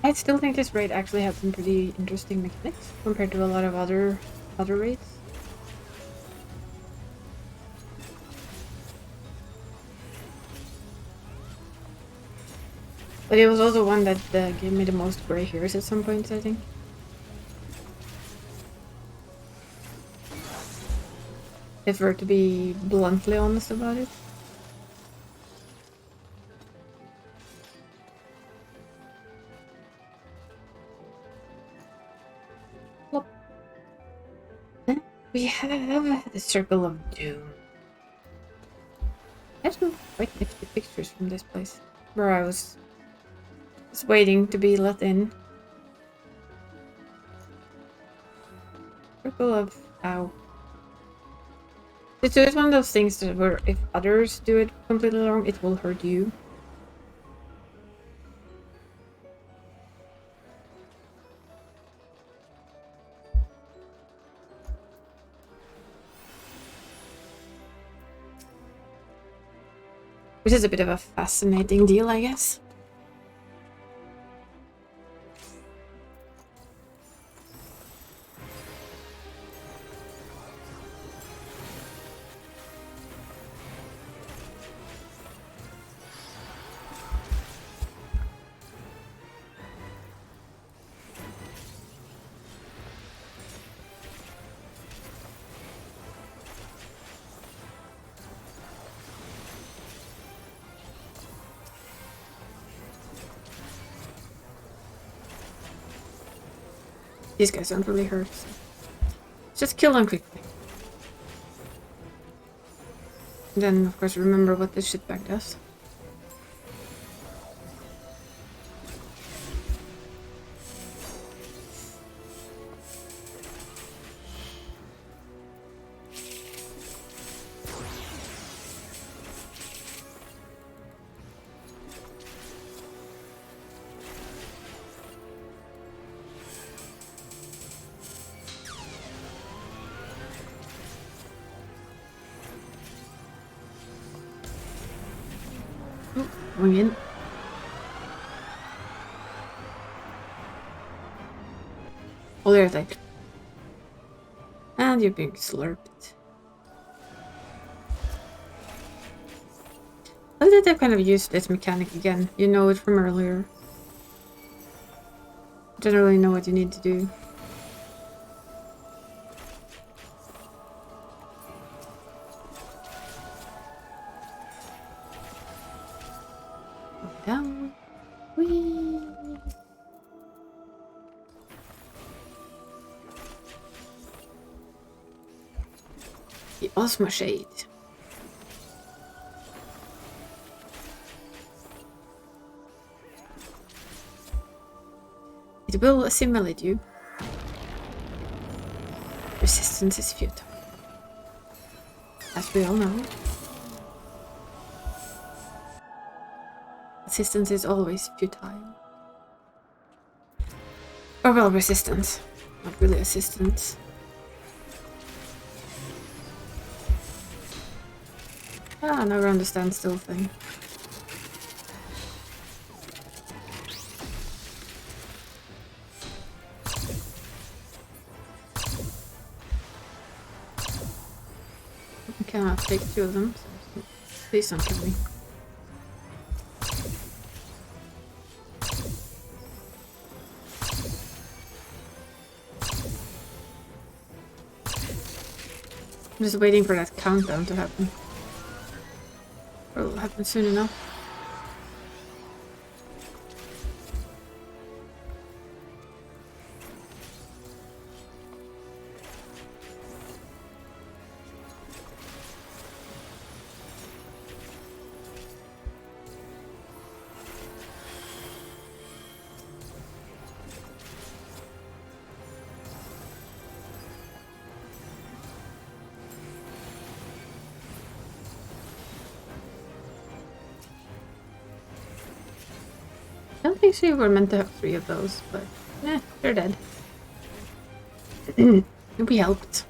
I still think this raid actually had some pretty interesting mechanics compared to a lot of other raids. But it was also one that gave me the most gray hairs at some points, I think. If we're to be bluntly honest about it. We have the Circle of Doom. I have some quite nifty pictures from this place, where I was just waiting to be let in. Circle of... Ow. So it's one of those things that where if others do it completely wrong, it will hurt you. Which is a bit of a fascinating deal, I guess. These guys don't really hurt. So. Just kill them quickly. And then, of course, remember what this shitbag does. Going in. All your attack. And you're being slurped. I think they've kind of used this mechanic again. You know it from earlier. Generally know what you need to do. Down. Whee! The Osmo Shade. It will assimilate you. Resistance is futile. As we all know. Resistance is always futile. Or well, resistance. Not really assistance. Ah, now we're on the standstill thing. I cannot take two of them, so please don't kill me. I'm just waiting for that countdown to happen. It'll happen soon enough. I don't think we were meant to have 3 of those, but they're dead. We helped.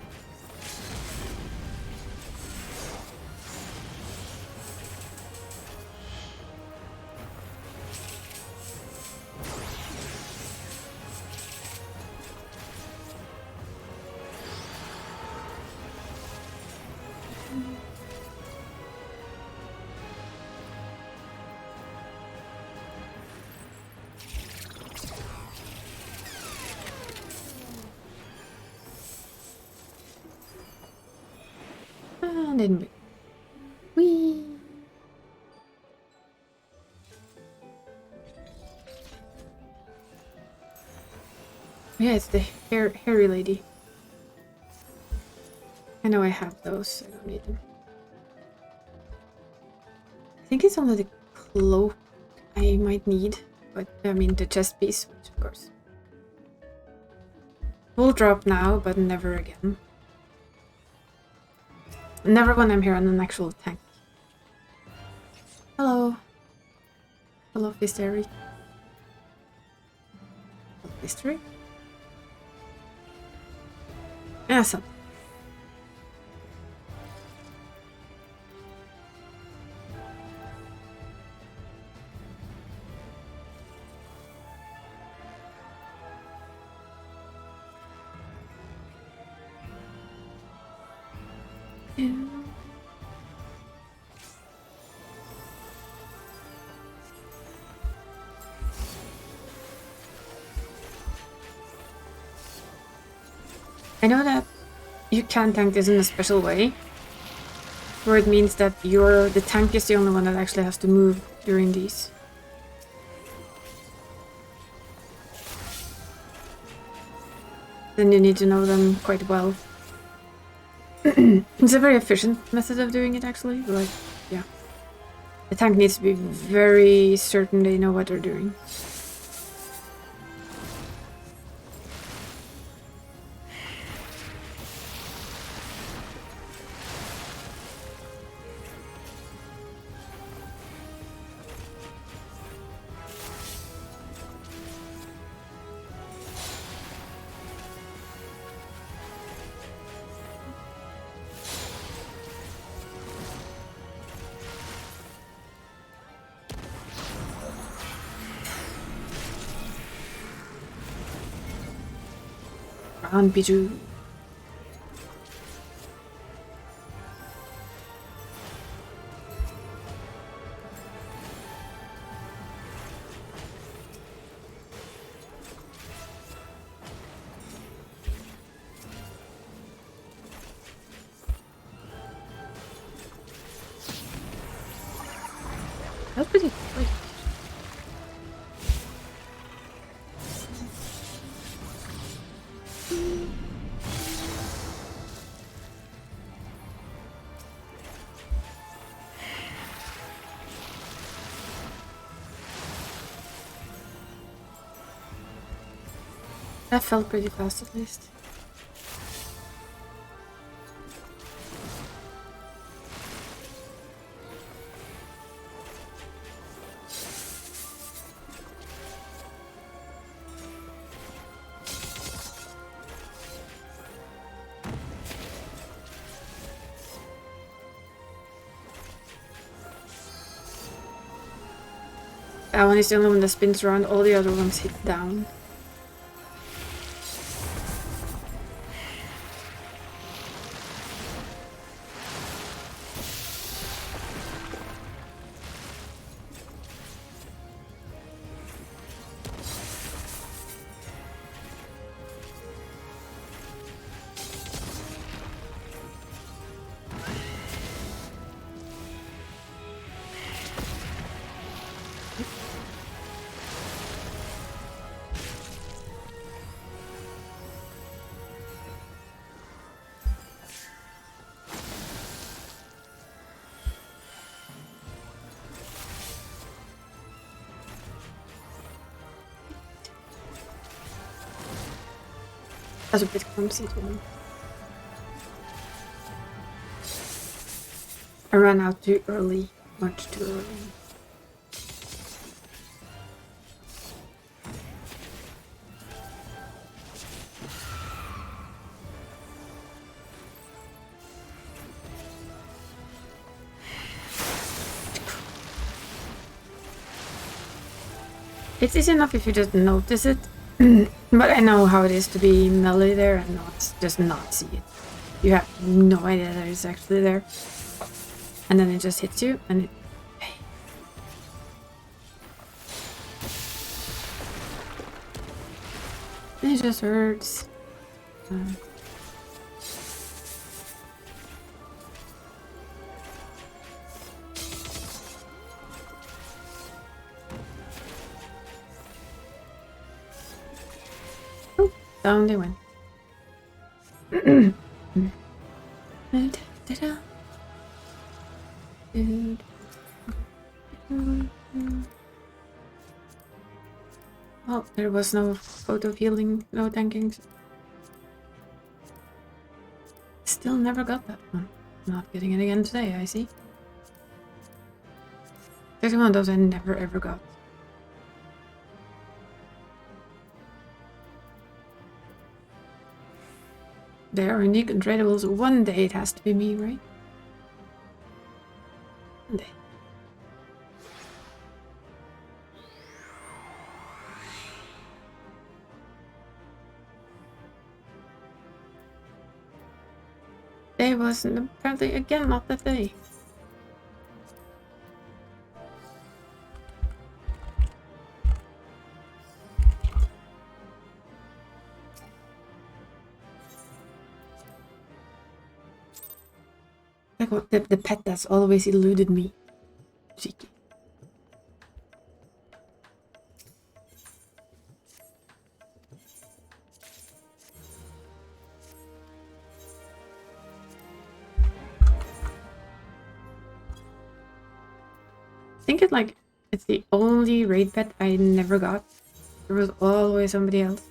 And then whee! Yeah, it's the hairy lady. I know I have those. I don't need them. I think it's only the cloak I might need, but I mean the chest piece, which of course will drop now, but never again. Never when I'm here on an actual tank. Hello. Hello, Fistery. Hello, Fistery. Awesome. Yeah. I know that you can tank this in a special way, where it means that the tank is the only one that actually has to move during these. then you need to know them quite well. It's a very efficient method of doing it, actually. Like, yeah. The tank needs to be very certain they know what they're doing. On Bijou. That's pretty quick. That felt pretty fast, at least. That one is the only one that spins around, all the other ones hit down. That's a bit clumsy too. I ran out too early, much too early. It is enough if you just notice it, but I know how it is to be melee there and just not see it. You have no idea that it's actually there. And then it just hits you, and it... It just hurts. Down they went. Well, there was no photo of healing, no tanking. Still never got that one. Not getting it again today, I see. There's one of those I never ever got. They are unique and tradables. One day it has to be me, right? One day. Day was apparently again not that day. Like what the pet that's always eluded me. Cheeky. think it's the only raid pet I never got. There was always somebody else.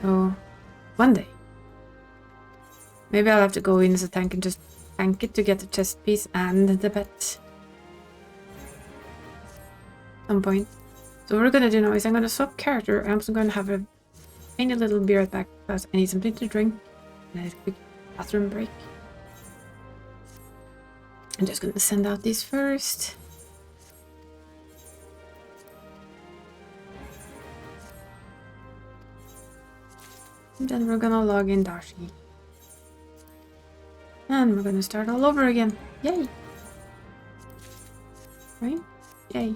So one day. Maybe I'll have to go in as a tank and just tank it to get the chest piece and the pet. At some point. So what we're gonna do now is I'm gonna swap character. I'm also gonna have a tiny little beer back because I need something to drink. And a quick bathroom break. I'm just gonna send out these first. And then we're gonna log in Dashi. And we're gonna start all over again. Yay! Right? Yay.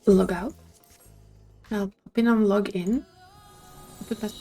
Log out. I'll pop in and log in. I'll put that.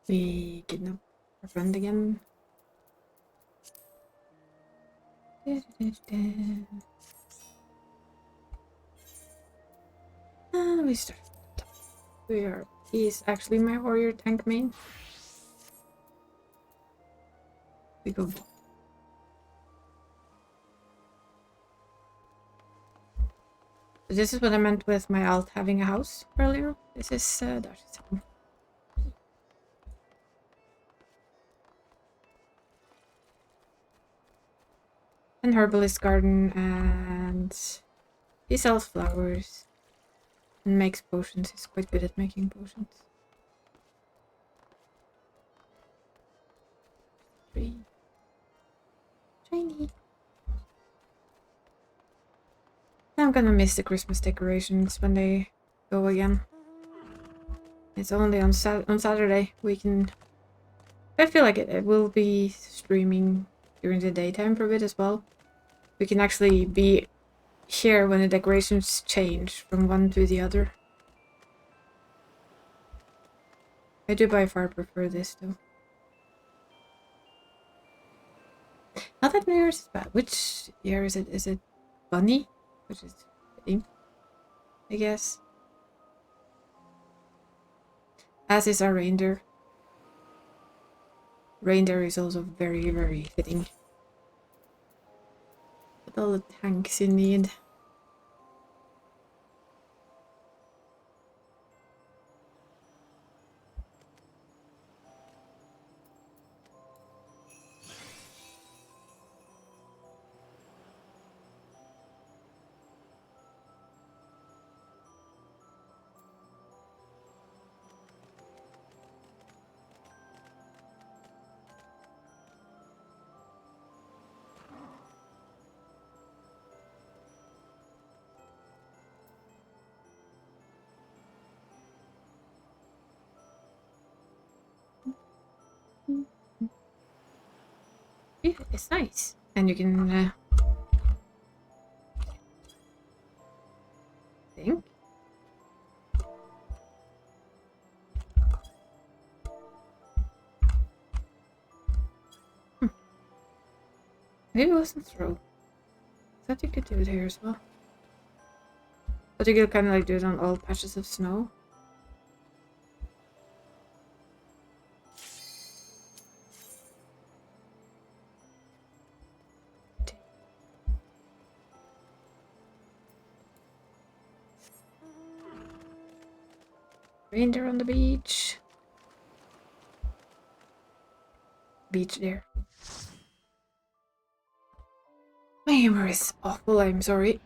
We kidnap our friend again. And we start. He's actually my warrior tank main. We go. This is what I meant with my alt having a house earlier. This is Darcy's home. And herbalist garden, and he sells flowers and makes potions. He's quite good at making potions. Shiny. I'm gonna miss the Christmas decorations when they go again. It's only on Saturday we can. I feel like it will be streaming during the daytime for a bit as well. We can actually be here when the decorations change from one to the other. I do by far prefer this though. Not that New Year's is bad. Which year is it? Is it Bunny? Which is fitting, I guess. As is our reindeer. Reindeer is also very, very fitting. With all the tanks you need. It's nice. And you can think. Maybe it wasn't throw. I thought you could do it here as well. But you could kind of like do it on all patches of snow. Reindeer on the beach. Beach there. My humor is awful, I'm sorry.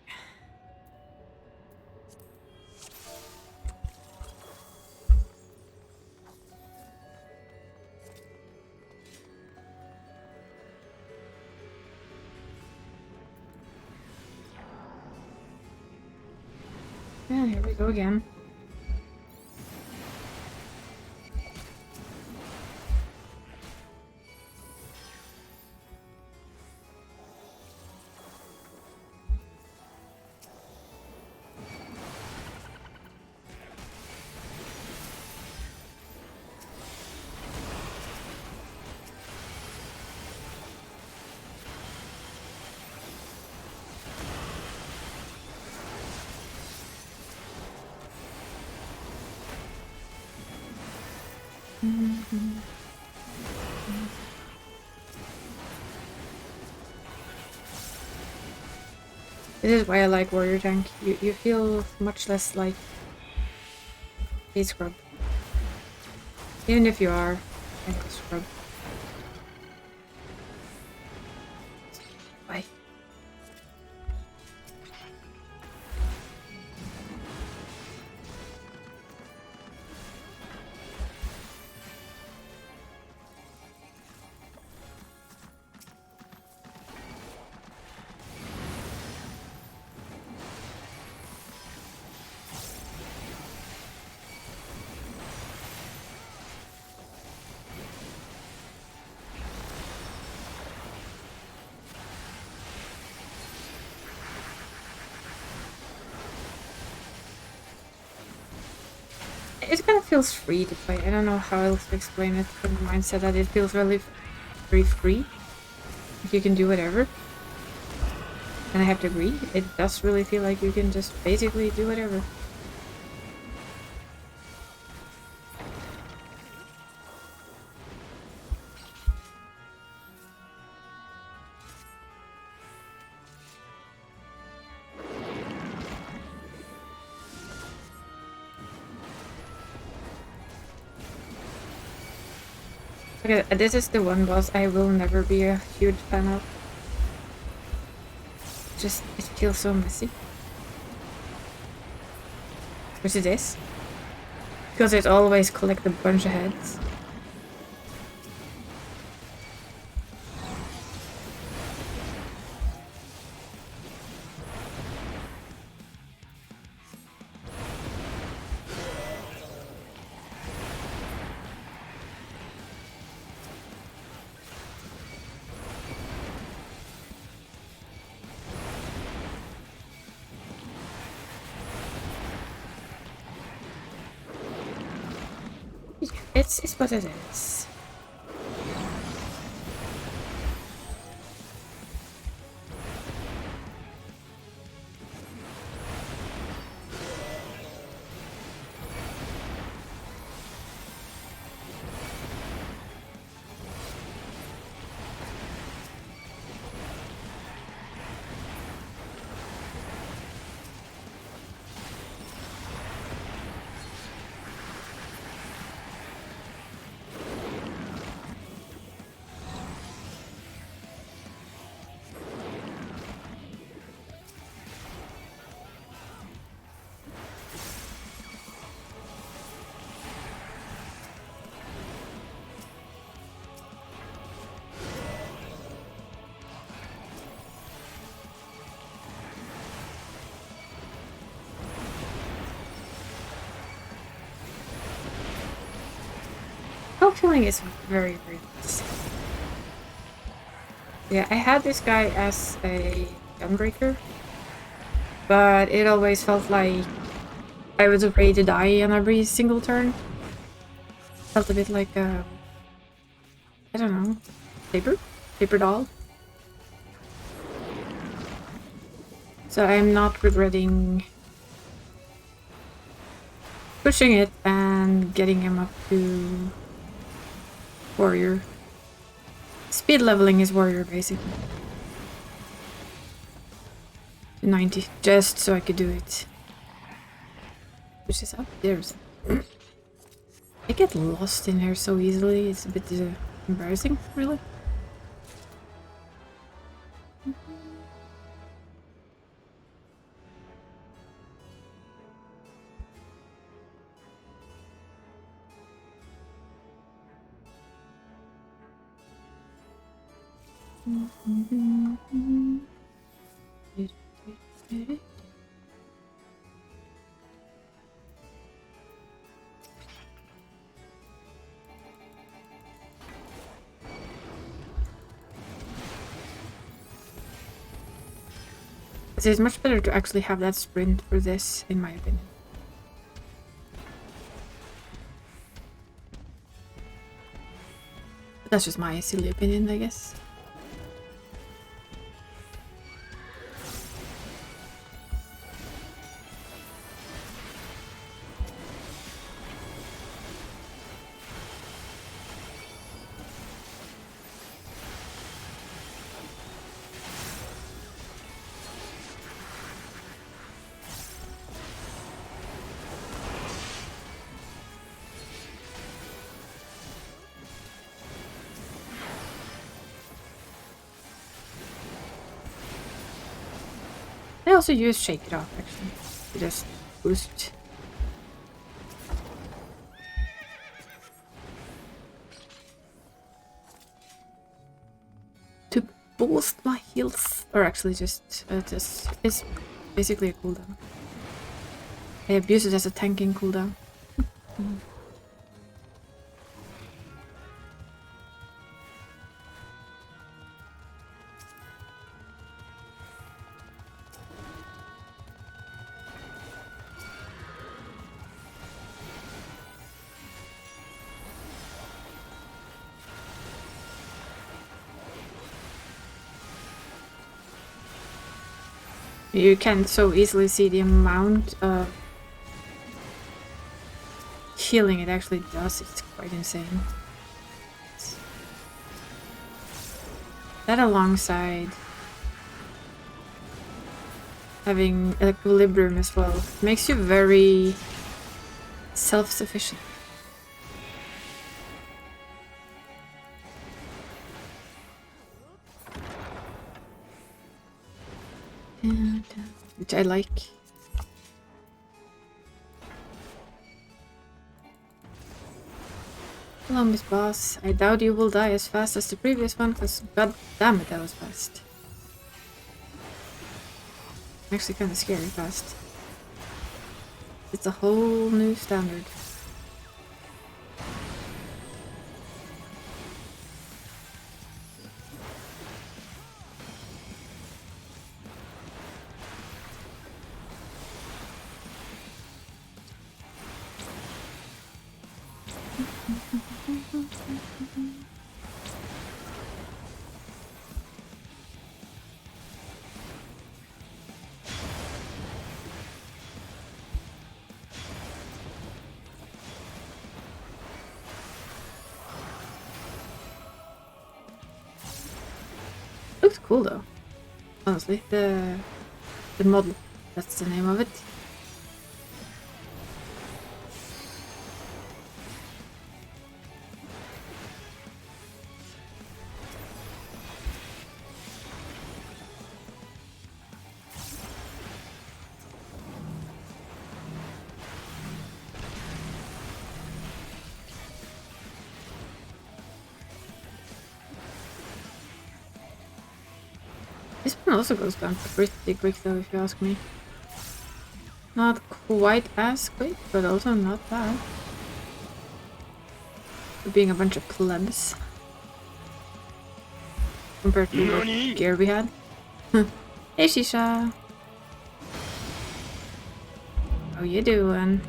And here we go again. This is why I like Warrior Tank. You feel much less like a scrub. Even if you are like a scrub. Bye. it kind of feels free to play. I don't know how else to explain it from the mindset that it feels really very free. You can do whatever. And I have to agree, it does really feel like you can just basically do whatever. Okay, this is the one boss I will never be a huge fan of. Just, it feels so messy. Which it is. Because it always collects a bunch of heads. It's what it is. Feeling is very, very nice. Yeah, I had this guy as a gunbreaker, but it always felt like I was afraid to die on every single turn. Felt a bit like I don't know, paper doll. So I'm not regretting pushing it and getting him up to warrior. Speed leveling is warrior basically. To 90, just so I could do it. Which is up there. I get lost in here so easily, it's a bit embarrassing, really. It's much better to actually have that sprint for this, in my opinion. But that's just my silly opinion, I guess. I also use Shake It Off, actually, to just boost. To boost my heals, or actually just it's basically a cooldown. I abuse it as a tanking cooldown. You can so easily see the amount of healing it actually does. It's quite insane. That alongside having equilibrium as well makes you very self-sufficient. Which I like. Hello, Miss Boss. I doubt you will die as fast as the previous one, because god damn it, that was fast. Actually kind of scary fast. It's a whole new standard. Looks cool though. Honestly, the model, that's the name of it. This one also goes down pretty quick though, if you ask me. Not quite as quick, but also not bad. For being a bunch of plebs. Compared to what gear we had. Hey Shisha! How you doing?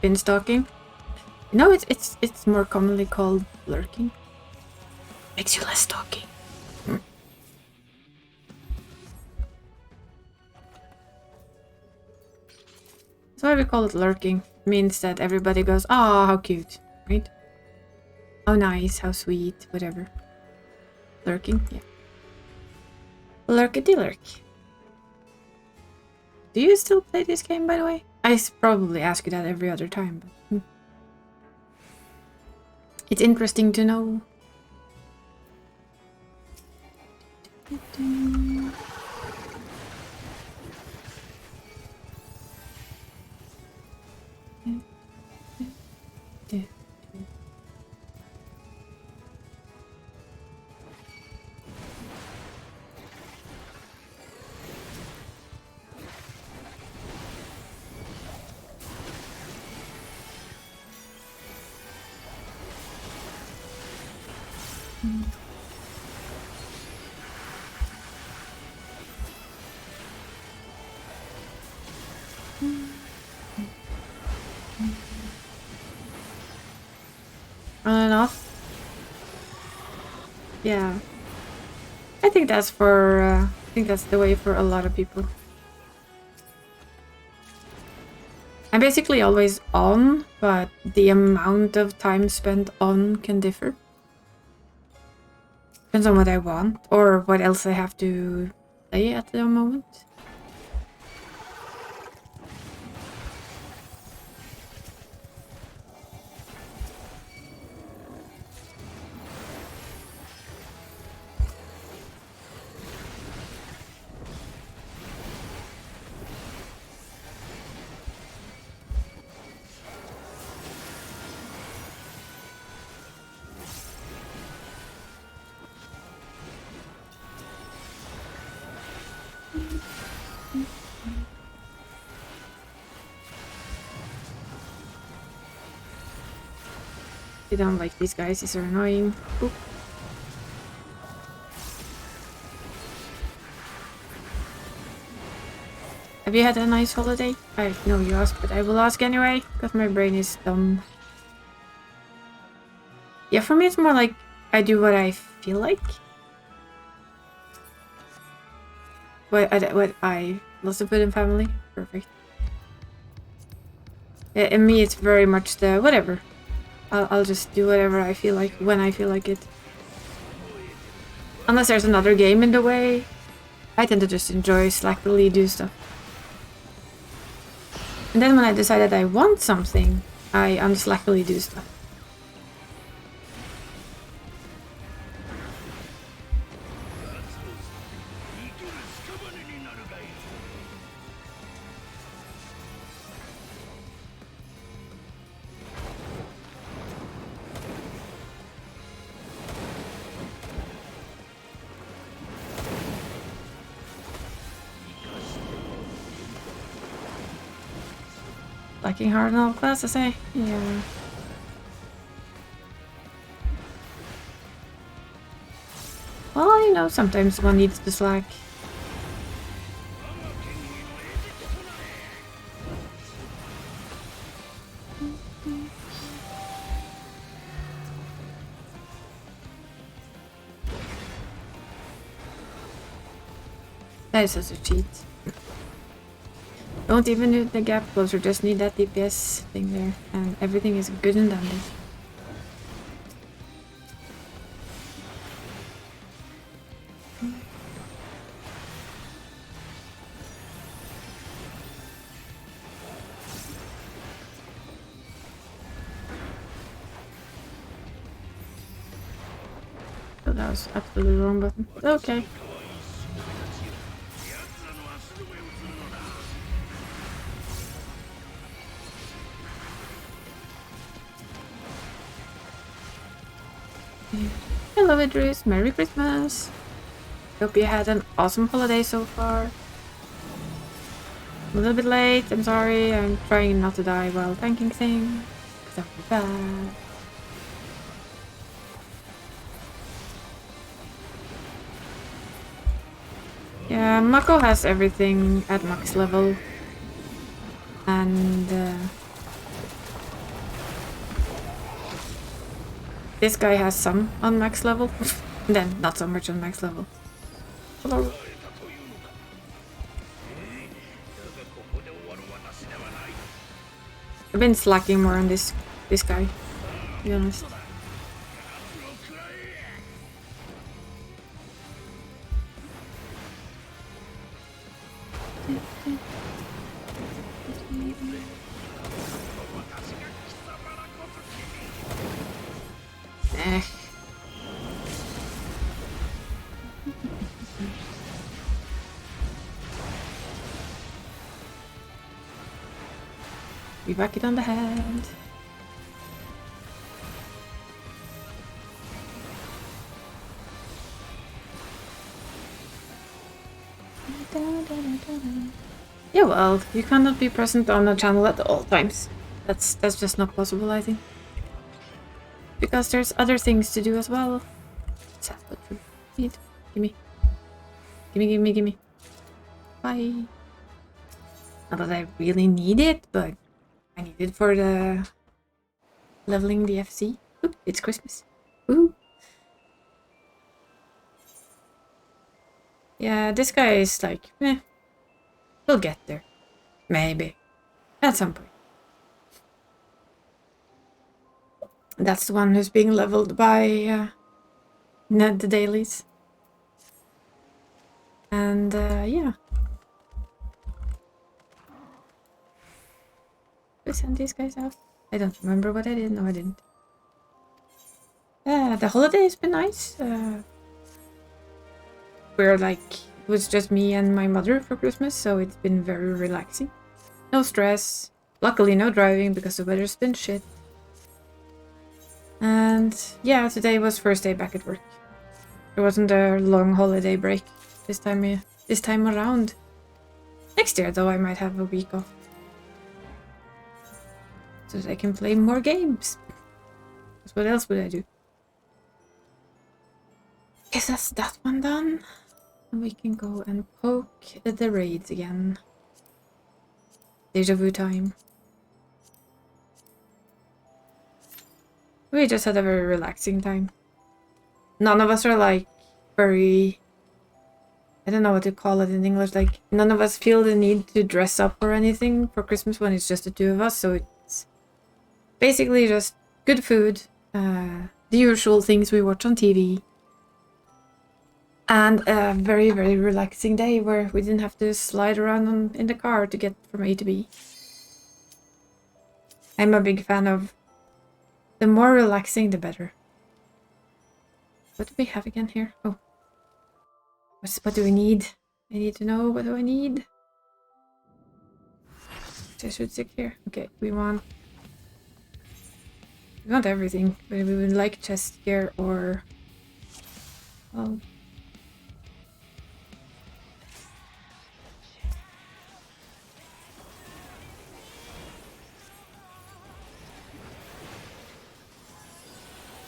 Been stalking? No, it's more commonly called lurking. Makes you less stalking. That's why we call it lurking. It means that everybody goes, "Oh, how cute," right? How nice, how sweet, whatever. Lurking, yeah. Lurkity lurk. Do you still play this game, by the way? I probably ask you that every other time, but it's interesting to know. On and off. Yeah. I think that's I think that's the way for a lot of people. I'm basically always on, but the amount of time spent on can differ. Depends on what I want, or what else I have to play at the moment. I don't like these guys, these are annoying. Oop. Have you had a nice holiday? I know you asked, but I will ask anyway, because my brain is dumb. Yeah, for me it's more like I do what I feel like. What I lost a bit in family. Perfect. In me, it's very much the whatever. I'll just do whatever I feel like when I feel like it. Unless there's another game in the way, I tend to just enjoy slackily do stuff. And then when I decide that I want something, I unslackily do stuff. Slacking hard in all classes, eh? Yeah. Well, you know, sometimes one needs to slack. That is such a cheat. Don't even need the gap closer, just need that DPS thing there, and everything is good and dandy. Oh, that was absolutely the wrong button. Okay. Hello Idris, Merry Christmas! Hope you had an awesome holiday so far. I'm a little bit late, I'm sorry, I'm trying not to die while tanking things. That would be bad. Yeah, Mako has everything at max level. And this guy has some on max level. Then not so much on max level. Hello. I've been slacking more on this guy, to be honest. Eh. We whack it on the head. Yeah, well, you cannot be present on the channel at all times. That's just not possible, I think. Because there's other things to do as well. Sad but true. Gimme. Gimme. Bye. Not that I really need it, but I need it for the leveling the FC. Ooh, it's Christmas. Ooh. Yeah, this guy is like, meh. We'll get there. Maybe. At some point. That's the one who's being leveled by Ned the dailies. And yeah. We sent these guys out. I don't remember what I did. No, I didn't. The holiday has been nice. We're like, it was just me and my mother for Christmas, so it's been very relaxing. No stress. Luckily, no driving because the weather's been shit. And yeah, today was first day back at work. There wasn't a long holiday break this time around. Next year, though, I might have a week off. So that I can play more games. Because what else would I do? Guess that's that one done. And we can go and poke the raids again. Deja vu time. We just had a very relaxing time. None of us are like very... I don't know what to call it in English. Like, none of us feel the need to dress up or anything for Christmas when it's just the two of us. So it's basically just good food, the usual things we watch on TV, and a very, very relaxing day where we didn't have to slide around in the car to get from A to B. I'm a big fan of the more relaxing, the better. What do we have again here? Oh. What do we need? I need to know, what do I need? I should stick here. Okay, we want everything, but we would like chest gear or... Well...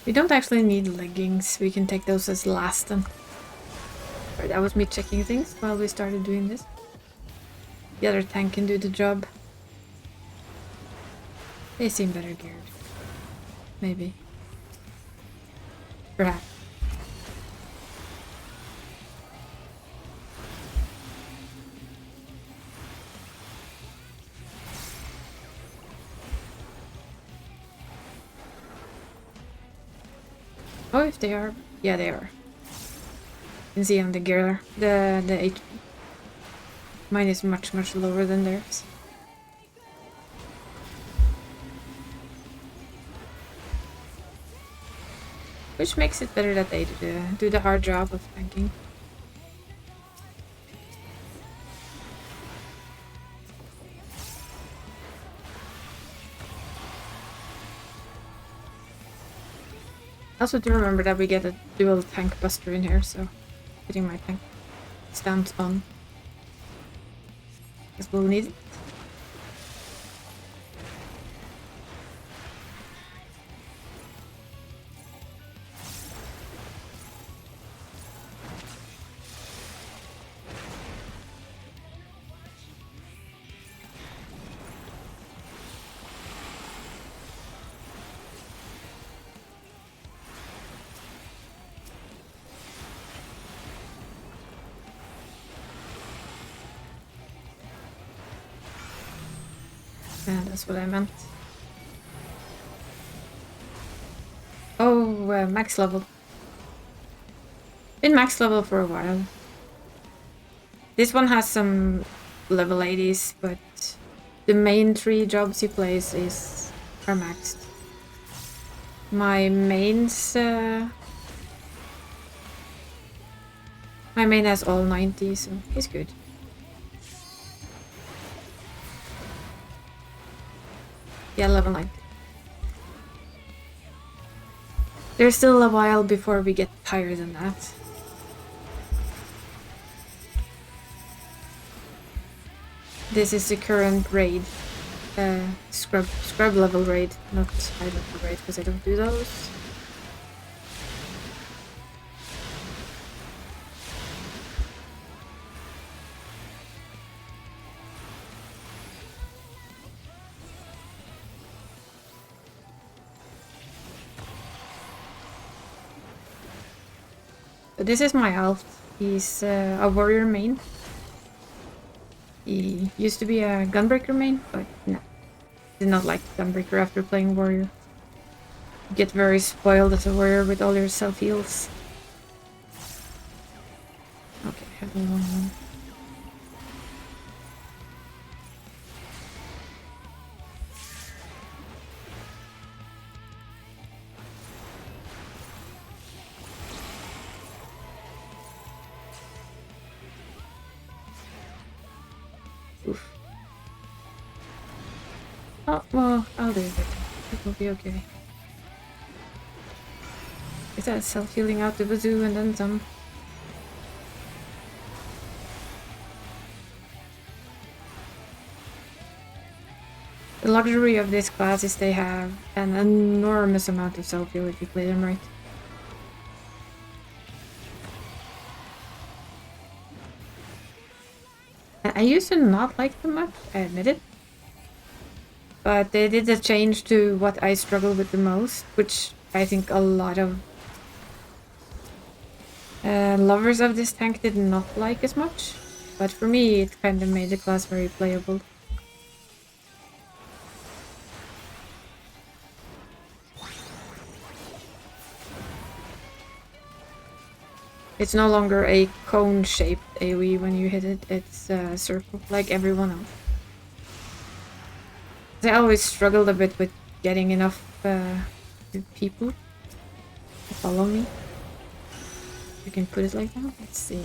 We don't actually need leggings, we can take those as last then. Sorry, that was me checking things while we started doing this. The other tank can do the job. They seem better geared. Maybe. Perhaps. Oh, if they are. Yeah, they are. You can see on the gear, the HP. Mine is much, much lower than theirs. Which makes it better that they do the hard job of tanking. Also do remember that we get a dual tank buster in here, so getting my tank stamps on. Guess we'll need it. Yeah, that's what I meant. Oh, max level. Been max level for a while. This one has some level 80s, but the main 3 jobs he plays are maxed. My mains... my main has all 90, so he's good. Yeah, level 90. There's still a while before we get higher than that. This is the current raid. Scrub level raid, not high level raid, because I don't do those. But this is my Alf. He's a warrior main. He used to be a Gunbreaker main, but no. Did not like Gunbreaker after playing warrior. You get very spoiled as a warrior with all your self-heals. Okay, have a long one. Oof. Oh, well, I'll do it. It will be okay. Is that self-healing out the bazoo and then some? The luxury of this class is they have an enormous amount of self-heal if you play them right. I used to not like them much, I admit it. but they did a change to what I struggle with the most, which I think a lot of lovers of this tank did not like as much. But for me, it kind of made the class very playable. It's no longer a cone-shaped AoE when you hit it, it's a circle, like everyone else. I always struggled a bit with getting enough people to follow me. You can put it like that. Let's see.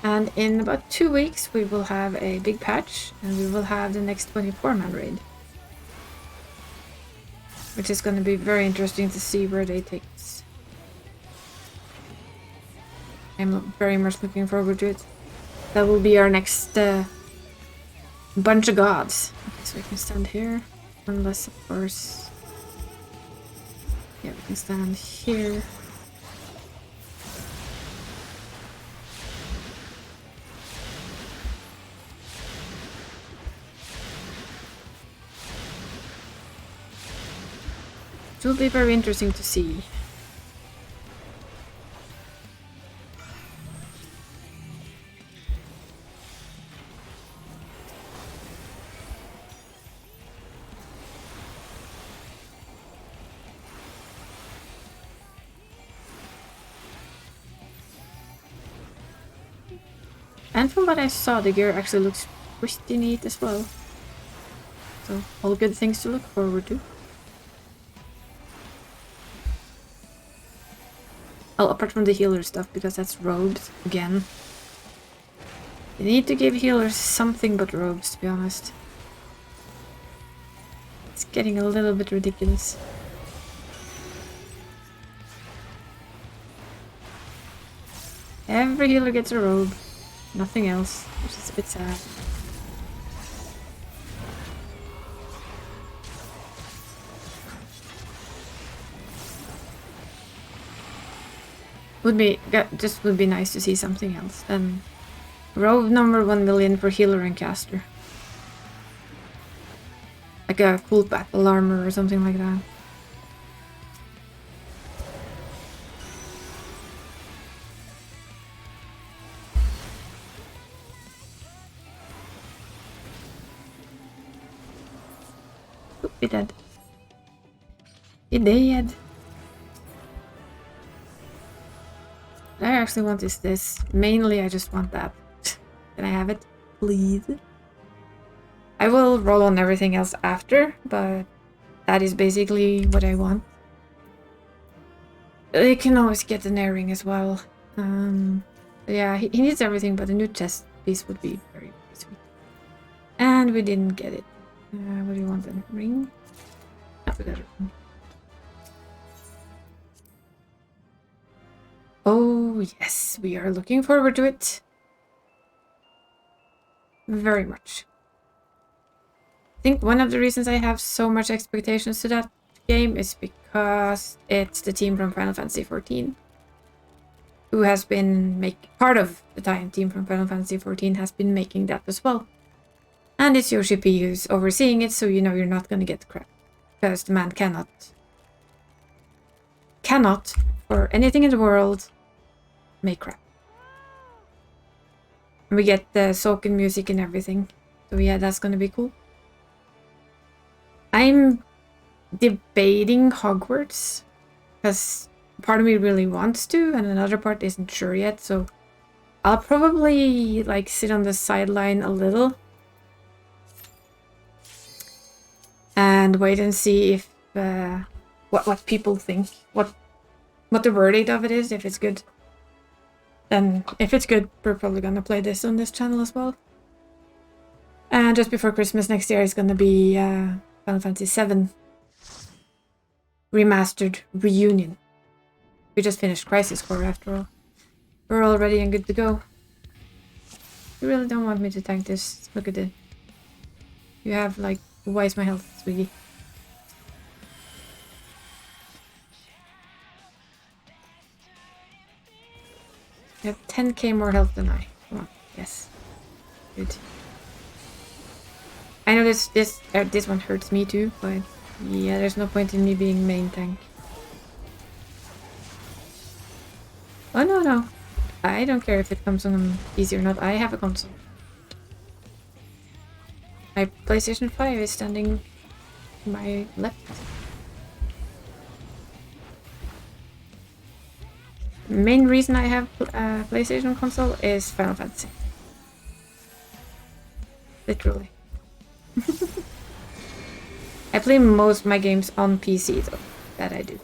And in about 2 weeks, we will have a big patch, and we will have the next 24-man raid. Which is going to be very interesting to see where they take us. I'm very much looking forward to it. That will be our next bunch of gods. Okay, so we can stand here. Unless, of course... Yeah, we can stand here. It will be very interesting to see. And from what I saw, the gear actually looks pretty neat as well. So, all good things to look forward to. Oh, apart from the healer stuff, because that's robes again. You need to give healers something but robes, to be honest. It's getting a little bit ridiculous. Every healer gets a robe, nothing else, which is a bit sad. Would be nice to see something else. And robe number 1 million for healer and caster. Like a cool battle armor or something like that. Oh, he dead. He dead. What I actually want is this. Mainly, I just want that. Can I have it, please? I will roll on everything else after, but that is basically what I want. They can always get an airing as well. Yeah, he needs everything, but a new chest piece would be very, very sweet. And we didn't get it. What do you want then? Ring? No, we got a ring. Oh, yes, we are looking forward to it. Very much. I think one of the reasons I have so much expectations to that game is because it's the team from Final Fantasy XIV. Who has been part of the team from Final Fantasy XIV has been making that as well. And it's Yoshi P who's overseeing it, so you know you're not gonna get crap. Because the man cannot, for anything in the world, make crap. And we get the Soken music and everything. So yeah, that's gonna be cool. I'm debating Hogwarts. Because part of me really wants to, and another part isn't sure yet, so I'll probably like sit on the sideline a little. And wait and see if what people think, what the verdict of it is, if it's good. Then if it's good, we're probably gonna play this on this channel as well. And just before Christmas next year is gonna be Final Fantasy VII Remastered Reunion. We just finished Crisis Core after all. We're all ready and good to go. You really don't want me to tank this. Look at it. You have like, why is my health, Swiggy? You have 10k more health than I. Come on, yes. Good. I know this one hurts me too, but yeah, there's no point in me being main tank. Oh no, no. I don't care if it comes on PC or not. I have a console. My PlayStation 5 is standing to my left. Main reason I have a PlayStation console is Final Fantasy. Literally. I play most of my games on PC though. That I do.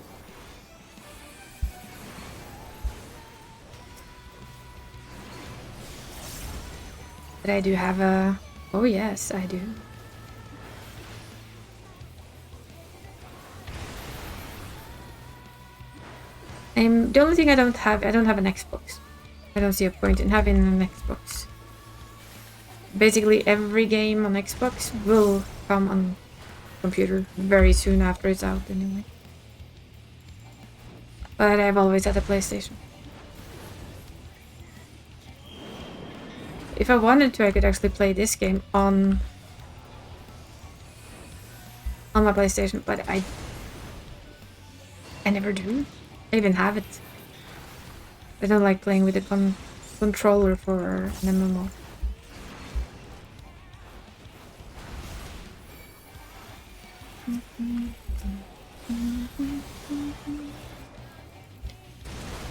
But I do have a... Oh yes, I do. The only thing I don't have an Xbox. I don't see a point in having an Xbox. Basically every game on Xbox will come on computer very soon after it's out anyway. But I've always had a PlayStation. If I wanted to, I could actually play this game on my PlayStation, but I never do. I even have it. I don't like playing with a controller for an MMO.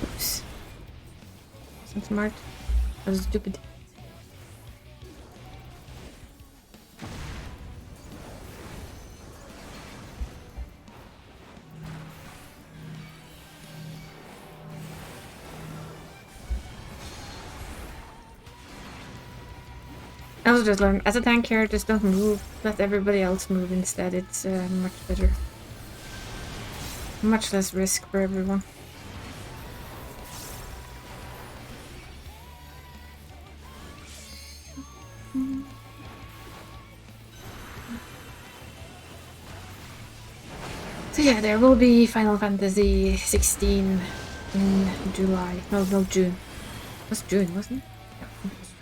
Oops. Wasn't smart. I was stupid. I also just learned, as a tank here, just don't move. Let everybody else move instead. It's much better. Much less risk for everyone. So yeah, there will be Final Fantasy 16 in July. No, June. It was June, wasn't it? Yeah, I think it was June.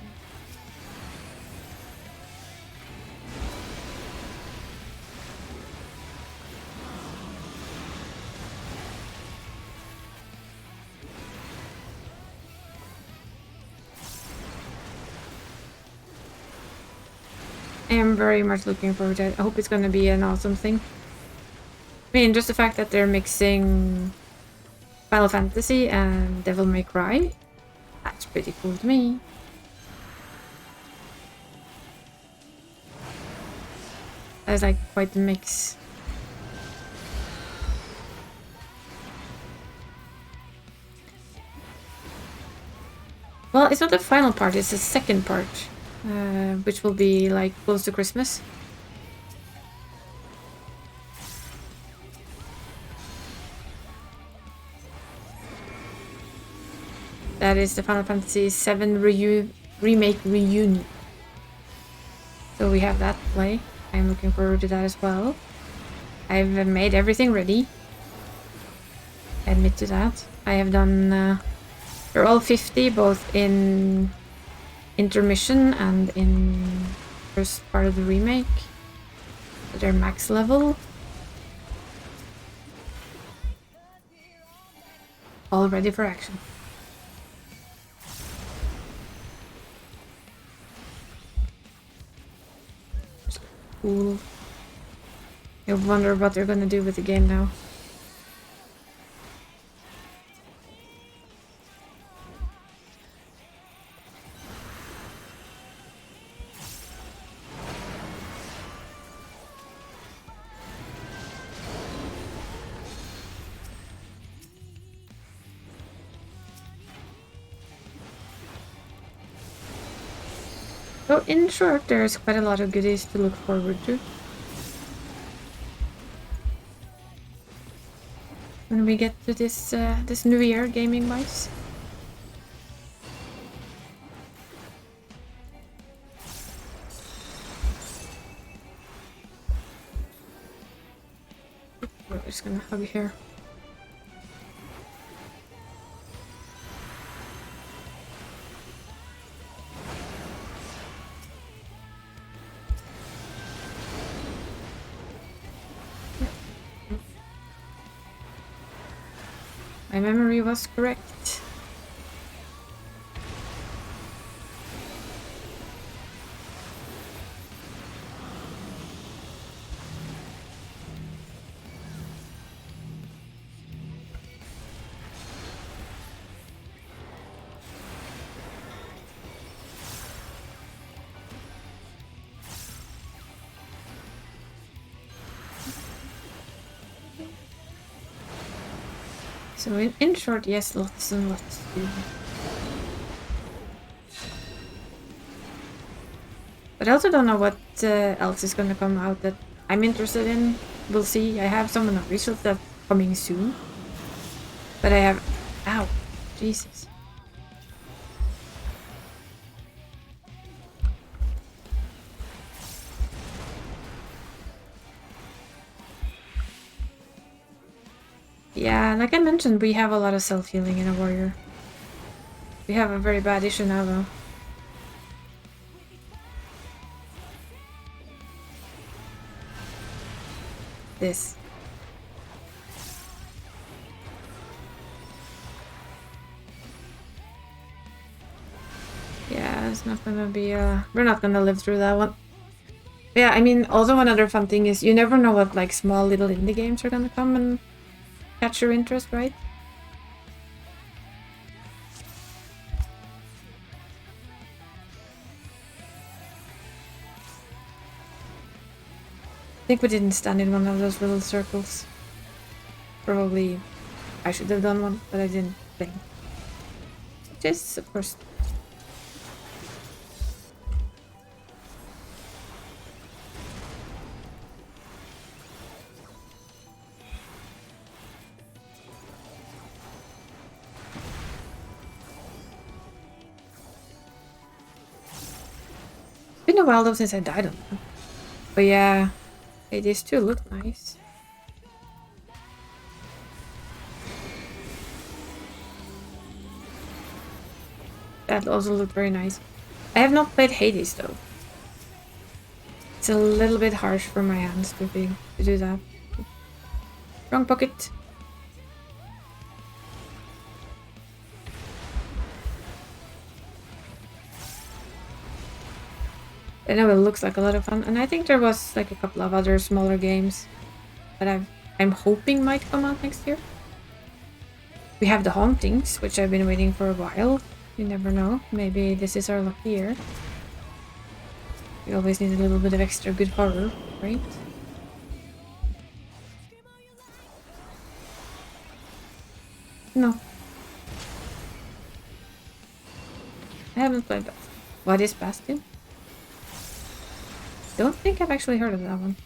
I am very much looking forward to it. I hope it's gonna be an awesome thing. I mean, just the fact that they're mixing Final Fantasy and Devil May Cry, that's pretty cool to me. That's like quite the mix. Well, it's not the final part, it's the second part, which will be like close to Christmas. That is the Final Fantasy VII Remake Reunion. So we have that to play. I'm looking forward to that as well. I've made everything ready. I admit to that. I have done... they're all 50, both in intermission and in first part of the remake. So they're max level. All ready for action. Cool. I wonder what they're gonna do with the game now. So in short, there's quite a lot of goodies to look forward to. When we get to this this new year, gaming-wise. probably just gonna hug here. My memory was correct. So in short, yes, lots and lots to do. But I also don't know what else is gonna come out that I'm interested in. We'll see. I have some unofficial stuff coming soon. But I have... Ow. Jesus. Yeah, like I mentioned, we have a lot of self-healing in a warrior. We have a very bad issue now, though. This. Yeah, it's not gonna be, we're not gonna live through that one. Yeah, I mean, also another fun thing is you never know what, like, small little indie games are gonna come and catch your interest, right? I think we didn't stand in one of those little circles. Probably I should have done one, but I didn't think. Which is, of course... It's been a while though since I died on them. But yeah, hey, these two look nice. That also looked very nice. I have not played Hades though. It's a little bit harsh for my hands to do that. Wrong pocket. I know it looks like a lot of fun, and I think there was like a couple of other smaller games that I'm hoping might come out next year. We have The Hauntings, which I've been waiting for a while. You never know. Maybe this is our lucky year. We always need a little bit of extra good horror, right? No. I haven't played that. What is Bastion? Don't think I've actually heard of that one.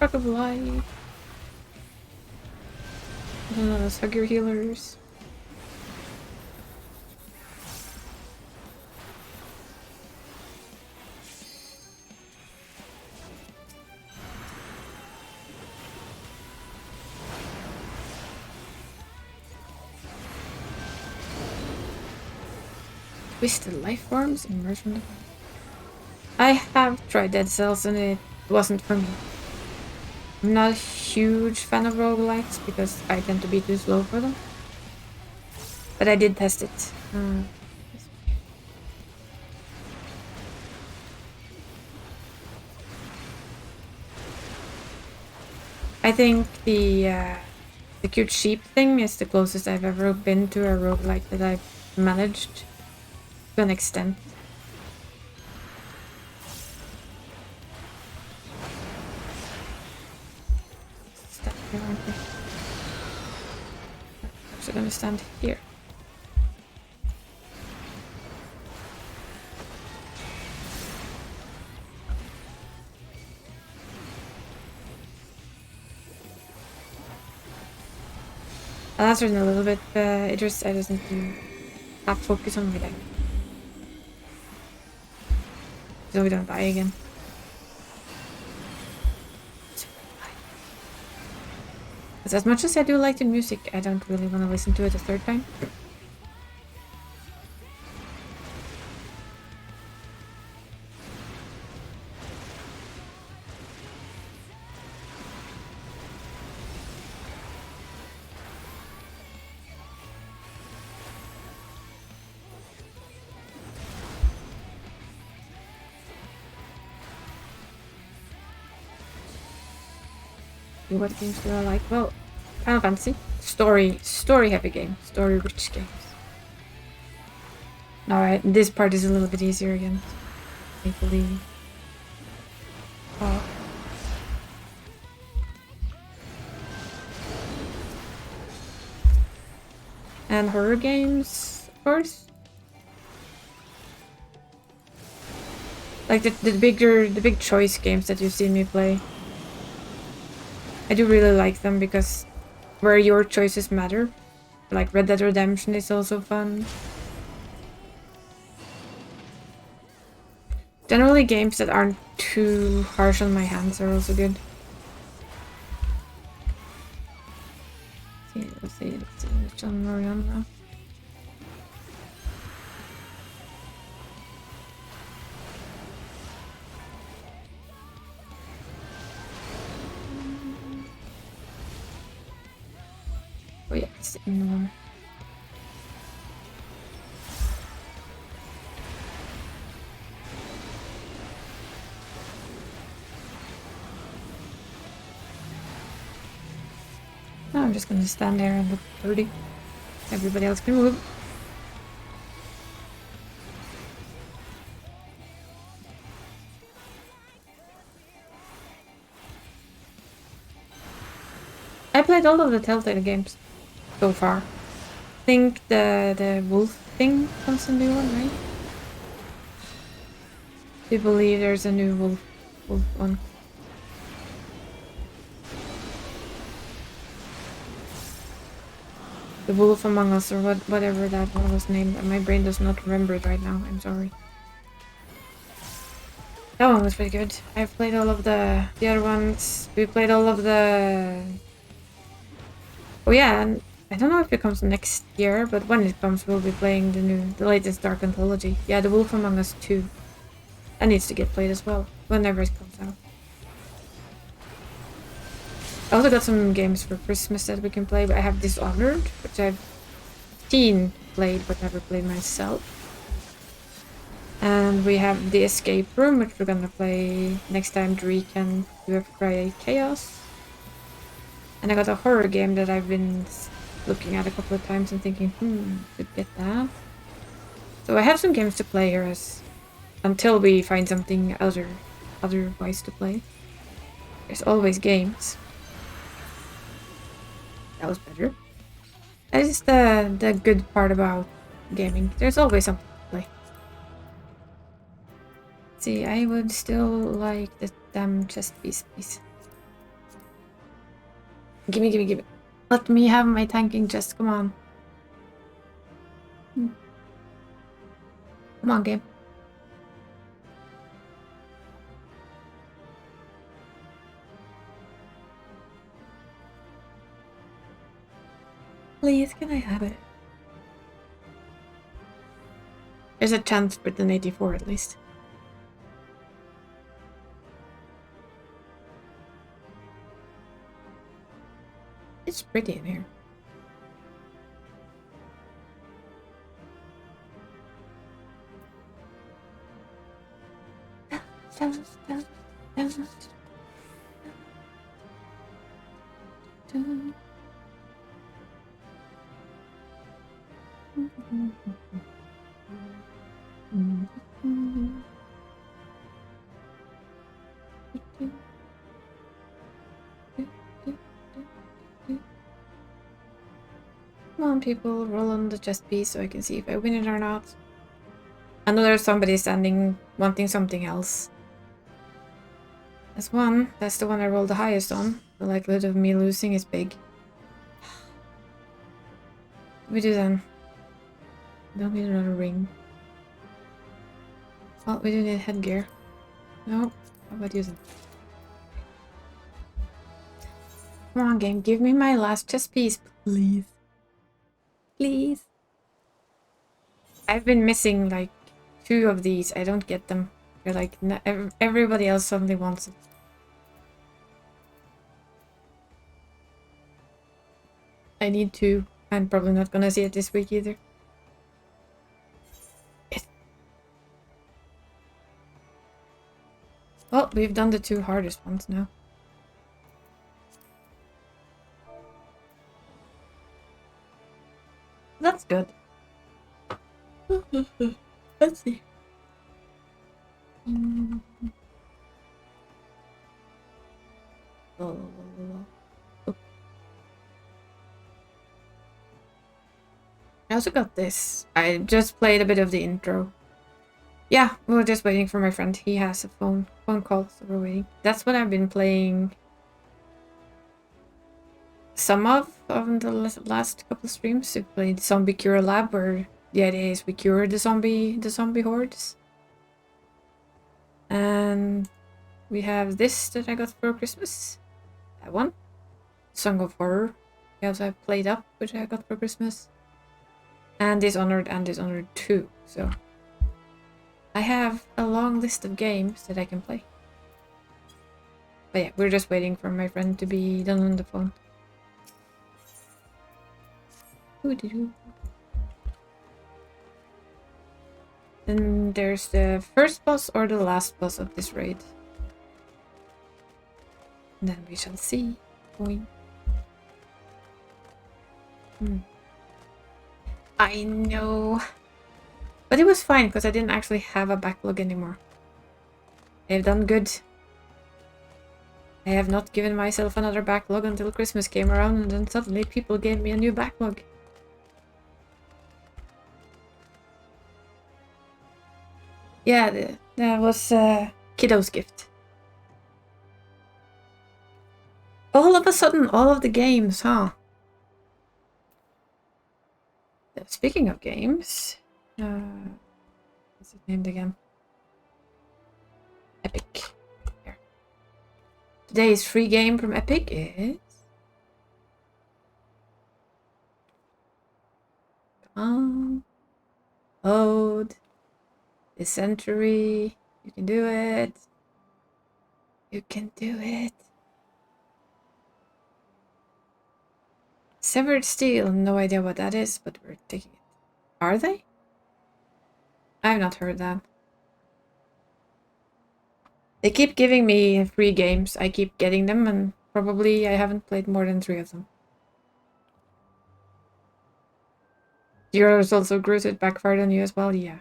Spark of Life. Those Hugger Healers. Twisted Life Forms, Immersion. I have tried Dead Cells and it wasn't for me. I'm not a huge fan of roguelites because I tend to be too slow for them. But I did test it. I think the cute sheep thing is the closest I've ever been to a roguelite that I've managed to an extent. So I'm gonna stand here. I'll answer in a little bit. I just need to not focus on my deck. So we don't die again. Because as much as I do like the music, I don't really want to listen to it a third time. What games do I like? Well, Final Fantasy. Story heavy game. Story rich games. Alright, this part is a little bit easier again. Thankfully. Oh. And horror games, of course. Like the big choice games that you've seen me play. I do really like them because where your choices matter. Like Red Dead Redemption is also fun. Generally games that aren't too harsh on my hands are also good. Let's see which one are we on now? Oh yeah, it's in the one. No, I'm just gonna stand there and look pretty. Everybody else can move. I played all of the Telltale games so far. I think the wolf thing comes a new one, right? I believe there's a new wolf one. The Wolf Among Us, or whatever that one was named. My brain does not remember it right now. I'm sorry. That one was pretty good. I've played all of the other ones. We played all of the... Oh yeah, and I don't know if it comes next year, but when it comes, we'll be playing the latest Dark Anthology. Yeah, The Wolf Among Us 2. That needs to get played as well, whenever it comes out. I also got some games for Christmas that we can play, but I have Dishonored, which I've seen played, but never played myself. And we have The Escape Room, which we're gonna play next time Dree can do a Friday Chaos. And I got a horror game that I've been looking at a couple of times and thinking, could get that. So I have some games to play here until we find something otherwise to play. There's always games. That was better. That is the good part about gaming. There's always something to play. See, I would still like the damn chest piece, please. Gimme. Let me have my tanking chest, come on. Come on, game. Please, can I have it? There's a chance with an 84 at least. It's pretty in here. Come on, people, roll on the chest piece so I can see if I win it or not. I know there's somebody standing wanting something else. That's one. That's the one I rolled the highest on. The likelihood of me losing is big. What do we do then? Don't need another ring. Well, we do need headgear. No. How about using? Come on, game. Give me my last chest piece, please. Please. I've been missing like 2 of these. I don't get them. They're like everybody else suddenly wants it. I need 2. I'm probably not gonna see it this week either. Well, we've done the 2 hardest ones now. That's good. Let's see. Oh. I also got this. I just played a bit of the intro. Yeah, we were just waiting for my friend. He has a phone call, so we're waiting. That's what I've been playing some of the last couple of streams. We played Zombie Cure Lab, where the idea is we cure the zombie hordes. And we have this that I got for Christmas. That one. Song of Horror. We also have Played Up, which I got for Christmas. And Dishonored 2. So I have a long list of games that I can play. But yeah, we're just waiting for my friend to be done on the phone. Then there's the first boss or the last boss of this raid. And then we shall see. Boing. I know. But it was fine because I didn't actually have a backlog anymore. I've done good. I have not given myself another backlog until Christmas came around, and then suddenly people gave me a new backlog. Yeah, that was Kiddo's gift. All of a sudden, all of the games, huh? Speaking of games, what's it named again? Epic. Here. Today's free game from Epic is Ode. This century. You can do it. You can do it. Severed Steel. No idea what that is, but we're taking it. Are they? I've not heard that. They keep giving me free games. I keep getting them, and probably I haven't played more than 3 of them. Yours also grew, so it backfired on you as well? Yeah.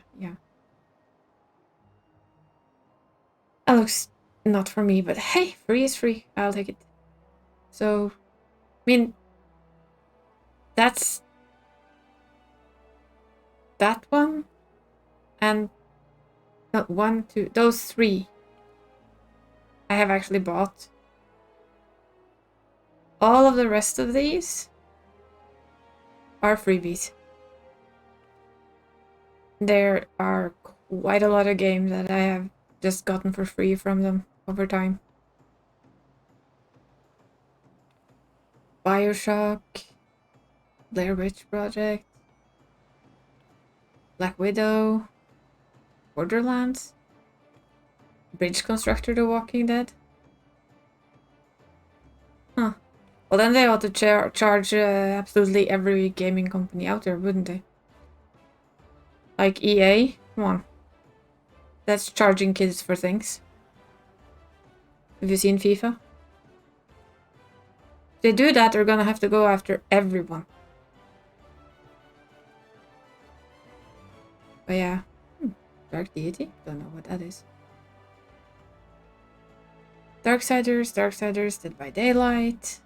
That looks not for me, but hey, free is free. I'll take it. So, I mean, that's that one, and not 1, 2, those 3 I have actually bought. All of the rest of these are freebies. There are quite a lot of games that I have just gotten for free from them over time. Bioshock, Blair Witch Project, Black Widow, Borderlands, Bridge Constructor The Walking Dead. Huh. Well, then they ought to charge absolutely every gaming company out there, wouldn't they? Like EA? Come on. That's charging kids for things. Have you seen FIFA? If they do that, they're gonna have to go after everyone. But yeah. Dark Deity? Don't know what that is. Darksiders, Dead by Daylight.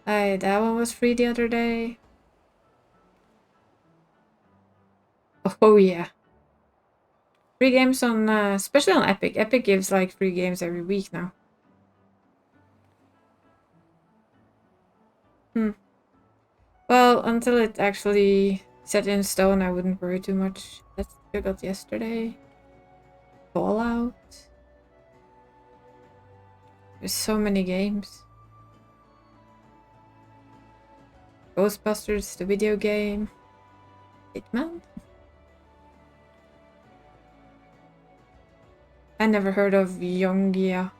That one was free the other day. Oh yeah. Free games on, especially on Epic. Epic gives like free games every week now. Well, until it actually set in stone, I wouldn't worry too much. That's what I got yesterday. Fallout. There's so many games. Ghostbusters, the video game. Hitman? I never heard of Yongia.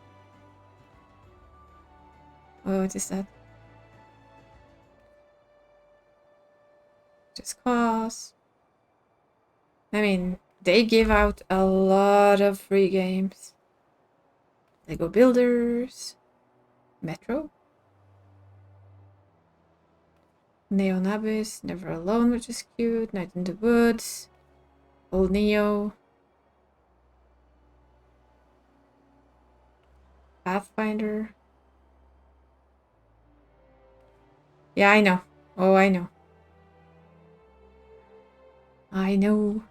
Oh, what is that? Just Cause. I mean, they give out a lot of free games. Lego Builders. Metro. Neon Abyss. Never Alone, which is cute. Night in the Woods. Old Neo. Pathfinder. Yeah, I know. Oh, I know. I know.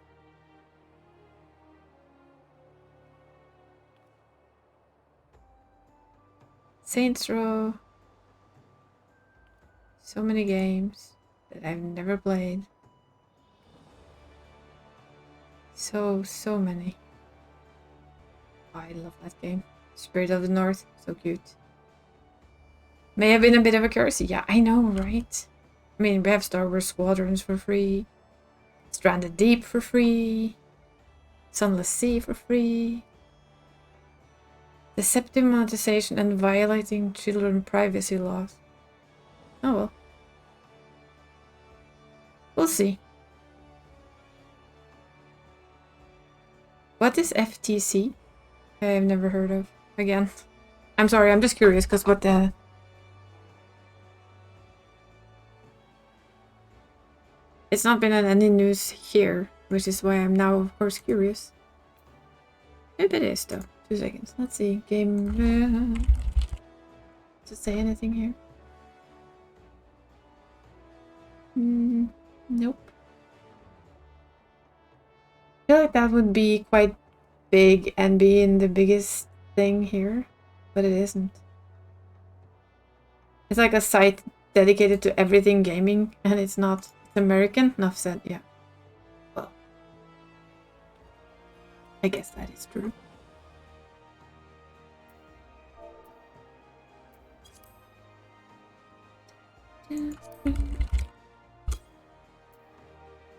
Saints Row. So many games that I've never played. So many. Oh, I love that game. Spirit of the North. So cute. May have been a bit of a curse. Yeah, I know, right? I mean, we have Star Wars Squadrons for free. Stranded Deep for free. Sunless Sea for free. Deceptive monetization and violating children privacy laws. Oh well. We'll see. What is FTC? I've never heard of. Again. I'm sorry, I'm just curious because what the... It's not been in any news here, which is why I'm now, of course, curious. Maybe it is, though. 2 seconds. Let's see. Game... Does it say anything here? Nope. I feel like that would be quite big and be in the biggest thing here, but it isn't. It's like a site dedicated to everything gaming, and it's not. It's American. Enough said, yeah. Well, I guess that is true.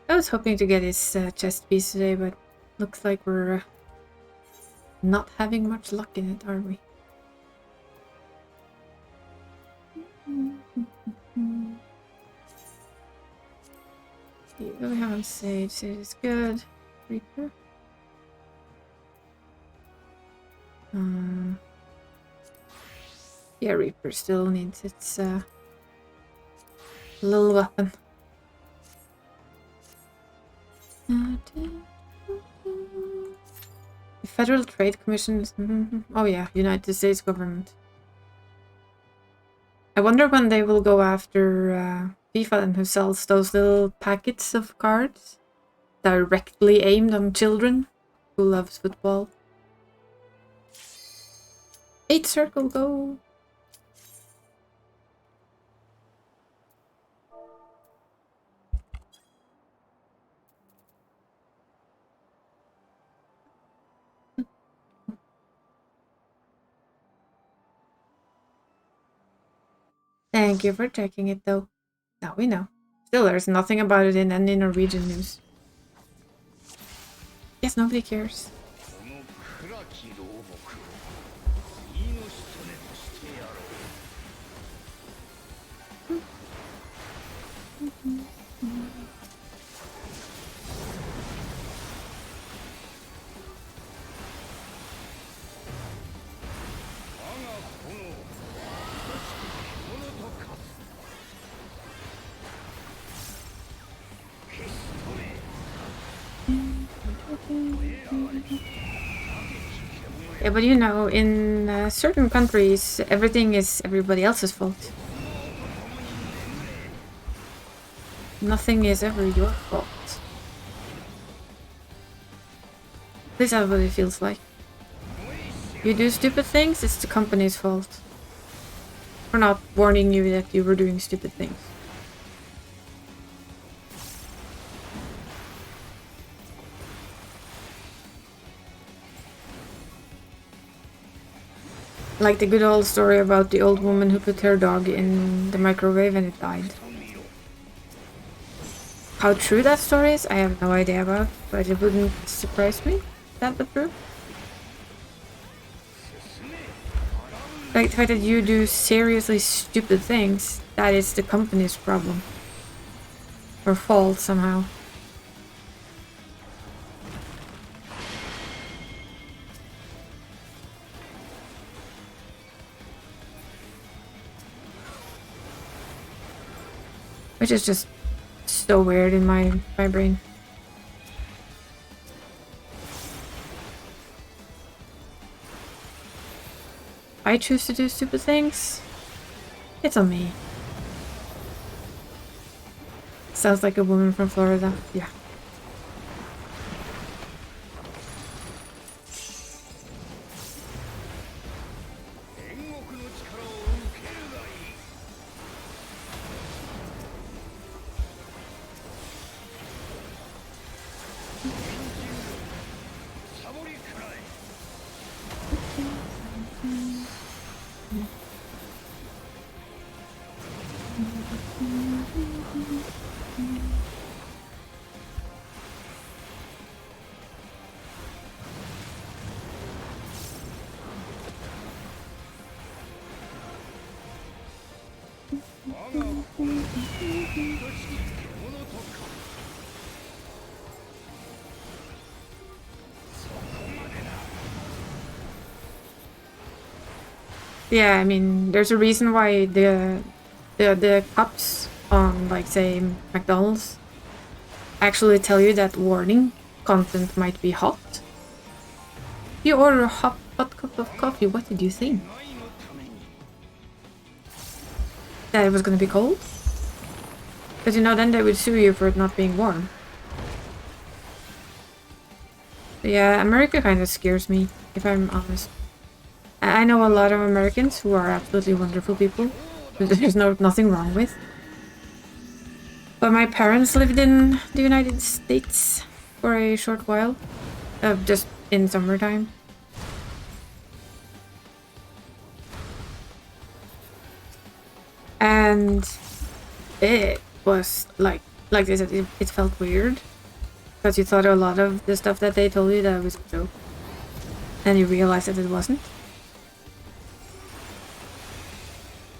I was hoping to get his chest piece today, but looks like we're not having much luck in it, are we? We haven't saved. Sage is good. Reaper. Yeah, Reaper still needs its little weapon. The Federal Trade Commission is... Oh yeah, United States government. I wonder when they will go after FIFA and who sells those little packets of cards directly aimed on children who loves football. 8 circle, go! Thank you for checking it, though. Now we know. Still, there's nothing about it in any Norwegian news. Yes, nobody cares. Yeah, but you know, in certain countries, everything is everybody else's fault. nothing is ever your fault. At least that's what it feels like. You do stupid things, it's the company's fault. For not warning you that you were doing stupid things. Like the good old story about the old woman who put her dog in the microwave and it died. How true that story is, I have no idea about, but it wouldn't surprise me if that were true. Like the fact that you do seriously stupid things, that is the company's problem. Or fault somehow. Which is just so weird in my brain. I choose to do stupid things. It's on me. Sounds like a woman from Florida. Yeah. Yeah, I mean, there's a reason why the cups on, like, say, McDonald's actually tell you that warning content might be hot. You order a hot cup of coffee, what did you think? That it was gonna be cold? Because, you know, then they would sue you for it not being warm. But yeah, America kind of scares me, if I'm honest. I know a lot of Americans who are absolutely wonderful people, who there's nothing wrong with. But my parents lived in the United States for a short while, just in summertime. And it was like I said, it felt weird. Because you thought a lot of the stuff that they told you that was a joke. And you realized that it wasn't.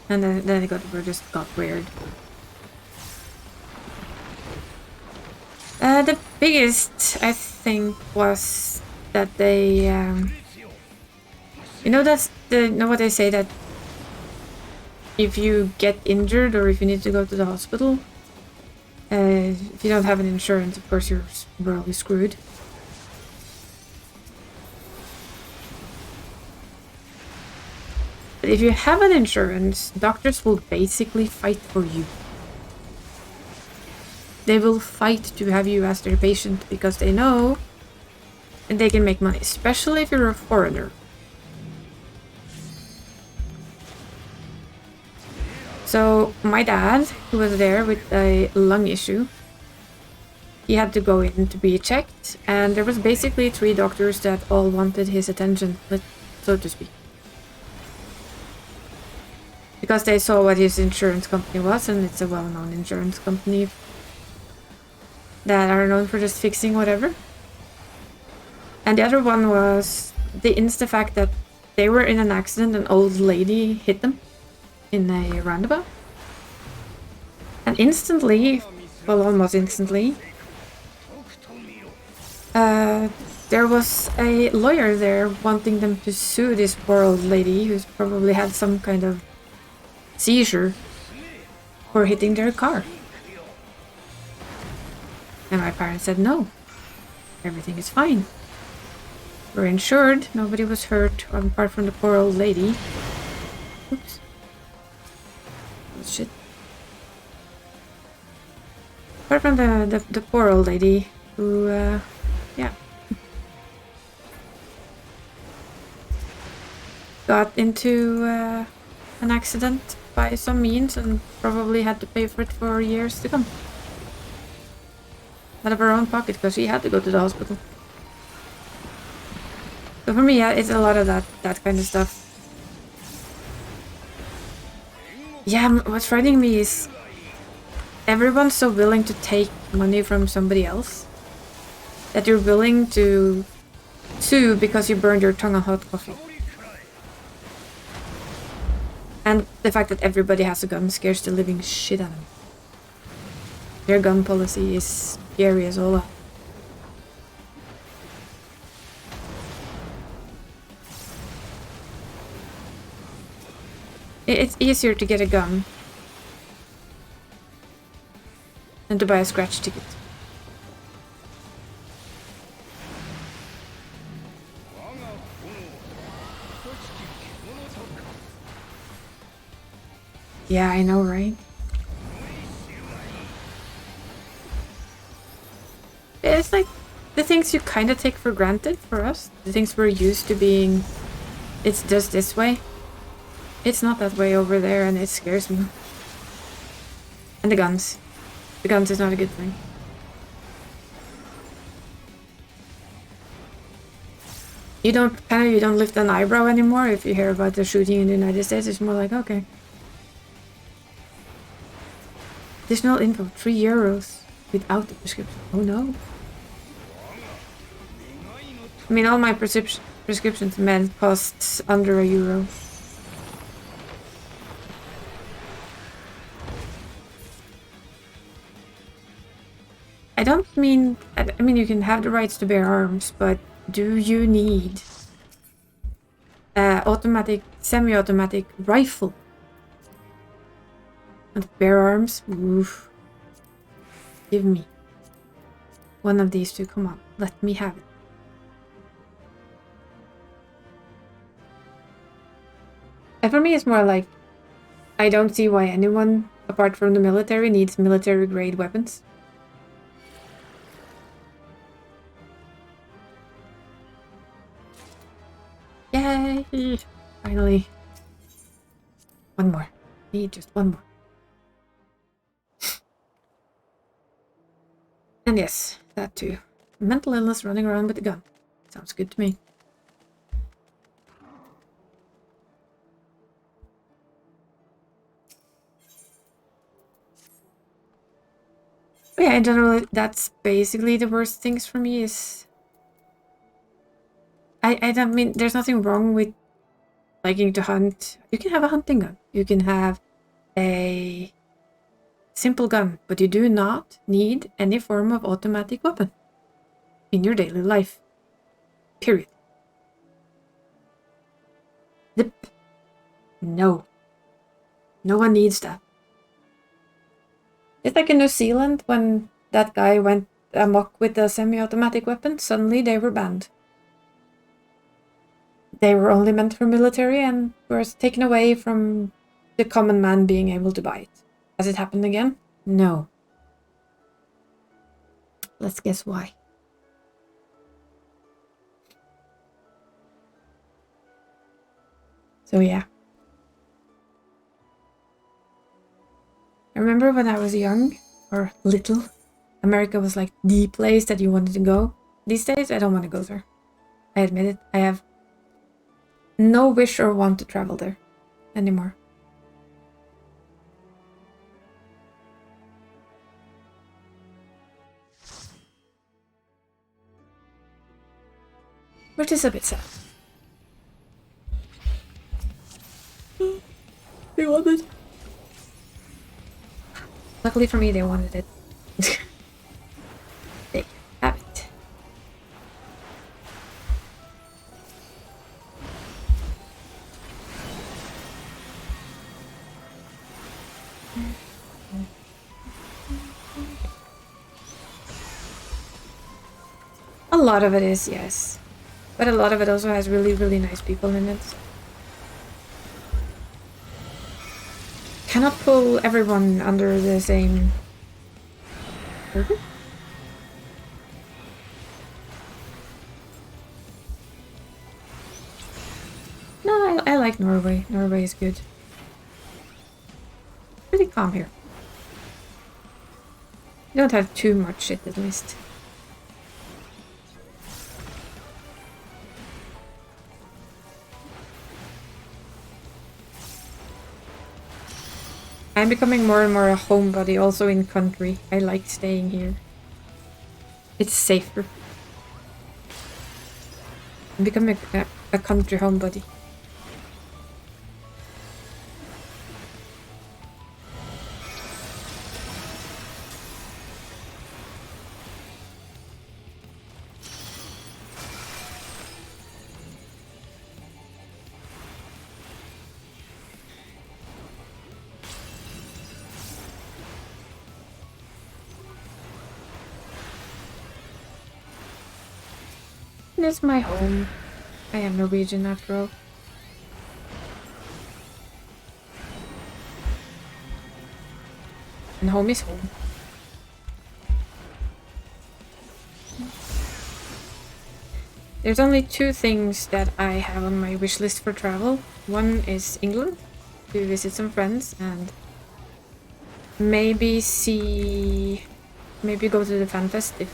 And then it just got weird. The biggest, I think, was that they, you know, you know what they say, that if you get injured or if you need to go to the hospital, if you don't have an insurance, of course you're really screwed. But if you have an insurance, doctors will basically fight for you. They will fight to have you as their patient because they know and they can make money, especially if you're a foreigner. So my dad, who was there with a lung issue, he had to go in to be checked, and there was basically 3 doctors that all wanted his attention, so to speak. Because they saw what his insurance company was, and it's a well-known insurance company that are known for just fixing whatever. And the other one was the fact that they were in an accident, an old lady hit them in a roundabout. And instantly, well, almost instantly, there was a lawyer there wanting them to sue this poor old lady who's probably had some kind of seizure for hitting their car. And my parents said no, everything is fine. We're insured, nobody was hurt apart from the poor old lady. Oops. Oh, shit. Apart from the poor old lady who, yeah, got into an accident by some means and probably had to pay for it for years to come. Out of her own pocket because she had to go to the hospital. So for me, yeah, it's a lot of that kind of stuff. Yeah, what's frightening me is everyone's so willing to take money from somebody else that you're willing to sue because you burned your tongue on hot coffee. And the fact that everybody has a gun scares the living shit out of me. Their gun policy is scary as all. It's easier to get a gun than to buy a scratch ticket. Yeah, I know, right? It's like the things you kind of take for granted for us. The things we're used to being, it's just this way. It's not that way over there and it scares me. And the guns. The guns is not a good thing. You don't lift an eyebrow anymore if you hear about the shooting in the United States. It's more like, okay. Additional info, €3 without the prescription. Oh no. I mean, all my prescriptions med costs under €1. I mean, you can have the rights to bear arms, but do you need automatic, semi-automatic rifle? And bear arms? Oof. Give me one of these two. Come on, let me have it. And for me, it's more like I don't see why anyone, apart from the military, needs military-grade weapons. Yay! Finally. One more. Need just one more. And yes, that too. Mental illness running around with a gun. Sounds good to me. But yeah, in general, that's basically the worst things for me is... I don't mean, there's nothing wrong with liking to hunt. You can have a hunting gun. You can have a simple gun, but you do not need any form of automatic weapon in your daily life. Period. Zip. No. No one needs that. It's like in New Zealand when that guy went amok with the semi-automatic weapon, suddenly they were banned. They were only meant for military and were taken away from the common man being able to buy it. Has it happened again? No. Let's guess why. So yeah. I remember when I was young, or little, America was like the place that you wanted to go. These days, I don't want to go there. I admit it. I have no wish or want to travel there anymore. Which is a bit sad. They wanted it. Luckily for me, they wanted it. They have it. A lot of it is, yes. But a lot of it also has really, really nice people in it. Cannot pull everyone under the same Perfect. No, I like Norway. Norway is good. Pretty calm here. You don't have too much shit at least. I'm becoming more and more a homebody also in country. I like staying here. It's safer. I'm becoming a country homebody. It's my home. I am Norwegian after all. And home is home. There's only two things that I have on my wish list for travel. One is England, to visit some friends and maybe go to the FanFest if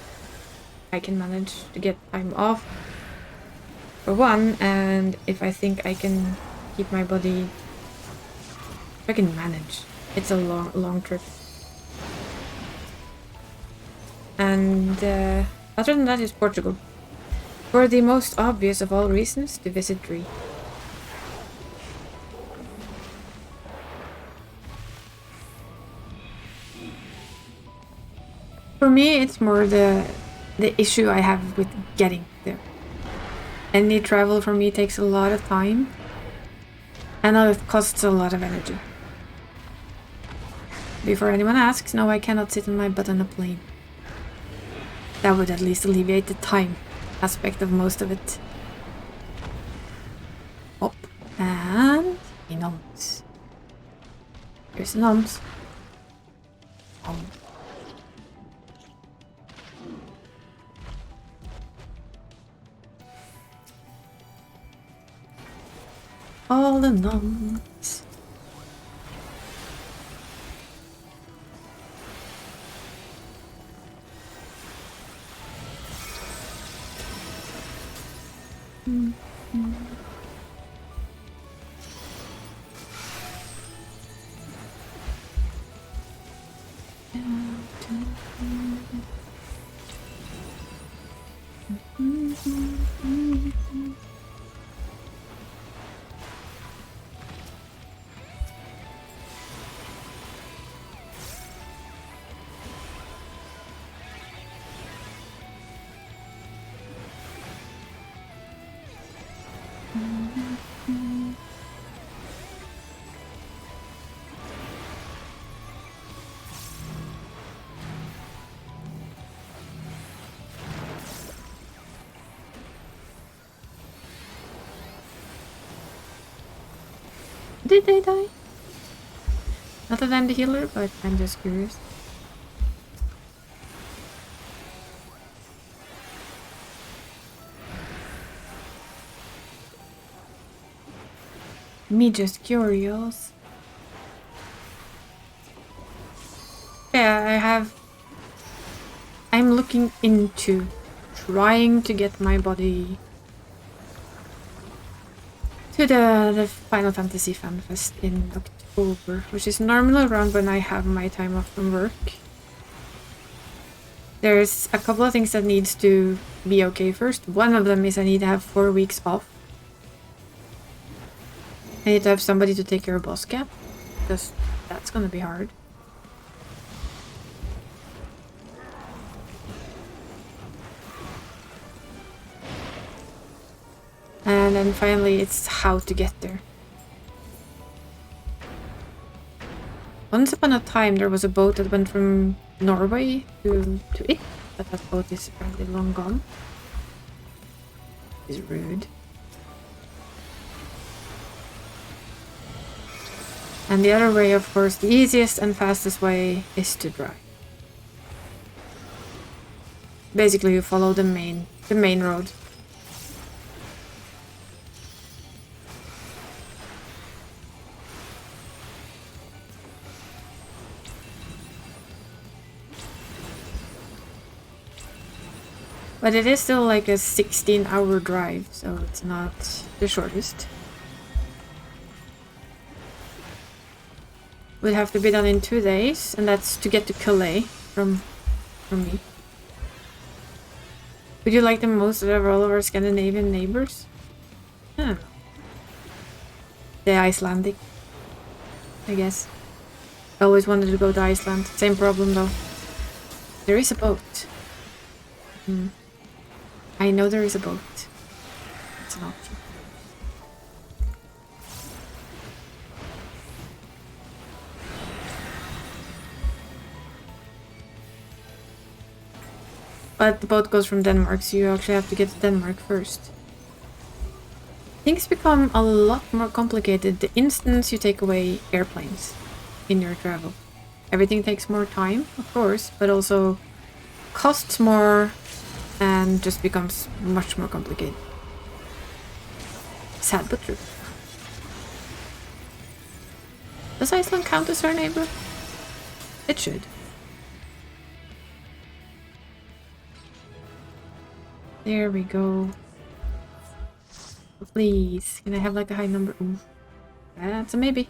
I can manage to get time off for one, and if I think I can keep my body, if I can manage. It's a long trip. And other than that is Portugal. For the most obvious of all reasons, to visit Dree. For me, it's more the issue I have with getting there. Any travel for me takes a lot of time, and it costs a lot of energy. Before anyone asks, no, I cannot sit on my butt on a plane. That would at least alleviate the time aspect of most of it. Up and in arms. Here's an arms. All the nuns. Did they die? Not that I'm the healer, but I'm just curious. Me just curious. Yeah, I'm looking into trying to get my body to the Final Fantasy FanFest in October, which is normally around when I have my time off from work. There's a couple of things that needs to be okay first. One of them is I need to have 4 weeks off. I need to have somebody to take care of boss cap, because that's gonna be hard. And then finally, it's how to get there. Once upon a time, there was a boat that went from Norway to it, but that boat is apparently long gone. It's rude. And the other way, of course, the easiest and fastest way is to drive. Basically, you follow the main road. But it is still like a 16-hour drive, so it's not the shortest. Would have to be done in 2 days, and that's to get to Calais from me. Would you like them most out of all of our Scandinavian neighbors? I don't know. The Icelandic, I guess. I always wanted to go to Iceland. Same problem though. There is a boat. I know there is a boat. It's an option. But the boat goes from Denmark, so you actually have to get to Denmark first. Things become a lot more complicated the instant you take away airplanes in your travel. Everything takes more time, of course, but also costs more and just becomes much more complicated. Sad but true. Does Iceland count as our neighbor? It should. There we go. Please, can I have like a high number? Ooh, that's a maybe.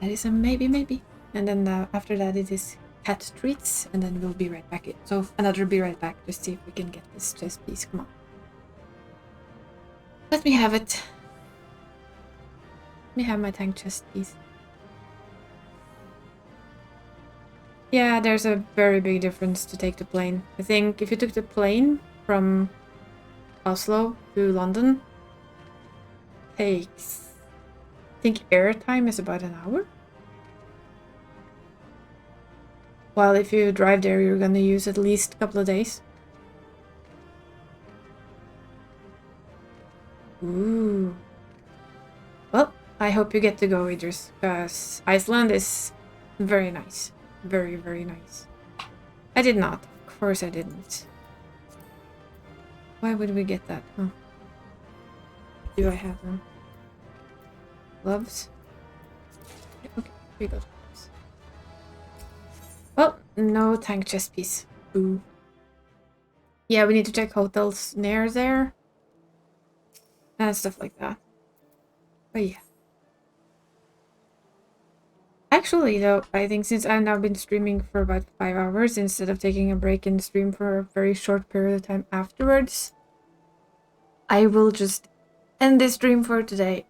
That is a maybe. And then after that it is cat treats, and then we'll be right back. So another be right back. Just see if we can get this chest piece. Come on. Let me have it. Let me have my tank chest piece. Yeah, there's a very big difference to take the plane. I think if you took the plane from Oslo to London, takes... I think air time is about an hour. While if you drive there, you're gonna use at least a couple of days. Ooh. Well, I hope you get to go, Idris, because Iceland is very nice. Very, very nice. I did not. Of course I didn't. Why would we get that? Huh. Do I have them? Gloves? Okay, here we go. Well, no tank chest piece. Ooh. Yeah, we need to check hotels near there. And stuff like that. But yeah. Actually, though, I think since I've now been streaming for about 5 hours, instead of taking a break in the stream for a very short period of time afterwards, I will just end this stream for today.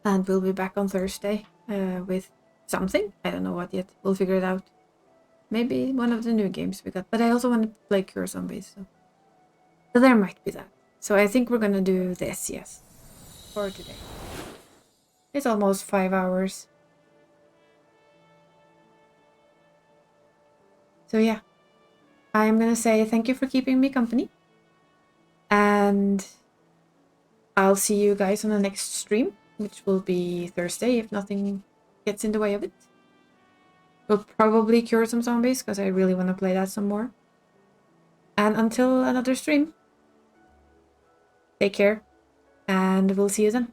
And we'll be back on Thursday with something. I don't know what yet. We'll figure it out. Maybe one of the new games we got. But I also want to play Cure Zombies, so there might be that. So I think we're gonna do this, yes. For today. It's almost 5 hours. So yeah, I'm gonna say thank you for keeping me company. And I'll see you guys on the next stream, which will be Thursday if nothing gets in the way of it. We'll probably cure some zombies because I really want to play that some more. And until another stream, take care and we'll see you then.